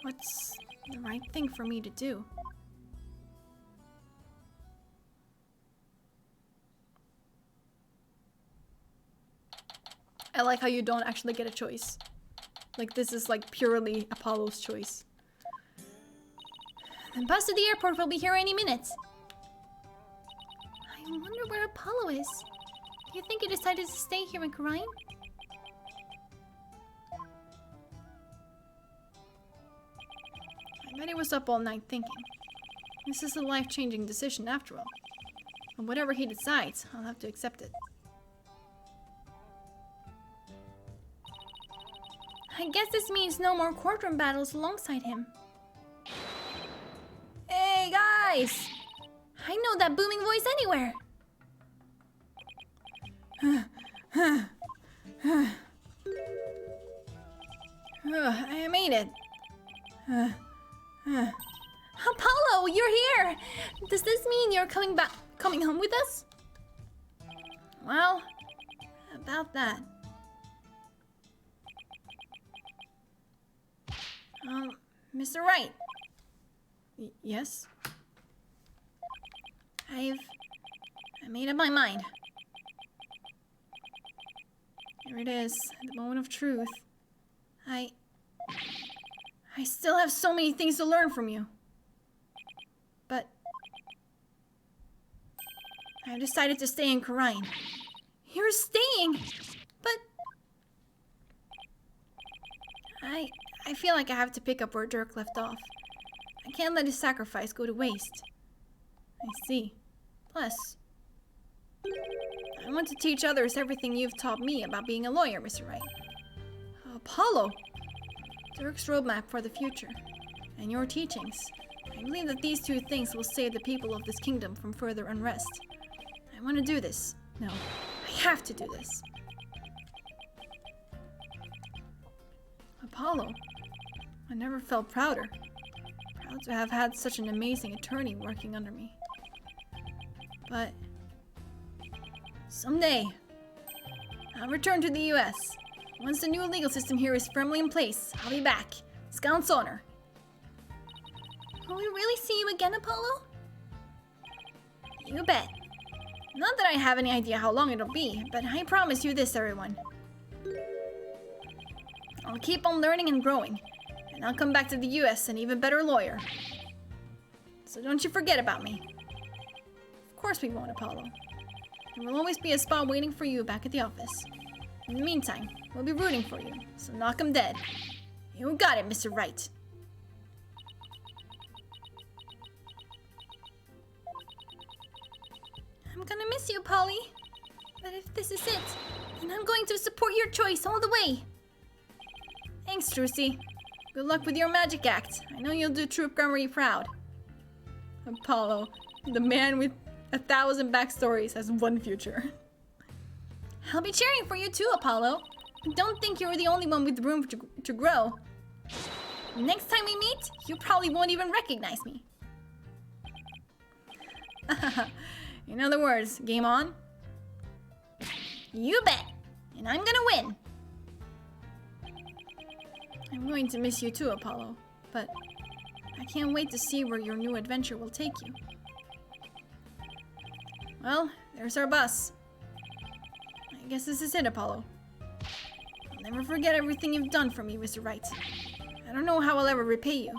What's the right thing for me to do? I like how you don't actually get a choice. Like, this is like purely Apollo's choice. The bus to the airport will be here any minute. I wonder where Apollo is. Do you think he decided to stay here in Corrine? I bet he was up all night thinking. This is a life-changing decision after all. And whatever he decides, I'll have to accept it. I guess this means no more courtroom battles alongside him. Hey guys! I know that booming voice anywhere! I made it. Apollo, you're here! Does this mean you're coming home with us? Well, about that. Mr. Wright. Yes? I made up my mind. Here it is, the moment of truth. I still have so many things to learn from you. But I've decided to stay in Corrine. You're staying! But... I feel like I have to pick up where Dirk left off. I can't let his sacrifice go to waste. I see. Plus, I want to teach others everything you've taught me about being a lawyer, Mr. Wright. Apollo! Dirk's roadmap for the future, and your teachings. I believe that these two things will save the people of this kingdom from further unrest. I want to do this. No, I have to do this. Apollo, I never felt prouder. Proud to have had such an amazing attorney working under me. But someday, I'll return to the US, Once the new legal system here is firmly in place, I'll be back. Scout's honor. Will we really see you again, Apollo? You bet. Not that I have any idea how long it'll be, but I promise you this, everyone. I'll keep on learning and growing, and I'll come back to the US an even better lawyer. So don't you forget about me. Of course we won't, Apollo. There will always be a spot waiting for you back at the office. In the meantime, we'll be rooting for you, so knock 'em dead. You got it, Mr. Wright. I'm gonna miss you, Polly. But if this is it, then I'm going to support your choice all the way. Thanks, Trucy. Good luck with your magic act. I know you'll do Troop Gunnery proud. Apollo, the man with 1,000 backstories, has one future. I'll be cheering for you too, Apollo. Don't think you're the only one with room to grow. Next time we meet, you probably won't even recognize me. In other words, game on? You bet. And I'm gonna win. I'm going to miss you too, Apollo. But I can't wait to see where your new adventure will take you. Well, there's our bus. I guess this is it, Apollo. I'll never forget everything you've done for me, Mr. Wright. I don't know how I'll ever repay you.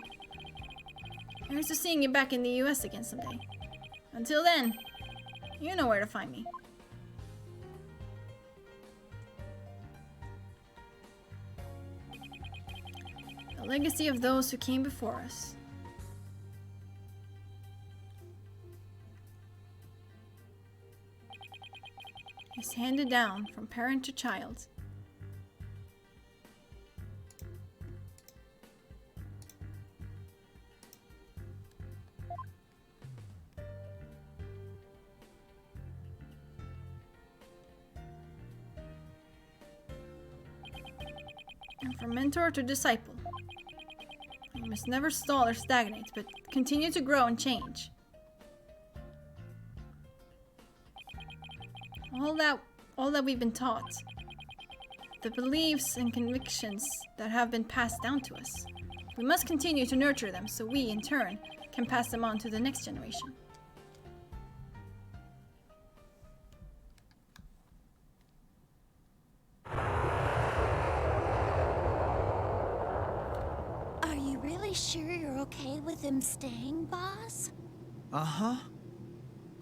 Here's to seeing you back in the US again someday. Until then, you know where to find me. The legacy of those who came before us. Is handed down from parent to child. And from mentor to disciple. You must never stall or stagnate, but continue to grow and change. All that we've been taught, the beliefs and convictions that have been passed down to us, we must continue to nurture them so we, in turn, can pass them on to the next generation. Are you really sure you're okay with him staying, boss? Uh-huh.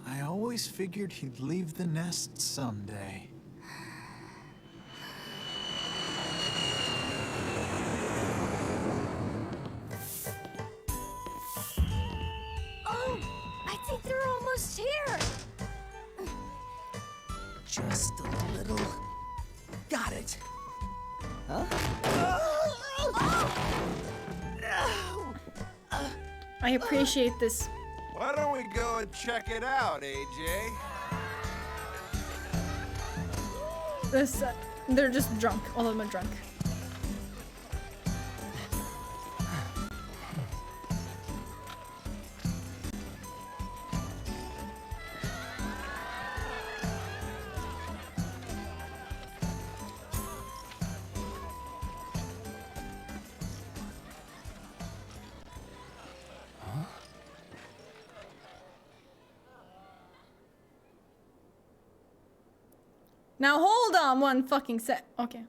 I always figured he'd leave the nest someday. Oh, I think they're almost here. Just a little. Got it. Huh? I appreciate this. Why don't we go and check it out, AJ? They're just drunk. All of them are drunk. Now hold on one fucking sec. Okay.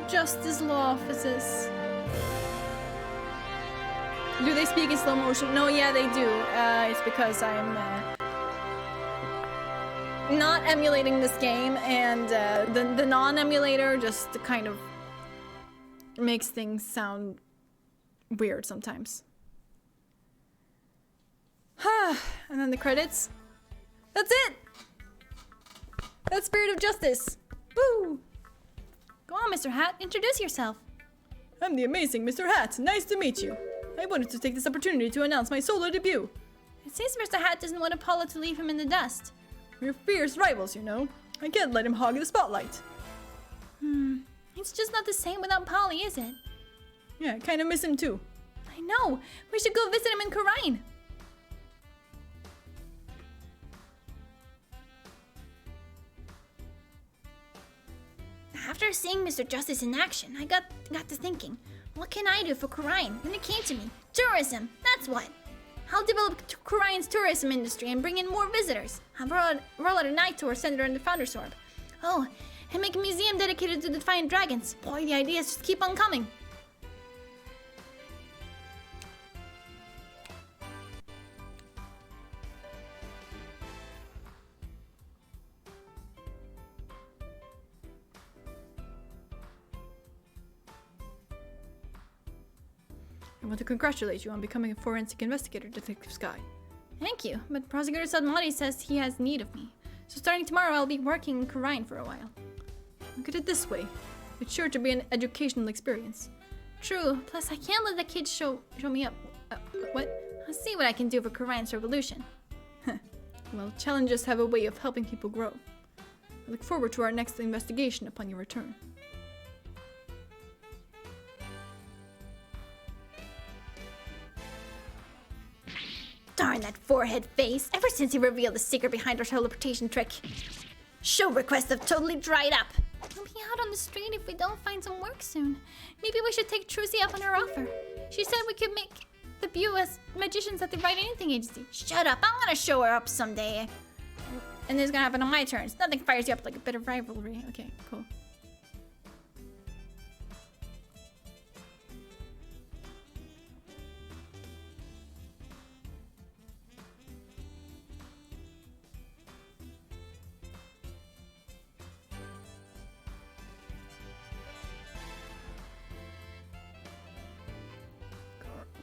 Justice law offices. Do they speak in slow motion? No, yeah, they do. It's because I'm not emulating this game, and the non-emulator just kind of makes things sound weird sometimes. And then the credits. That's it! That's Spirit of Justice! Woo! Go on, Mr. Hat, introduce yourself. I'm the amazing Mr. Hat. Nice to meet you. I wanted to take this opportunity to announce my solo debut. It seems Mr. Hat doesn't want Apollo to leave him in the dust. We're fierce rivals, you know. I can't let him hog the spotlight. It's just not the same without Polly, is it? Yeah, I kind of miss him too. I know. We should go visit him in Karine. After seeing Mr. Justice in action, I got to thinking, what can I do for Karine? And it came to me, tourism, that's what. I'll develop Karine's tourism industry and bring in more visitors. I'll roll out a night tour centered on the Founder's Orb. Oh, and make a museum dedicated to the Defiant Dragons. Boy, the ideas just keep on coming. I want to congratulate you on becoming a forensic investigator, Detective Sky. Thank you, but Prosecutor Sadmati says he has need of me. So starting tomorrow, I'll be working in Karine for a while. Look at it this way. It's sure to be an educational experience. True, plus I can't let the kids show me up. What? I'll see what I can do for Karine's revolution. Well, challenges have a way of helping people grow. I look forward to our next investigation upon your return. Darn that forehead face, ever since he revealed the secret behind our teleportation trick. Show requests have totally dried up. We'll be out on the street if we don't find some work soon. Maybe we should take Trucy up on her offer. She said we could make debut as magicians at the Wright Anything Agency. Shut up, I'm gonna show her up someday. And this is gonna happen on my terms. Nothing fires you up like a bit of rivalry. Okay, cool.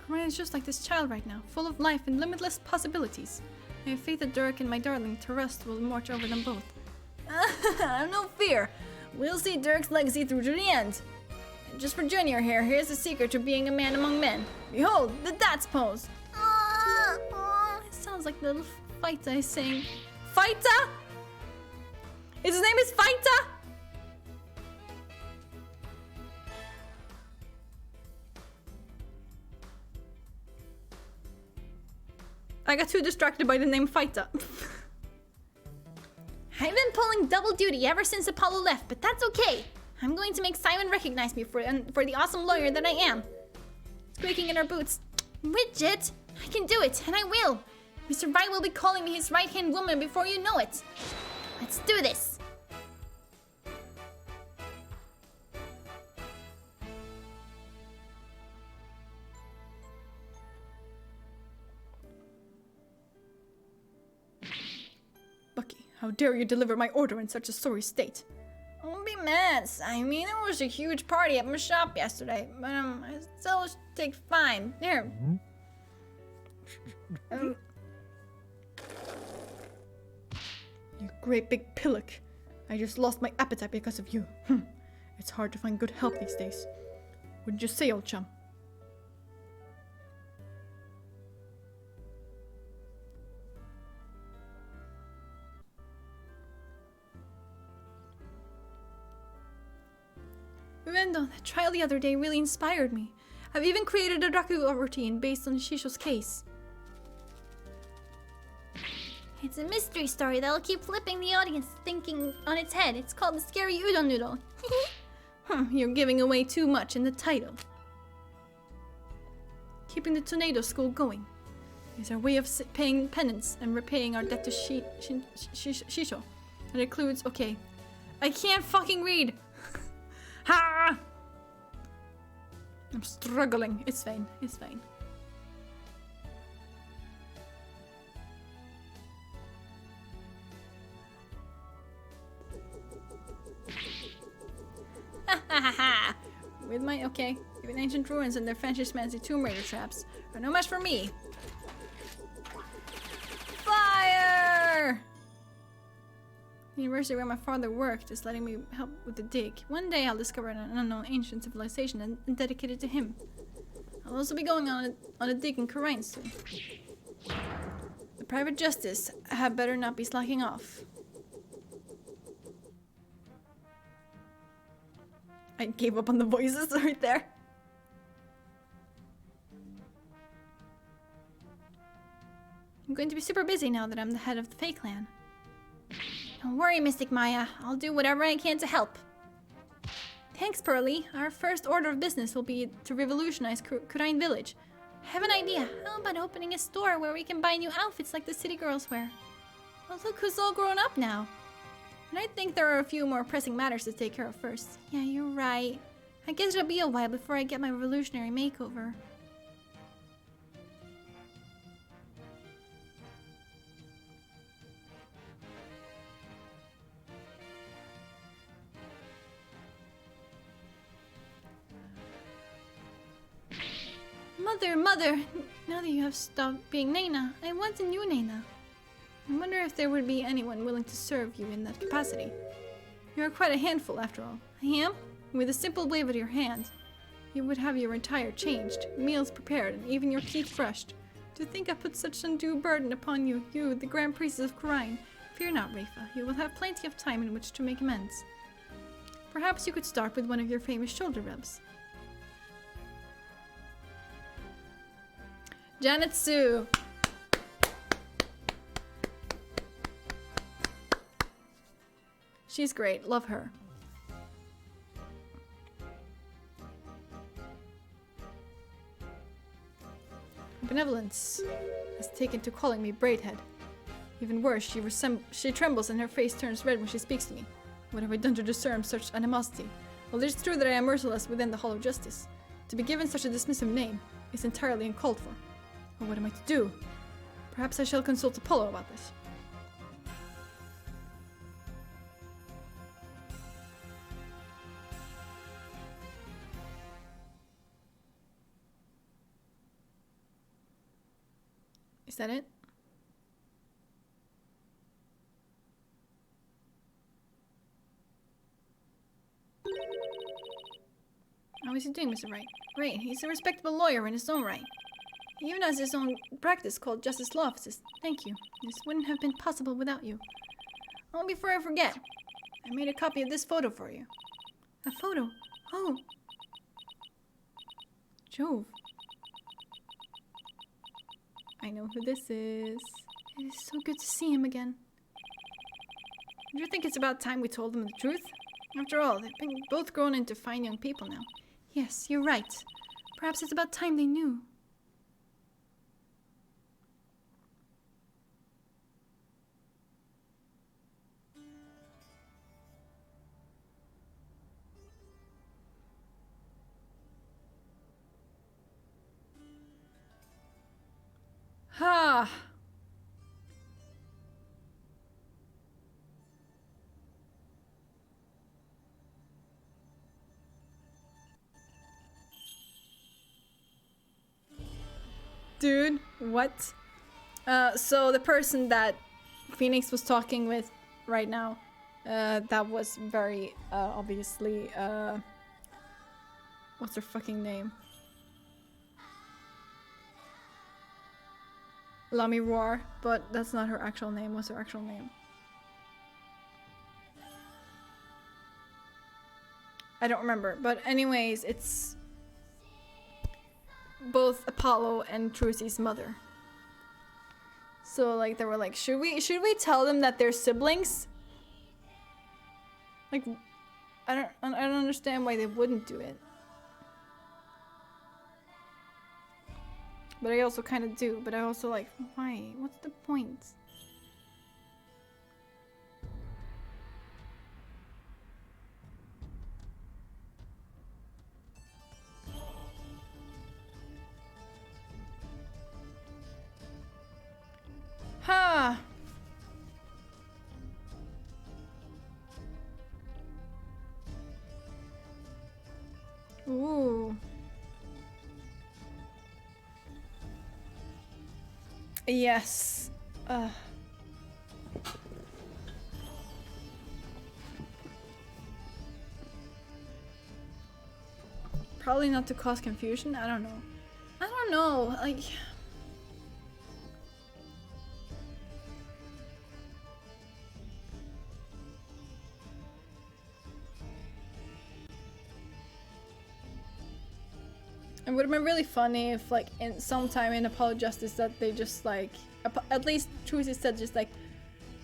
Karine is just like this child right now, full of life and limitless possibilities. I have faith that Durek and my darling Terest will march over them both. No fear. We'll see Durek's legacy through to the end. And just for Junior here, here's the secret to being a man among men. Behold, the Dats pose. It sounds like the little Fighta is saying, Fighta? His name is Fighta? I got too distracted by the name Fighta. I've been pulling double duty ever since Apollo left, but that's okay. I'm going to make Simon recognize me for the awesome lawyer that I am. Squeaking in our boots. Widget! I can do it, and I will. Mr. Wright will be calling me his right-hand woman before you know it. Let's do this. Bucky, how dare you deliver my order in such a sorry state? Don't be mad, Simon. There was a huge party at my shop yesterday, but I still take fine. Here. You great big pillock. I just lost my appetite because of you. It's hard to find good help these days. Wouldn't you say, old chum? Rendo, that trial the other day really inspired me. I've even created a Rakugo routine based on Shisho's case. It's a mystery story that'll keep flipping the audience thinking on its head. It's called The Scary Udon Noodle. You're giving away too much in the title. Keeping the Tornado School going is our way of paying penance and repaying our debt to Shisho. It includes, okay, I can't fucking read. Ha! I'm struggling. It's fine. It's fine. With my, okay, even ancient ruins and their fancy Tomb Raider traps are no match for me. Fire! The university where my father worked is letting me help with the dig. One day I'll discover an unknown ancient civilization and dedicate it to him. I'll also be going on a dig in Karine soon. The private justice had better not be slacking off. I gave up on the voices right there. I'm going to be super busy now that I'm the head of the Fae Clan. Don't worry, Mystic Maya. I'll do whatever I can to help. Thanks, Pearly. Our first order of business will be to revolutionize Kurain Village. I have an idea. How about opening a store where we can buy new outfits like the city girls wear? Well, look who's all grown up now. And I think there are a few more pressing matters to take care of first. Yeah, you're right. I guess it'll be a while before I get my revolutionary makeover. Mother, now that you have stopped being Nana, I want a new Nana. I wonder if there would be anyone willing to serve you in that capacity. You are quite a handful, after all. I am? With a simple wave of your hand, you would have your attire changed, meals prepared, and even your teeth brushed. To think I put such undue burden upon you, the Grand Priestess of Kurain. Fear not, Rafa. You will have plenty of time in which to make amends. Perhaps you could start with one of your famous shoulder rubs. Janetsu! She's great. Love her. Benevolence has taken to calling me Braidhead. Even worse, she trembles and her face turns red when she speaks to me. What have I done to deserve such animosity? Well, it is true that I am merciless within the Hall of Justice. To be given such a dismissive name is entirely uncalled for. Well, what am I to do? Perhaps I shall consult Apollo about this. Is that it? How is he doing, Mr. Wright? Great, he's a respectable lawyer in his own right. He even has his own practice called Justice Law Offices. Thank you. This wouldn't have been possible without you. Oh, before I forget, I made a copy of this photo for you. A photo? Oh. Jove. I know who this is. It is so good to see him again. Do you think it's about time we told them the truth? After all, they've been both grown into fine young people now. Yes, you're right. Perhaps it's about time they knew. Ha! Dude, what? So the person that Phoenix was talking with right now, that was very, obviously, what's her fucking name? Lami Roar, but that's not her actual name. What's her actual name? I don't remember, but anyways, it's both Apollo and Trucy's mother. So like they were like, should we tell them that they're siblings? Like I don't understand why they wouldn't do it. But I also kind of do, but I also like, why? What's the point? Ha! Ooh. Yes. Probably not to cause confusion. I don't know. I don't know. Like. It would have been really funny if, like, in sometime in Apollo Justice that they just, like, at least Trucy said just like,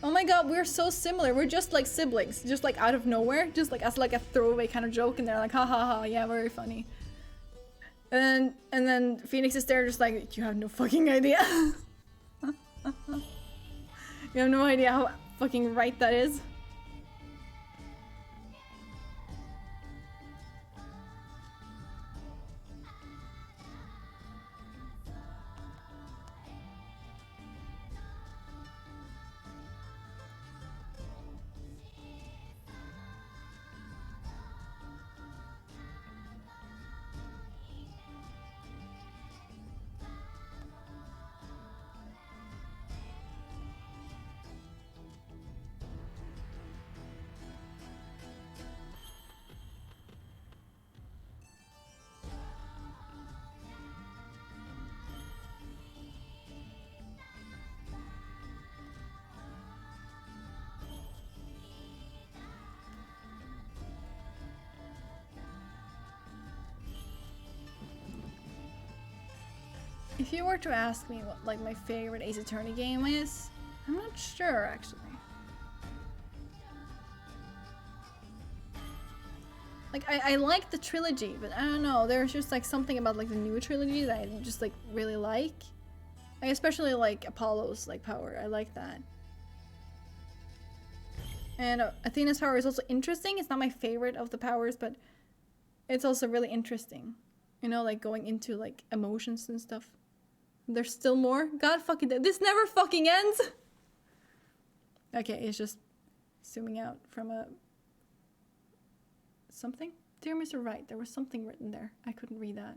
oh my god, we're so similar. We're just like siblings. Just like out of nowhere. Just like as like a throwaway kind of joke. And they're like, ha ha ha, yeah, very funny. And then Phoenix is there just like, you have no fucking idea. You have no idea how fucking right that is. If you were to ask me what like my favorite Ace Attorney game is, I'm not sure actually. Like I like the trilogy, but I don't know, there's just like something about like the new trilogy that I just like really like. I especially like Apollo's like power. I like that. And Athena's power is also interesting. It's not my favorite of the powers, but it's also really interesting. You know, like going into like emotions and stuff. There's still more? God fucking this never fucking ends! Okay, it's just zooming out from a... something? Dear Mr. Wright, there was something written there. I couldn't read that.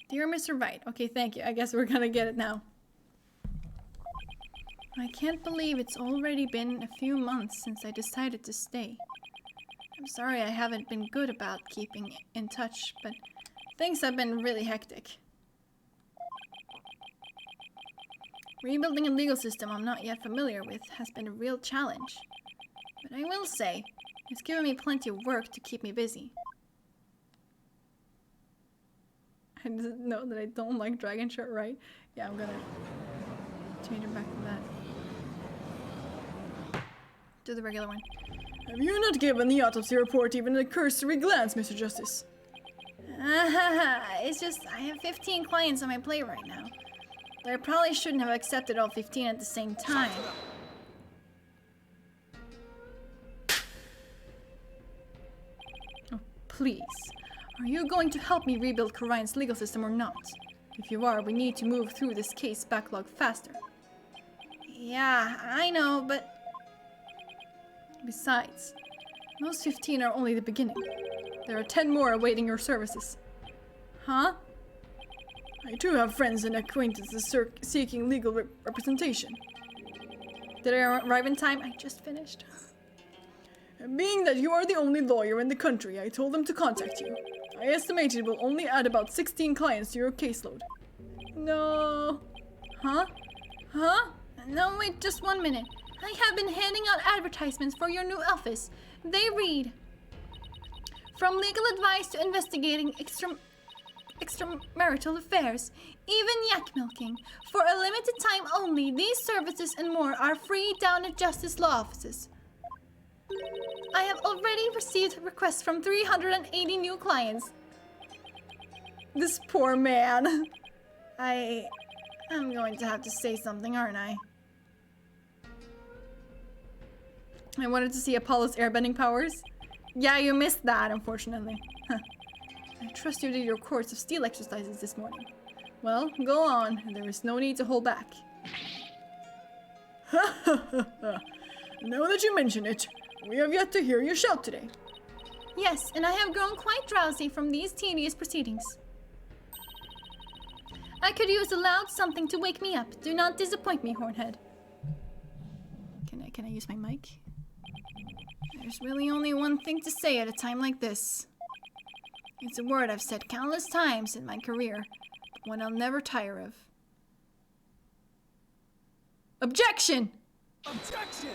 Dear Mr. Wright. Okay, thank you. I guess we're gonna get it now. I can't believe it's already been a few months since I decided to stay. I'm sorry I haven't been good about keeping in touch, but things have been really hectic. Rebuilding a legal system I'm not yet familiar with has been a real challenge. But I will say, it's given me plenty of work to keep me busy. I didn't know that I don't like Dragon Shirt, right? Yeah, I'm gonna change it back to that. Do the regular one. Have you not given the autopsy report even a cursory glance, Mr. Justice? It's just, I have 15 clients on my plate right now. But I probably shouldn't have accepted all 15 at the same time. Oh, please. Are you going to help me rebuild Korian's legal system or not? If you are, we need to move through this case backlog faster. Yeah, I know, but... Besides, those 15 are only the beginning. There are 10 more awaiting your services. Huh? I too have friends and acquaintances seeking legal representation. Did I arrive in time? I just finished. And being that you are the only lawyer in the country, I told them to contact you. I estimate it will only add about 16 clients to your caseload. No. Huh? Huh? No, wait, just 1 minute. I have been handing out advertisements for your new office. They read, from legal advice to investigating extramarital affairs, even yak milking. For a limited time only, these services and more are free down at Justice Law offices. I have already received requests from 380 new clients. This poor man. I'm going to have to say something, aren't I? I wanted to see Apollo's airbending powers. Yeah, you missed that, unfortunately. Huh. I trust you did your course of steel exercises this morning. Well, go on. There is no need to hold back. Now that you mention it, we have yet to hear you shout today. Yes, and I have grown quite drowsy from these tedious proceedings. I could use a loud something to wake me up. Do not disappoint me, Hornhead. Can I use my mic? There's really only one thing to say at a time like this. It's a word I've said countless times in my career, but one I'll never tire of. Objection! Objection!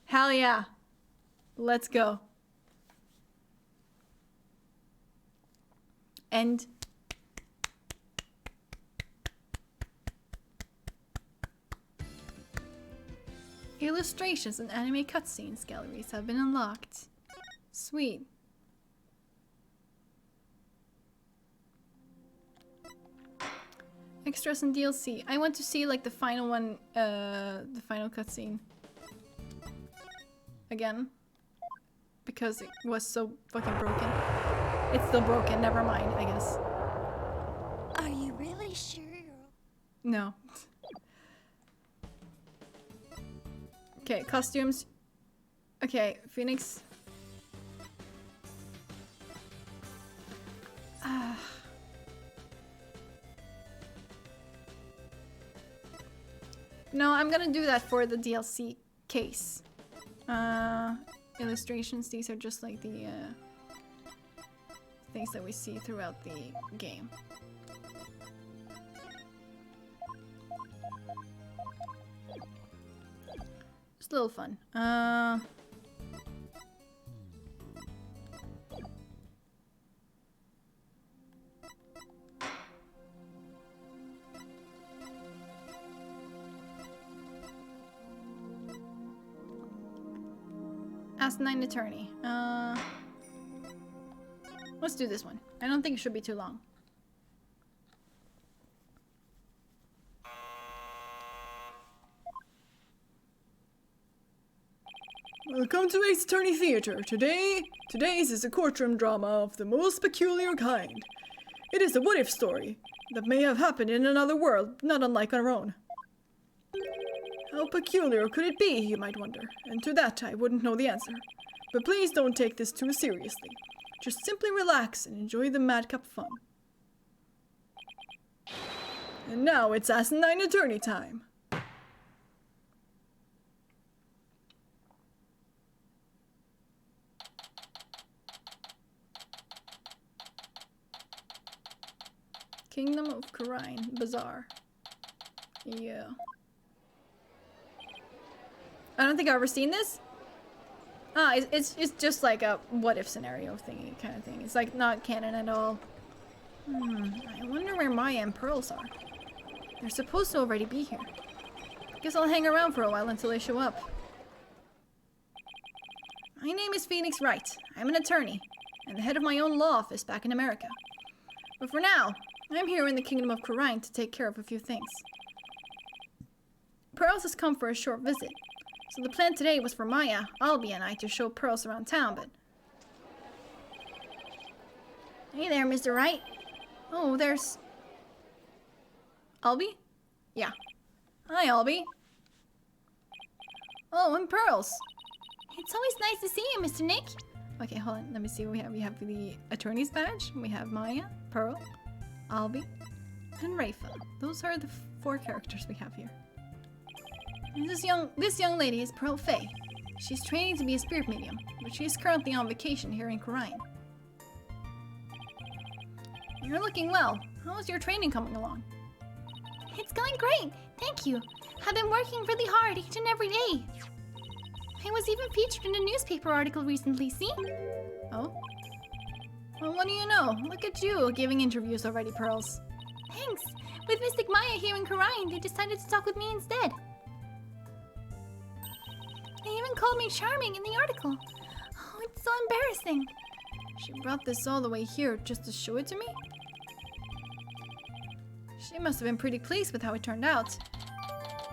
Hell yeah. Let's go. End. Illustrations and anime cutscenes galleries have been unlocked. Sweet. Extras and DLC. I want to see like the final one, the final cutscene. Again. Because it was so fucking broken. It's still broken, never mind, I guess. Are you really sure you're... No. Okay, costumes. Okay, Phoenix. No, I'm gonna do that for the DLC case. Illustrations, these are just like the things that we see throughout the game. It's a little fun. Asinine attorney. Let's do this one. I don't think it should be too long. Welcome to Ace Attorney Theater. Today's is a courtroom drama of the most peculiar kind. It is a what-if story that may have happened in another world, not unlike our own. How peculiar could it be, you might wonder, and to that I wouldn't know the answer. But please don't take this too seriously. Just simply relax and enjoy the madcap fun. And now it's Asinine Attorney time. Kingdom of Kurine Bazaar. Yeah. I don't think I've ever seen this. Ah, it's just like a what-if scenario thingy kind of thing. It's like not canon at all. I wonder where Maya and Pearls are. They're supposed to already be here. Guess I'll hang around for a while until they show up. My name is Phoenix Wright. I'm an attorney, and the head of my own law office back in America. But for now, I'm here in the Kingdom of Kurine to take care of a few things. Pearls has come for a short visit. So the plan today was for Maya, Albie, and I to show Pearls around town, but... Hey there, Mr. Wright. Oh, there's... Albie? Yeah. Hi, Albie. Oh, and Pearls. It's always nice to see you, Mr. Nick. Okay, hold on. Let me see what we have. We have the attorney's badge. We have Maya, Pearl, Albie, and Rafa. Those are the 4 characters we have here. And this young lady is Pearl Faye. She's training to be a spirit medium, but she is currently on vacation here in Kurine. You're looking well. How is your training coming along? It's going great, thank you. I've been working really hard each and every day. I was even featured in a newspaper article recently, see? Oh? Well, what do you know? Look at you, giving interviews already, Pearls. Thanks. With Mystic Maya here in Kurine, they decided to talk with me instead. They even called me charming in the article. Oh, it's so embarrassing. She brought this all the way here just to show it to me? She must have been pretty pleased with how it turned out.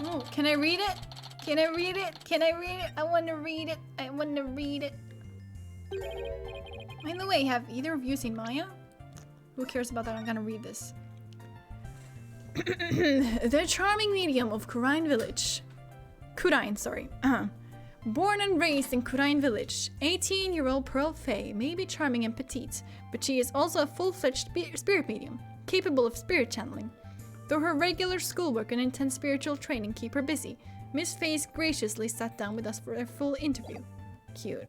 Oh, can I read it? Can I read it? Can I read it? I want to read it. I want to read it. By the way, have either of you seen Maya? Who cares about that? I'm gonna read this. The charming medium of Kurine Village. Kurine, sorry. Born and raised in Kurine Village, 18-year-old Pearl Faye may be charming and petite, but she is also a full-fledged spirit medium, capable of spirit channeling. Though her regular schoolwork and intense spiritual training keep her busy, Miss Faye graciously sat down with us for a full interview. Cute.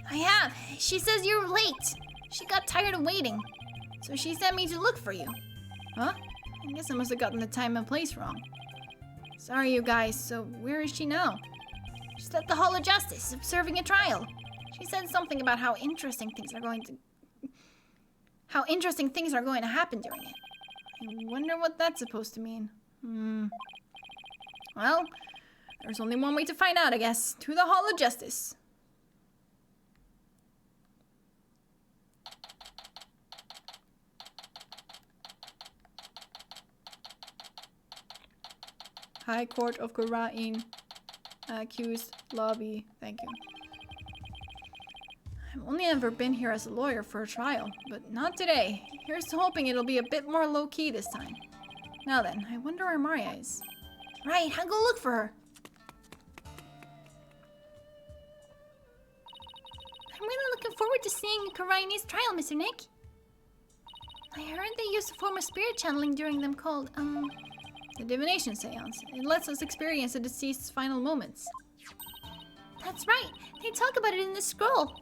I have. She says you're late. She got tired of waiting. So she sent me to look for you. Huh? I guess I must have gotten the time and place wrong. Sorry, you guys. So, where is she now? She's at the Hall of Justice, observing a trial. She said something about how interesting things are going to happen during it. I wonder what that's supposed to mean. Well, there's only one way to find out, I guess. To the Hall of Justice. High Court of Qura'in. Accused lobby. Thank you. I've only ever been here as a lawyer for a trial, but not today. Here's to hoping it'll be a bit more low-key this time. Now then, I wonder where Maria is. Right, I'll go look for her. I'm really looking forward to seeing Karaini's trial, Mr. Nick. I heard they use a form of spirit channeling during them called, the divination seance. It lets us experience the deceased's final moments. That's right. They talk about it in the scroll.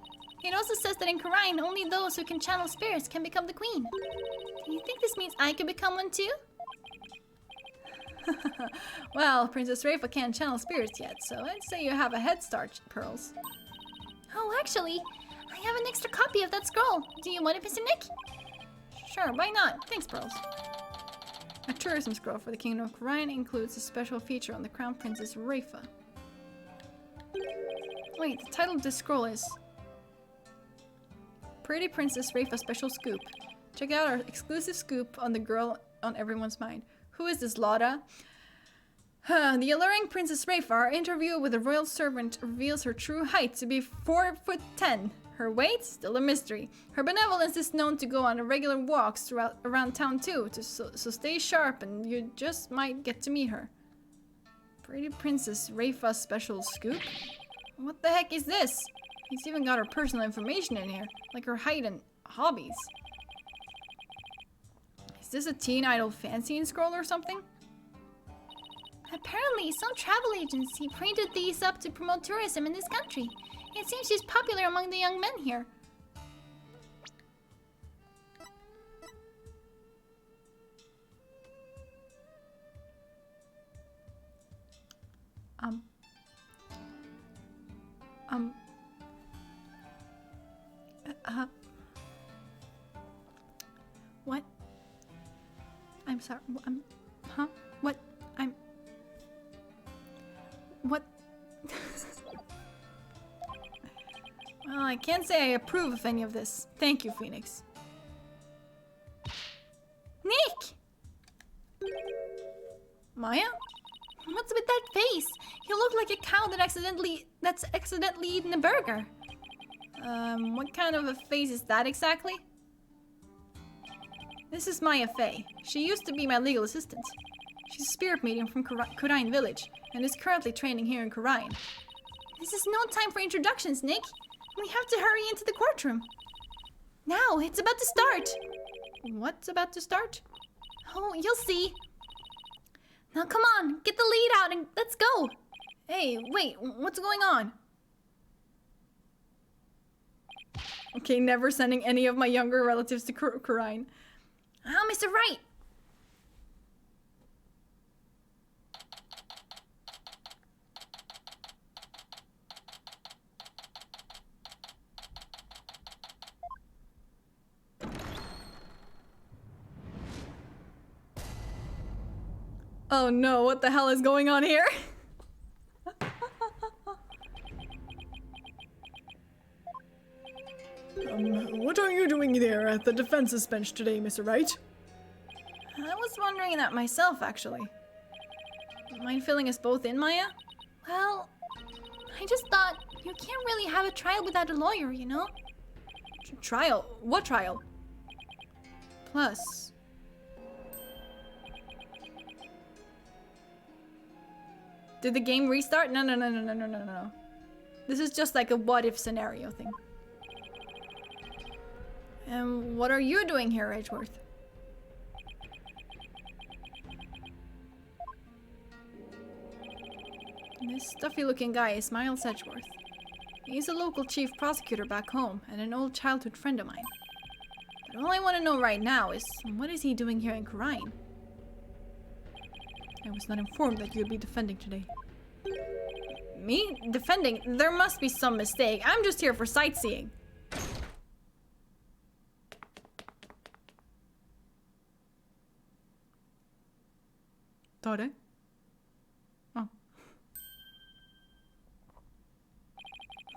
It also says that in Karain, only those who can channel spirits can become the queen. Do you think this means I could become one too? Well, Princess Rafa can't channel spirits yet, so I'd say you have a head start, Pearls. Oh, actually, I have an extra copy of that scroll. Do you want it, Mr. Nick? Sure, why not? Thanks, Pearls. A tourism scroll for the Kingdom of Qura'in includes a special feature on the Crown Princess Rafa. Wait, the title of this scroll is Pretty Princess Rafa Special Scoop. Check out our exclusive scoop on the girl on everyone's mind. Who is this Lauda? The alluring Princess Rafa, our interview with a royal servant reveals her true height to be 4'10". Her weight? Still a mystery. Her benevolence is known to go on regular walks around town too, so stay sharp and you just might get to meet her. Pretty Princess Rafa Special Scoop? What the heck is this? He's even got her personal information in here, like her height and hobbies. Is this a teen idol fanzine scroll or something? Apparently, some travel agency printed these up to promote tourism in this country. It seems she's popular among the young men here. What? I'm sorry, huh? What? What? Well, I can't say I approve of any of this. Thank you, Phoenix. Nick! Maya? What's with that face? You look like a cow that's accidentally eaten a burger. What kind of a face is that exactly? This is Maya Fey. She used to be my legal assistant. She's a spirit medium from Qura'in village, and is currently training here in Qura'in. This is no time for introductions, Nick. We have to hurry into the courtroom. Now, it's about to start. What's about to start? Oh, you'll see. Now come on, get the lead out and let's go. Hey, wait, what's going on? Okay, never sending any of my younger relatives to Qura'in. Oh, Mr. Wright. Oh no, what the hell is going on here? What are you doing there at the defense's bench today, Mr. Wright? I was wondering that myself, actually. Mind filling us both in, Maya? Well, I just thought you can't really have a trial without a lawyer, you know? Trial? What trial? Plus... Did the game restart? No. This is just like a what-if scenario thing. And what are you doing here, Edgeworth? This stuffy-looking guy is Miles Edgeworth. He's a local chief prosecutor back home and an old childhood friend of mine. But all I want to know right now is, what is he doing here in Qura'in? I was not informed that you'd be defending today. Me? Defending? There must be some mistake. I'm just here for sightseeing. Tore? Oh.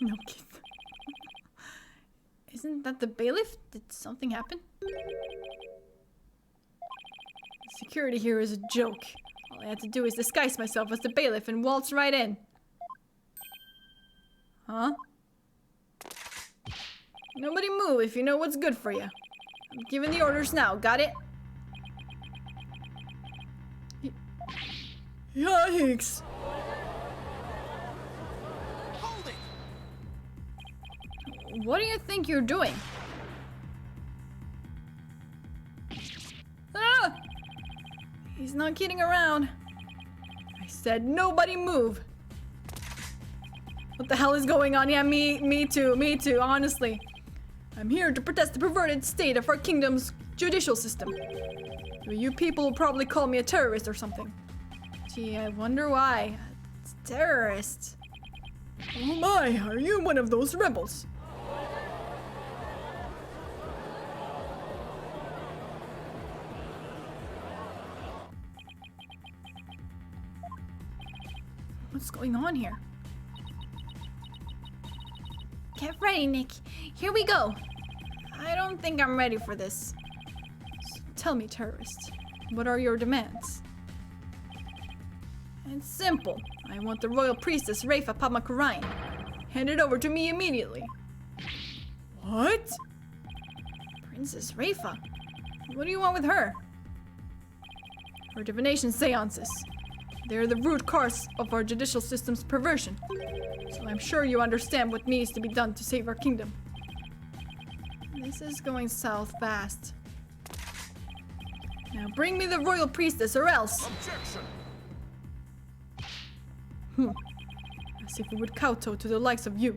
No kid. Isn't that the bailiff? Did something happen? Security here is a joke. All I had to do is disguise myself as the bailiff and waltz right in. Huh? Nobody move if you know what's good for you. I'm giving the orders now, got it? Yikes! Hold it! What do you think you're doing? Ah! He's not kidding around. I said nobody move. What the hell is going on? Yeah, me too, honestly. I'm here to protest the perverted state of our kingdom's judicial system. You people will probably call me a terrorist or something. Gee, I wonder why. It's terrorists. Oh my, are you one of those rebels? What's going on here? Get ready, Nick. Here we go. I don't think I'm ready for this. So tell me, terrorist, what are your demands? It's simple. I want the royal priestess Raifa Pamakarain. Hand it over to me immediately. What? Princess Raifa? What do you want with her? Her divination seances. They're the root cause of our judicial system's perversion. So I'm sure you understand what needs to be done to save our kingdom. This is going south fast. Now bring me the royal priestess or else. Objection! As if we would kowtow to the likes of you.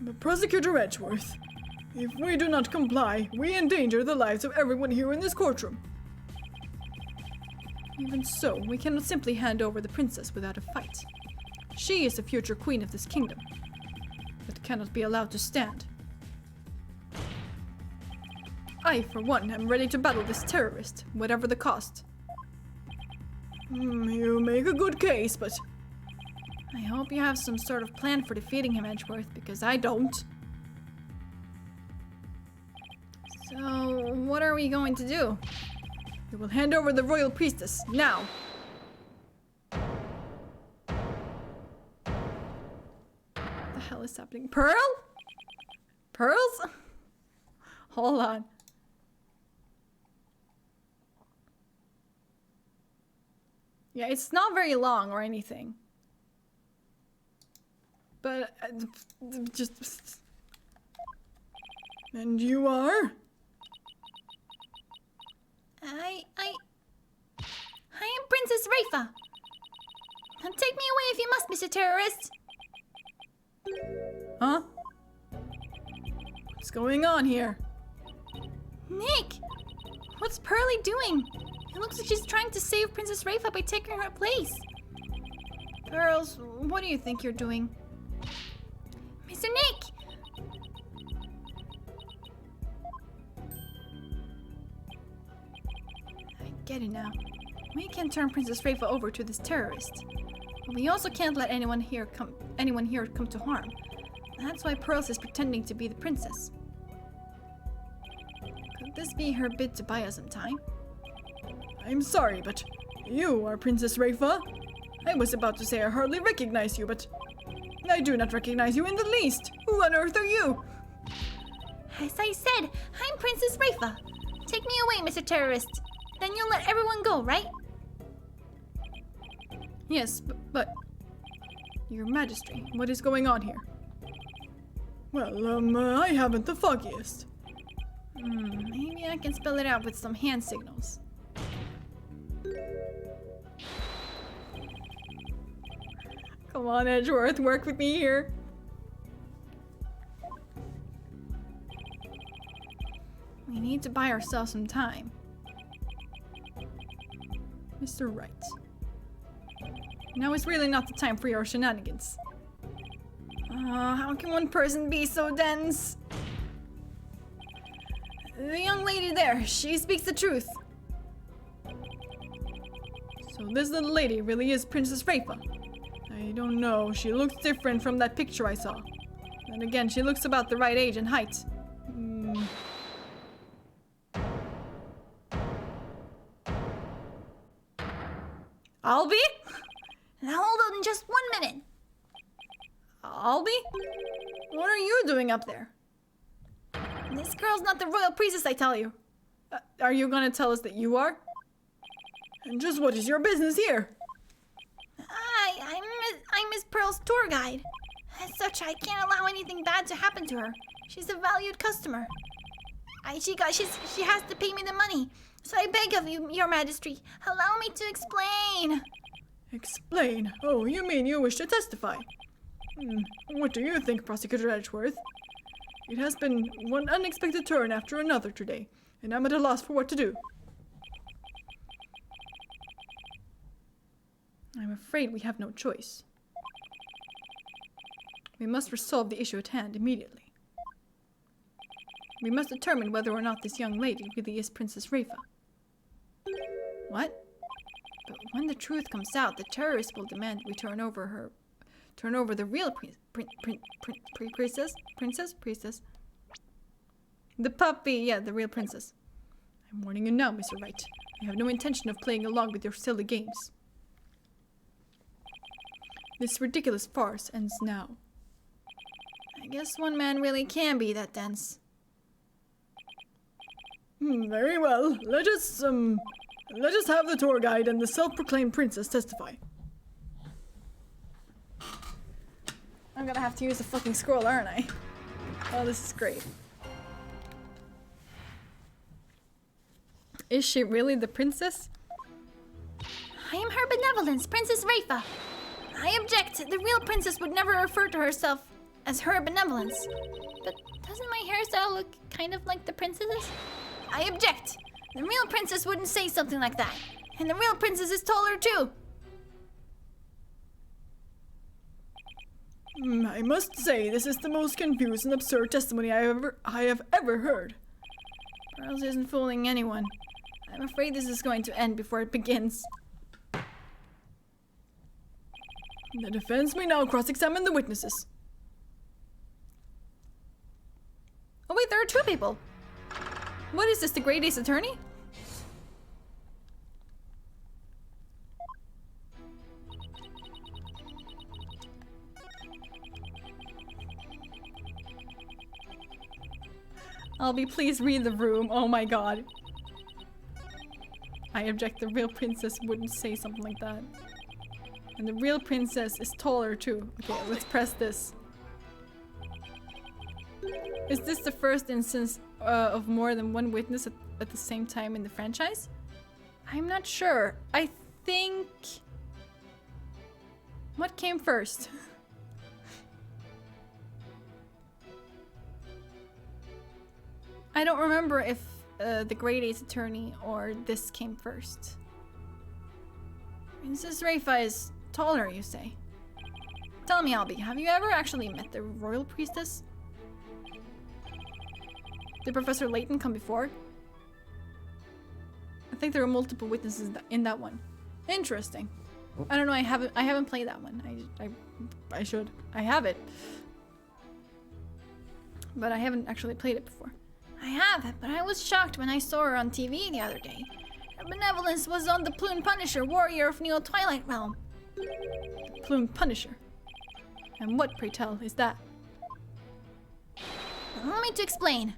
But Prosecutor Edgeworth, if we do not comply, we endanger the lives of everyone here in this courtroom. Even so, we cannot simply hand over the princess without a fight. She is the future queen of this kingdom, but cannot be allowed to stand. I, for one, am ready to battle this terrorist, whatever the cost. You make a good case, but I hope you have some sort of plan for defeating him, Edgeworth, because I don't. So, what are we going to do? We will hand over the royal priestess, now! What the hell is happening? Pearl? Pearls? Hold on. Yeah, it's not very long or anything. But, just... And you are? I am Princess Raifa. Now take me away if you must, Mr. Terrorist. Huh? What's going on here? Nick! What's Pearly doing? It looks like she's trying to save Princess Raifa by taking her place. Girls, what do you think you're doing? Mr. Nick! I get it now. We can turn Princess Raifa over to this terrorist. But we also can't let anyone here come to harm. That's why Pearls is pretending to be the princess. Could this be her bid to buy us some time? I'm sorry, but you are Princess Raifa. I was about to say I hardly recognize you, but I do not recognize you in the least. Who on earth are you? As I said, I'm Princess Raifa. Take me away, Mr. Terrorist. Then you'll let everyone go, right? Yes, but... Your Majesty, what is going on here? Well, I haven't the foggiest. Maybe I can spell it out with some hand signals. Come on, Edgeworth, work with me here. We need to buy ourselves some time. Mr. Wright. Now is really not the time for your shenanigans. How can one person be so dense? The young lady there, she speaks the truth. So this little lady really is Princess Rafa. I don't know, she looks different from that picture I saw. And again, she looks about the right age and height. Albie? Now hold on just 1 minute. Albie? What are you doing up there? This girl's not the royal priestess, I tell you. Are you gonna tell us that you are? And just what is your business here? I'm Miss Pearl's tour guide. As such, I can't allow anything bad to happen to her. She's a valued customer. She has to pay me the money. So I beg of you, your majesty, allow me to explain. Explain? Oh, you mean you wish to testify? What do you think, Prosecutor Edgeworth? It has been one unexpected turn after another today, and I'm at a loss for what to do. I'm afraid we have no choice. We must resolve the issue at hand immediately. We must determine whether or not this young lady really is Princess Rafa. What? But when the truth comes out, the terrorists will demand we turn over the real princess? The puppy, yeah, the real princess. I'm warning you now, Mr. Wright. I have no intention of playing along with your silly games. This ridiculous farce ends now. I guess one man really can be that dense. Very well. Let us have the tour guide and the self-proclaimed princess testify. I'm gonna have to use the fucking scroll, aren't I? Oh, this is great. Is she really the princess? I am her benevolence, Princess Rafa. I object. The real princess would never refer to herself as her benevolence. But doesn't my hairstyle look kind of like the princess's? I object. The real princess wouldn't say something like that. And the real princess is taller too. I must say, this is the most confused and absurd testimony I have ever heard. Pearls isn't fooling anyone. I'm afraid this is going to end before it begins. The defense may now cross-examine the witnesses. Oh wait, there are two people! What is this, the Great Ace Attorney? Albie, please read the room. Oh my god. I object, the real princess wouldn't say something like that. And the real princess is taller too. Okay, let's press this. Is this the first instance of more than one witness at the same time in the franchise? I'm not sure. I think... What came first? I don't remember if the Great Ace Attorney or this came first. Princess Rafa is taller, you say? Tell me, Albie, have you ever actually met the royal priestess? Did Professor Layton come before? I think there were multiple witnesses in that one. Interesting. I don't know. I haven't played that one. I should. I have it, but I haven't actually played it before. I have, but I was shocked when I saw her on TV the other day. Her benevolence was on the Plume Punisher, warrior of Neo Twilight Realm. The Plume Punisher. And what, pray tell, is that? Allow me to explain.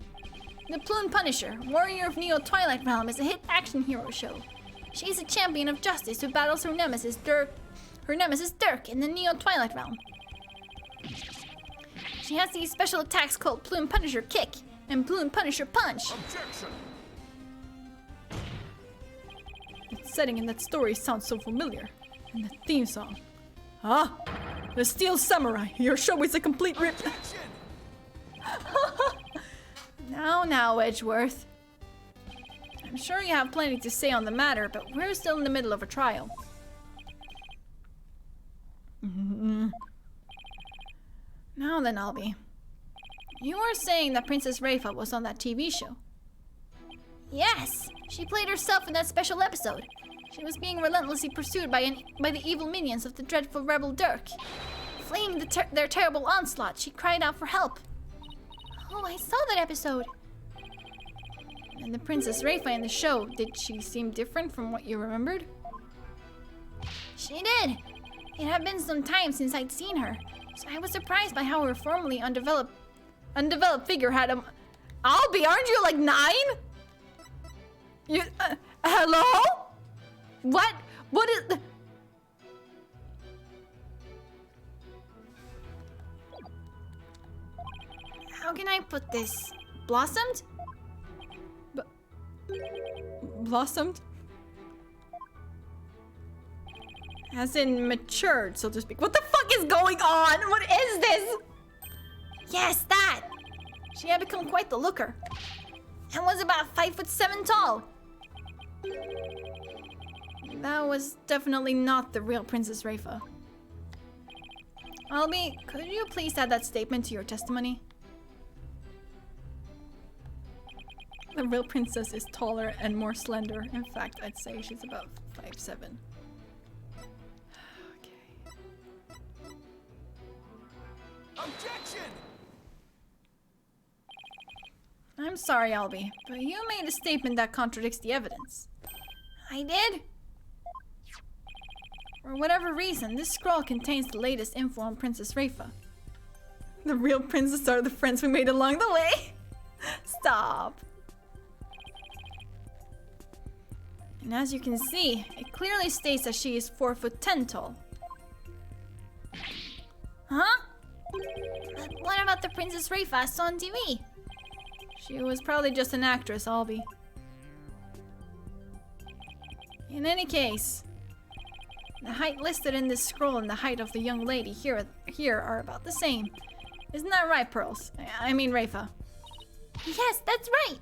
The Plume Punisher, warrior of Neo Twilight Realm, is a hit action hero show. She is a champion of justice who battles her nemesis Dirk in the Neo Twilight Realm. She has these special attacks called Plume Punisher Kick and Plume Punisher Punch. Objection! The setting in that story sounds so familiar. And the theme song. Ah! The Steel Samurai! Your show is a complete rip. Objection! Now, Edgeworth. I'm sure you have plenty to say on the matter, but we're still in the middle of a trial. Now then, Albie. You were saying that Princess Rafa was on that TV show. Yes, she played herself in that special episode. She was being relentlessly pursued by the evil minions of the dreadful rebel Dirk. Fleeing their terrible onslaught, she cried out for help. Oh, I saw that episode. And the Princess Rafa in the show, did she seem different from what you remembered? She did. It had been some time since I'd seen her, so I was surprised by how her formerly undeveloped figure had a... Albie, aren't you like 9? You, hello? What is... How can I put this? Blossomed? Blossomed? As in matured, so to speak. What the fuck is going on? What is this? Yes, that! She had become quite the looker. And was about 5'7" tall. That was definitely not the real Princess Rafa. Albie, could you please add that statement to your testimony? The real princess is taller and more slender. In fact, I'd say she's about 5'7". Okay. Objection! I'm sorry, Albie, but you made a statement that contradicts the evidence. I did? For whatever reason, this scroll contains the latest info on Princess Rafa. The real princess are the friends we made along the way. Stop. And as you can see, it clearly states that she is 4'10" tall. Huh? But what about the Princess Rafa I saw on TV? She was probably just an actress, Albie. In any case, the height listed in this scroll and the height of the young lady here are about the same. Isn't that right, Pearls? I mean, Rafa. Yes, that's right.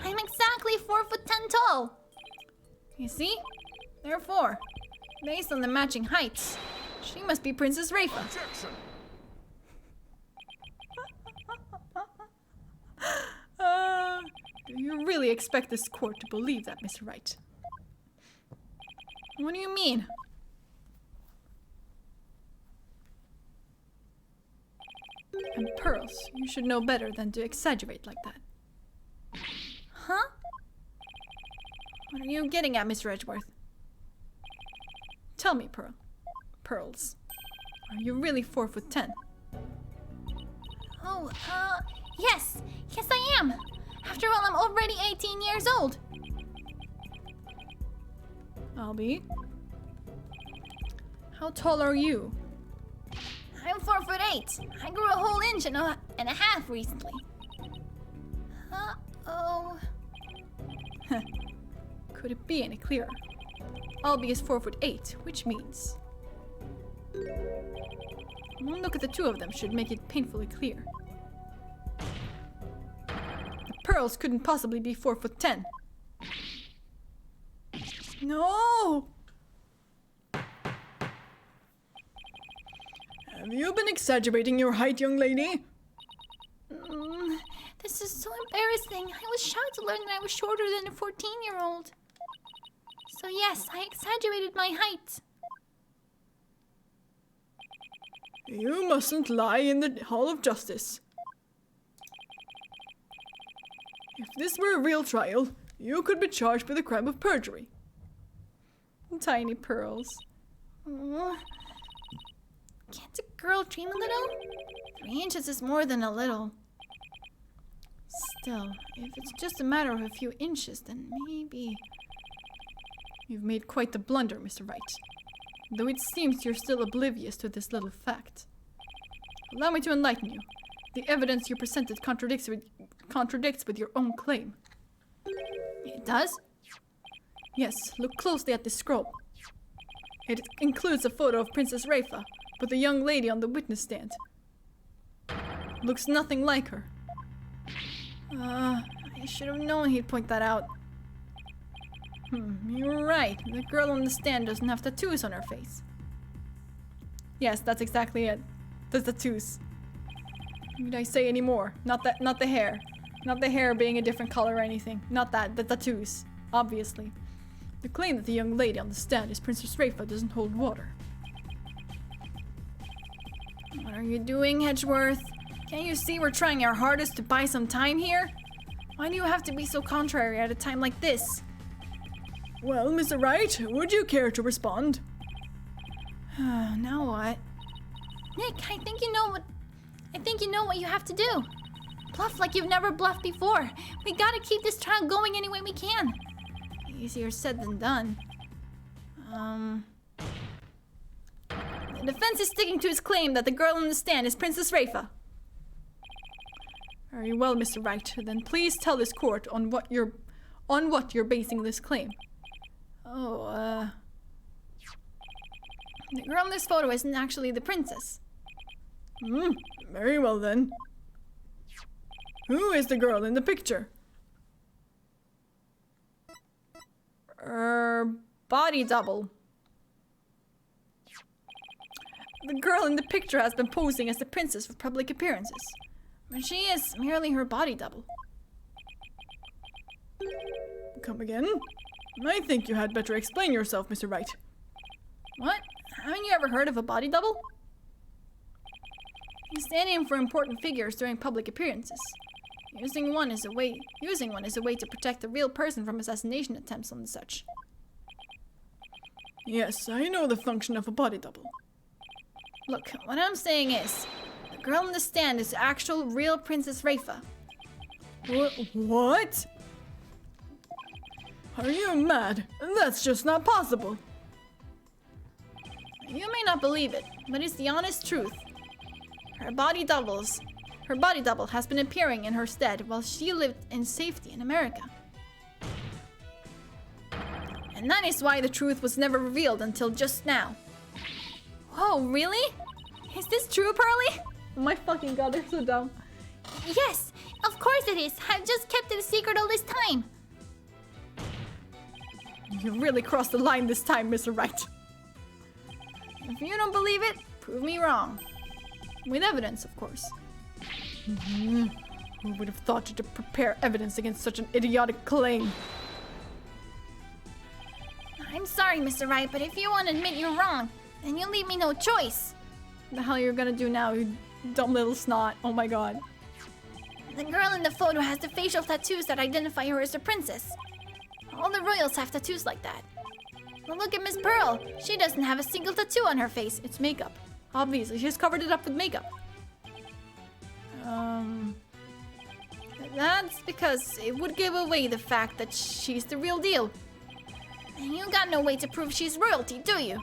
I'm exactly 4'10" tall. You see? Therefore, based on the matching heights, she must be Princess Rafa. Objection! Do you really expect this court to believe that, Mr. Wright? What do you mean? And Pearls, you should know better than to exaggerate like that. Huh? What are you getting at, Mr. Edgeworth? Tell me, Pearls. Are you really 4'10"? Oh, yes. Yes, I am. After all, I'm already 18 years old. Albie? How tall are you? I'm 4'8". I grew a whole inch and a half recently. Uh-oh. Could it be any clearer? Albie is 4'8", which means... One look at the two of them should make it painfully clear. The Pearls couldn't possibly be 4'10". No! Have you been exaggerating your height, young lady? This is so embarrassing. I was shocked to learn that I was shorter than a 14-year-old. So yes, I exaggerated my height. You mustn't lie in the Hall of Justice. If this were a real trial, you could be charged with the crime of perjury. Tiny Pearls. Can't a girl dream a little? 3 inches is more than a little. Still, if it's just a matter of a few inches, then maybe... You've made quite the blunder, Mr. Wright. Though it seems you're still oblivious to this little fact. Allow me to enlighten you. The evidence you presented contradicts with your own claim. It does? Yes, look closely at this scroll. It includes a photo of Princess Rafa, but the young lady on the witness stand looks nothing like her. I should have known he'd point that out. You're right. The girl on the stand doesn't have tattoos on her face. Yes, that's exactly it. The tattoos. What did I say any more? Not the hair. Not the hair being a different color or anything. Not that. The tattoos. Obviously. The claim that the young lady on the stand is Princess Rafa doesn't hold water. What are you doing, Hedgeworth? Can't you see we're trying our hardest to buy some time here? Why do you have to be so contrary at a time like this? Well, Mr. Wright, would you care to respond? Now what? Nick, I think you know what you have to do. Bluff like you've never bluffed before. We gotta keep this trial going any way we can. Easier said than done. The defense is sticking to its claim that the girl on the stand is Princess Rafa. Very well, Mr. Wright. Then please tell this court on what you're basing this claim. The girl in this photo isn't actually the princess. Very well then. Who is the girl in the picture? Body double. The girl in the picture has been posing as the princess for public appearances, but she is merely her body double. Come again? I think you had better explain yourself, Mr. Wright. What? Haven't you ever heard of a body double? You stand in for important figures during public appearances. Using one is a way to protect the real person from assassination attempts and such. Yes, I know the function of a body double. Look, what I'm saying is, the girl on the stand is actual real Princess Rafa. What? Are you mad? That's just not possible. You may not believe it, but it's the honest truth. Her body double has been appearing in her stead while she lived in safety in America. And that is why the truth was never revealed until just now. Whoa, really? Is this true, Pearly? Oh my fucking god, they're so dumb. Yes, of course it is. I've just kept it a secret all this time. You really crossed the line this time, Mr. Wright. If you don't believe it, prove me wrong. With evidence, of course. Who would have thought you to prepare evidence against such an idiotic claim? I'm sorry, Mr. Wright, but if you want to admit you're wrong, then you leave me no choice. What the hell you're gonna do now, you dumb little snot? Oh my god. The girl in the photo has the facial tattoos that identify her as the princess. All the royals have tattoos like that. But look at Miss Pearl. She doesn't have a single tattoo on her face. It's makeup. Obviously, she's covered it up with makeup. That's because it would give away the fact that she's the real deal. And you got no way to prove she's royalty, do you?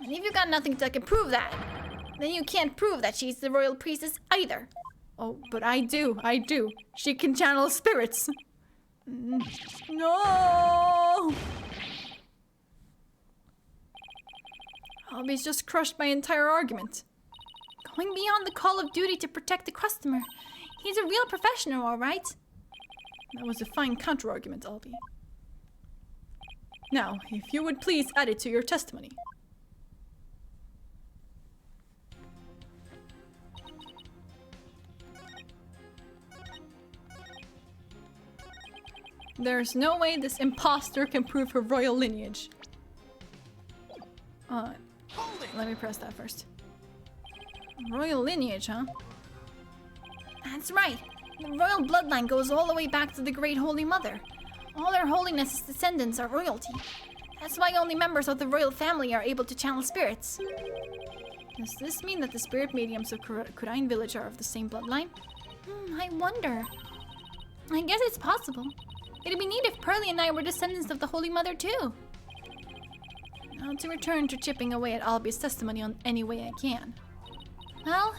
And if you got nothing that can prove that, then you can't prove that she's the royal priestess either. Oh, but I do. She can channel spirits. No! Albie's just crushed my entire argument. Going beyond the call of duty to protect the customer. He's a real professional, all right? That was a fine counter-argument, Albie. Now, if you would please add it to your testimony. There's no way this imposter can prove her royal lineage. Let me press that first. Royal lineage, huh? That's right. The royal bloodline goes all the way back to the Great Holy Mother. All her holiness's descendants are royalty. That's why only members of the royal family are able to channel spirits. Does this mean that the spirit mediums of Kurine village are of the same bloodline? I wonder. I guess it's possible. It'd be neat if Pearly and I were descendants of the Holy Mother too. Now to return to chipping away at Albie's testimony on any way I can. Well,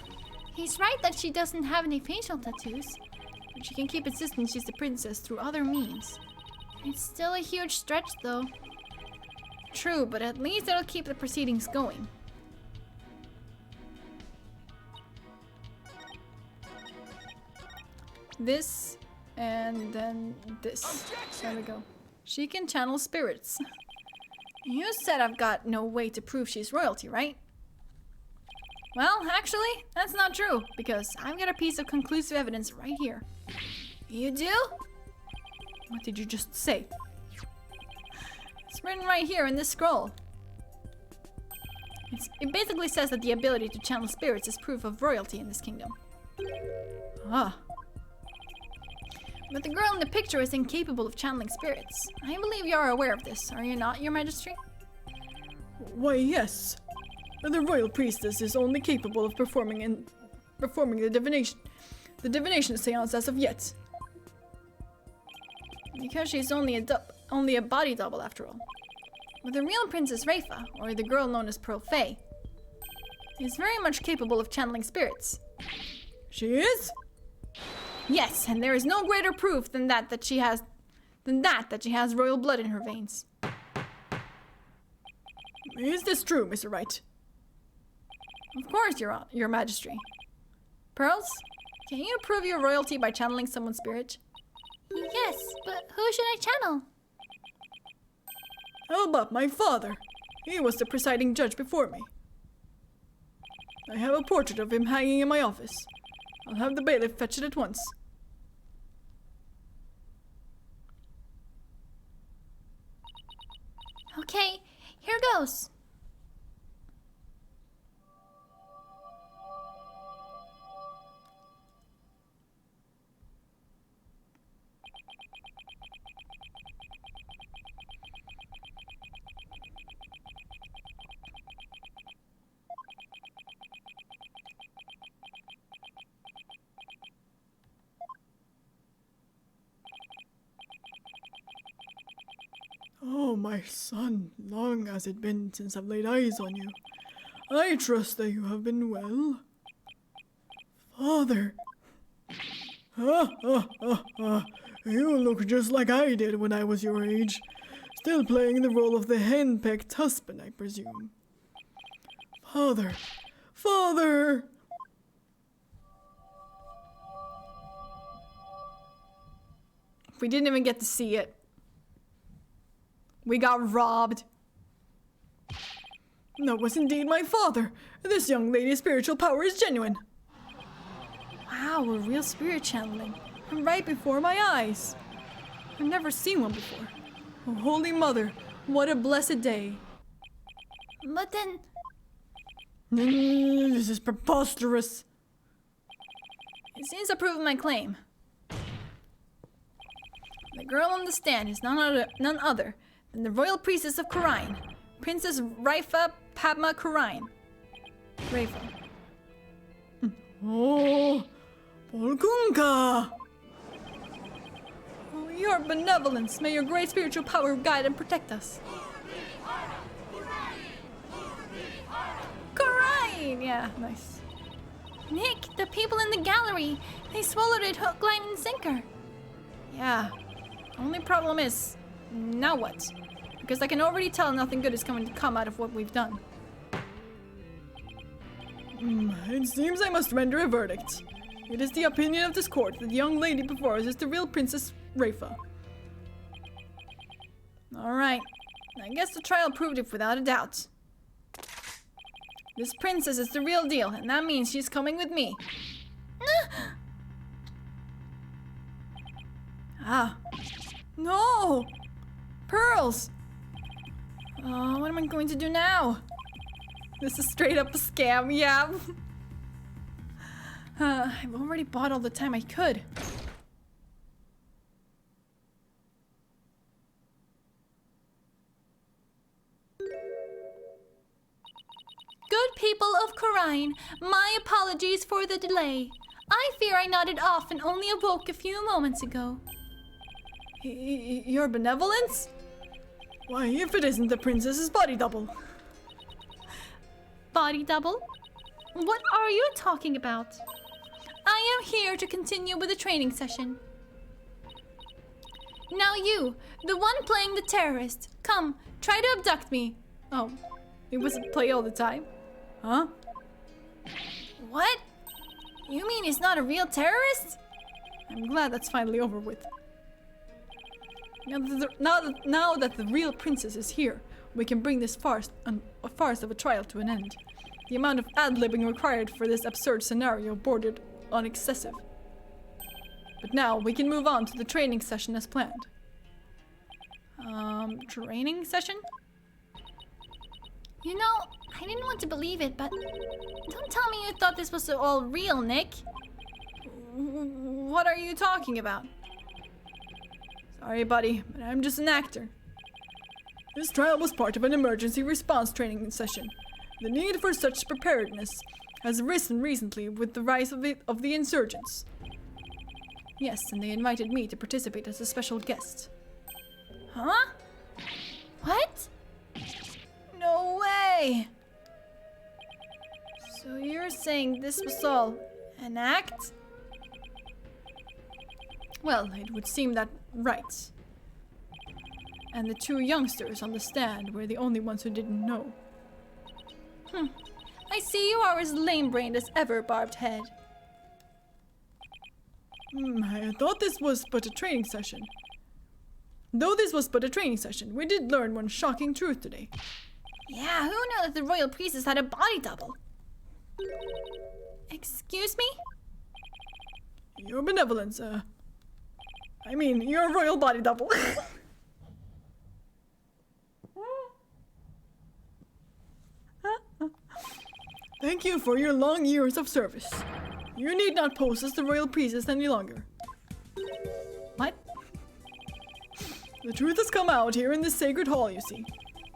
he's right that she doesn't have any facial tattoos. But she can keep insisting she's the princess through other means. It's still a huge stretch though. True, but at least it'll keep the proceedings going. This, and then this. Objection! There we go. She can channel spirits. You said I've got no way to prove she's royalty, right? Well, actually, that's not true, because I've got a piece of conclusive evidence right here. You do? What did you just say? It's written right here in this scroll. It basically says that the ability to channel spirits is proof of royalty in this kingdom. Ah. But the girl in the picture is incapable of channeling spirits. I believe you are aware of this, are you not, Your Majesty? Why, yes. The royal priestess is only capable of performing the divination seance as of yet. Because she's only a body double after all. But the real Princess Rafa, or the girl known as Pearl Faye, is very much capable of channeling spirits. She is? Yes, and there is no greater proof than that she has royal blood in her veins. Is this true, Mr. Wright? Of course, Your Majesty. Pearls, can you prove your royalty by channeling someone's spirit? Yes, but who should I channel? How about my father? He was the presiding judge before me. I have a portrait of him hanging in my office. I'll have the bailiff fetch it at once. Okay, here goes. Oh, my son, long has it been since I've laid eyes on you. I trust that you have been well. Father. You look just like I did when I was your age. Still playing the role of the henpecked husband, I presume. Father. Father! We didn't even get to see it. We got robbed. That was indeed my father. This young lady's spiritual power is genuine. Wow, a real spirit channeling. Right before my eyes. I've never seen one before. Oh, Holy Mother, what a blessed day. But then, This is preposterous. It seems to prove my claim. The girl on the stand is none other than the royal priestess of Khura'in, Princess Rafa Padma Khura'in. Rafa. Oh, Polkunka! Oh, your benevolence, may your great spiritual power guide and protect us. Khura'in! Yeah, nice. Nick, the people in the gallery, they swallowed it hook, line, and sinker. Yeah. Only problem is, now what? Because I can already tell nothing good is going to come out of what we've done. It seems I must render a verdict. It is the opinion of this court that the young lady before us is the real Princess Rafa. Alright. I guess the trial proved it without a doubt. This princess is the real deal, and that means she's coming with me. Ah. No! Pearls! Oh, what am I going to do now? This is straight up a scam, yeah. I've already bought all the time I could. Good people of Khura'in, my apologies for the delay. I fear I nodded off and only awoke a few moments ago. Your benevolence? Why, if it isn't the princess's body double. Body double? What are you talking about? I am here to continue with the training session. Now you, the one playing the terrorist, come, try to abduct me. Oh, it was a play all the time? Huh? What? You mean he's not a real terrorist? I'm glad that's finally over with. Now that the real princess is here, we can bring this farce of a trial to an end. The amount of ad-libbing required for this absurd scenario bordered on excessive. But now we can move on to the training session as planned. Training session? You know, I didn't want to believe it, but don't tell me you thought this was all real, Nick. What are you talking about? Sorry, buddy, but I'm just an actor. This trial was part of an emergency response training session. The need for such preparedness has arisen recently with the rise of the insurgents. Yes, and they invited me to participate as a special guest. Huh? What? No way! So you're saying this was all an act? Well, it would seem that Wright and the two youngsters on the stand were the only ones who didn't know. I see you are as lame-brained as ever, Barbed Head. I thought this was but a training session. Though this was but a training session, we did learn one shocking truth today. Yeah, who knew that the royal priestess had a body double? Excuse me? Your benevolence, I mean, your royal body double. Thank you for your long years of service. You need not pose as the royal priestess any longer. What? The truth has come out here in this sacred hall, you see.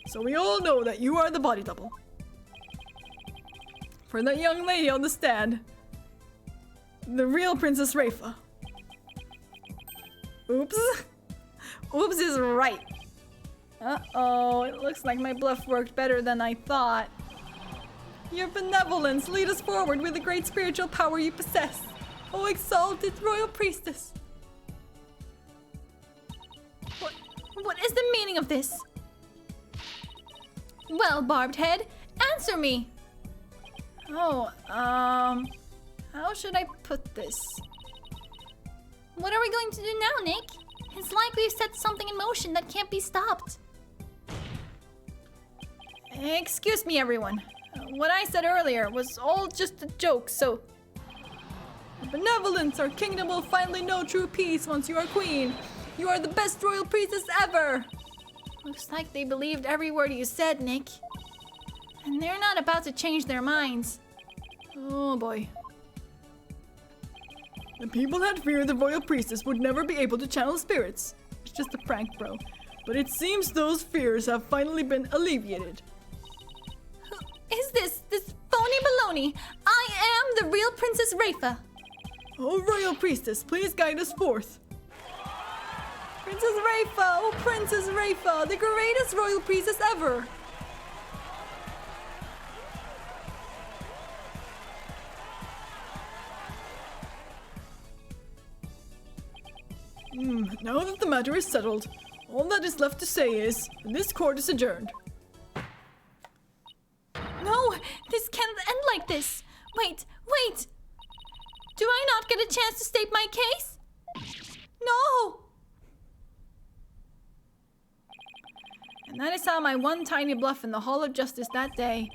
So we all know that you are the body double. For that young lady on the stand, the real Princess Rafa. Oops. Oops is right. Uh-oh, it looks like my bluff worked better than I thought. Your benevolence, lead us forward with the great spiritual power you possess. Oh, exalted royal priestess. What is the meaning of this? Well, Barbed Head, answer me! Oh, how should I put this? What are we going to do now, Nick? It's like we've set something in motion that can't be stopped. Excuse me, everyone. What I said earlier was all just a joke, so... Benevolence, our kingdom will finally know true peace once you are queen. You are the best royal priestess ever! Looks like they believed every word you said, Nick. And they're not about to change their minds. Oh boy. The people had feared the royal priestess would never be able to channel spirits. It's just a prank, bro. But it seems those fears have finally been alleviated. Who is this phony baloney? I am the real Princess Rafa. Oh, royal priestess, please guide us forth. Princess Rafa! Oh, Princess Rafa! The greatest royal priestess ever! Now that the matter is settled, all that is left to say is, this court is adjourned. No, this can't end like this. Wait. Do I not get a chance to state my case? No! And that is how my one tiny bluff in the Hall of Justice that day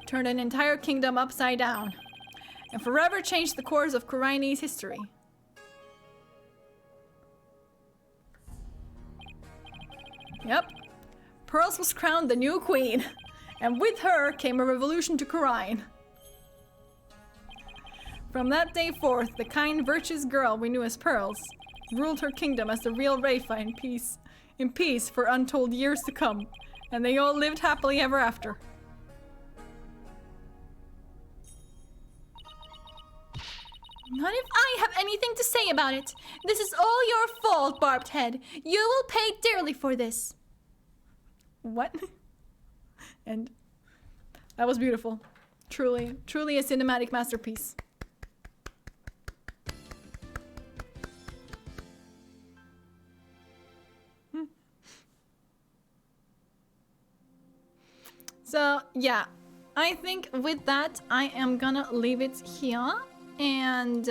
turned an entire kingdom upside down and forever changed the course of Kuraini's history. Yep, Pearls was crowned the new queen, and with her came a revolution to Kurine. From that day forth, the kind, virtuous girl we knew as Pearls ruled her kingdom as the real Rafa in peace for untold years to come, and they all lived happily ever after. Not if I have anything to say about it. This is all your fault, Barbed Head. You will pay dearly for this. What? And that was beautiful. Truly a cinematic masterpiece. So, yeah. I think with that, I am gonna leave it here. And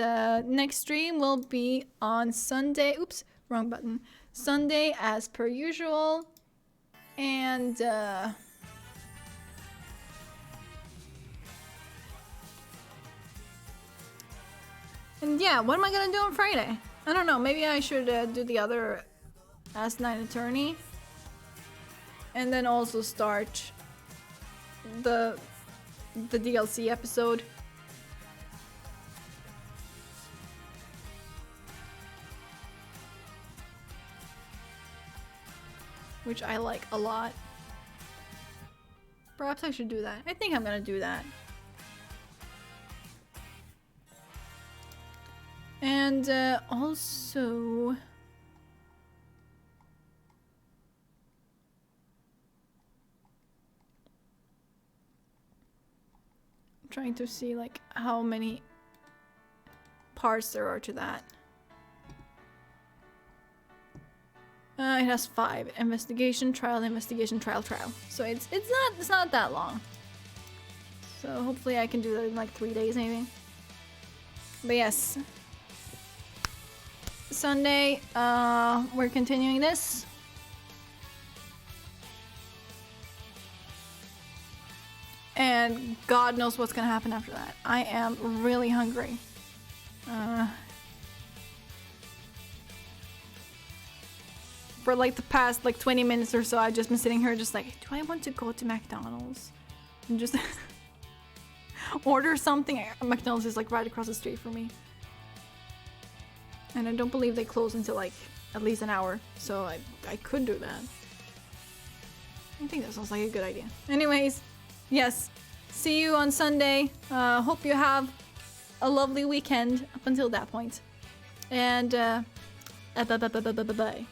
next stream will be on Sunday. Oops, wrong button. Sunday as per usual. And yeah, what am I gonna do on Friday? I don't know, maybe I should do the other Asinine Attorney. And then also start the DLC episode. Which I like a lot. Perhaps I should do that. I think I'm gonna do that. And also... I'm trying to see like how many parts there are to that. It has 5. Investigation, trial, investigation, trial, trial. So it's not that long. So hopefully I can do that in like 3 days maybe. But yes. Sunday, we're continuing this. And God knows what's gonna happen after that. I am really hungry. For like the past like 20 minutes or so, I've just been sitting here just like, do I want to go to McDonald's? And just order something. McDonald's is like right across the street from me. And I don't believe they close until like at least an hour. So I could do that. I think that sounds like a good idea. Anyways, yes. See you on Sunday. Hope you have a lovely weekend up until that point. And bye.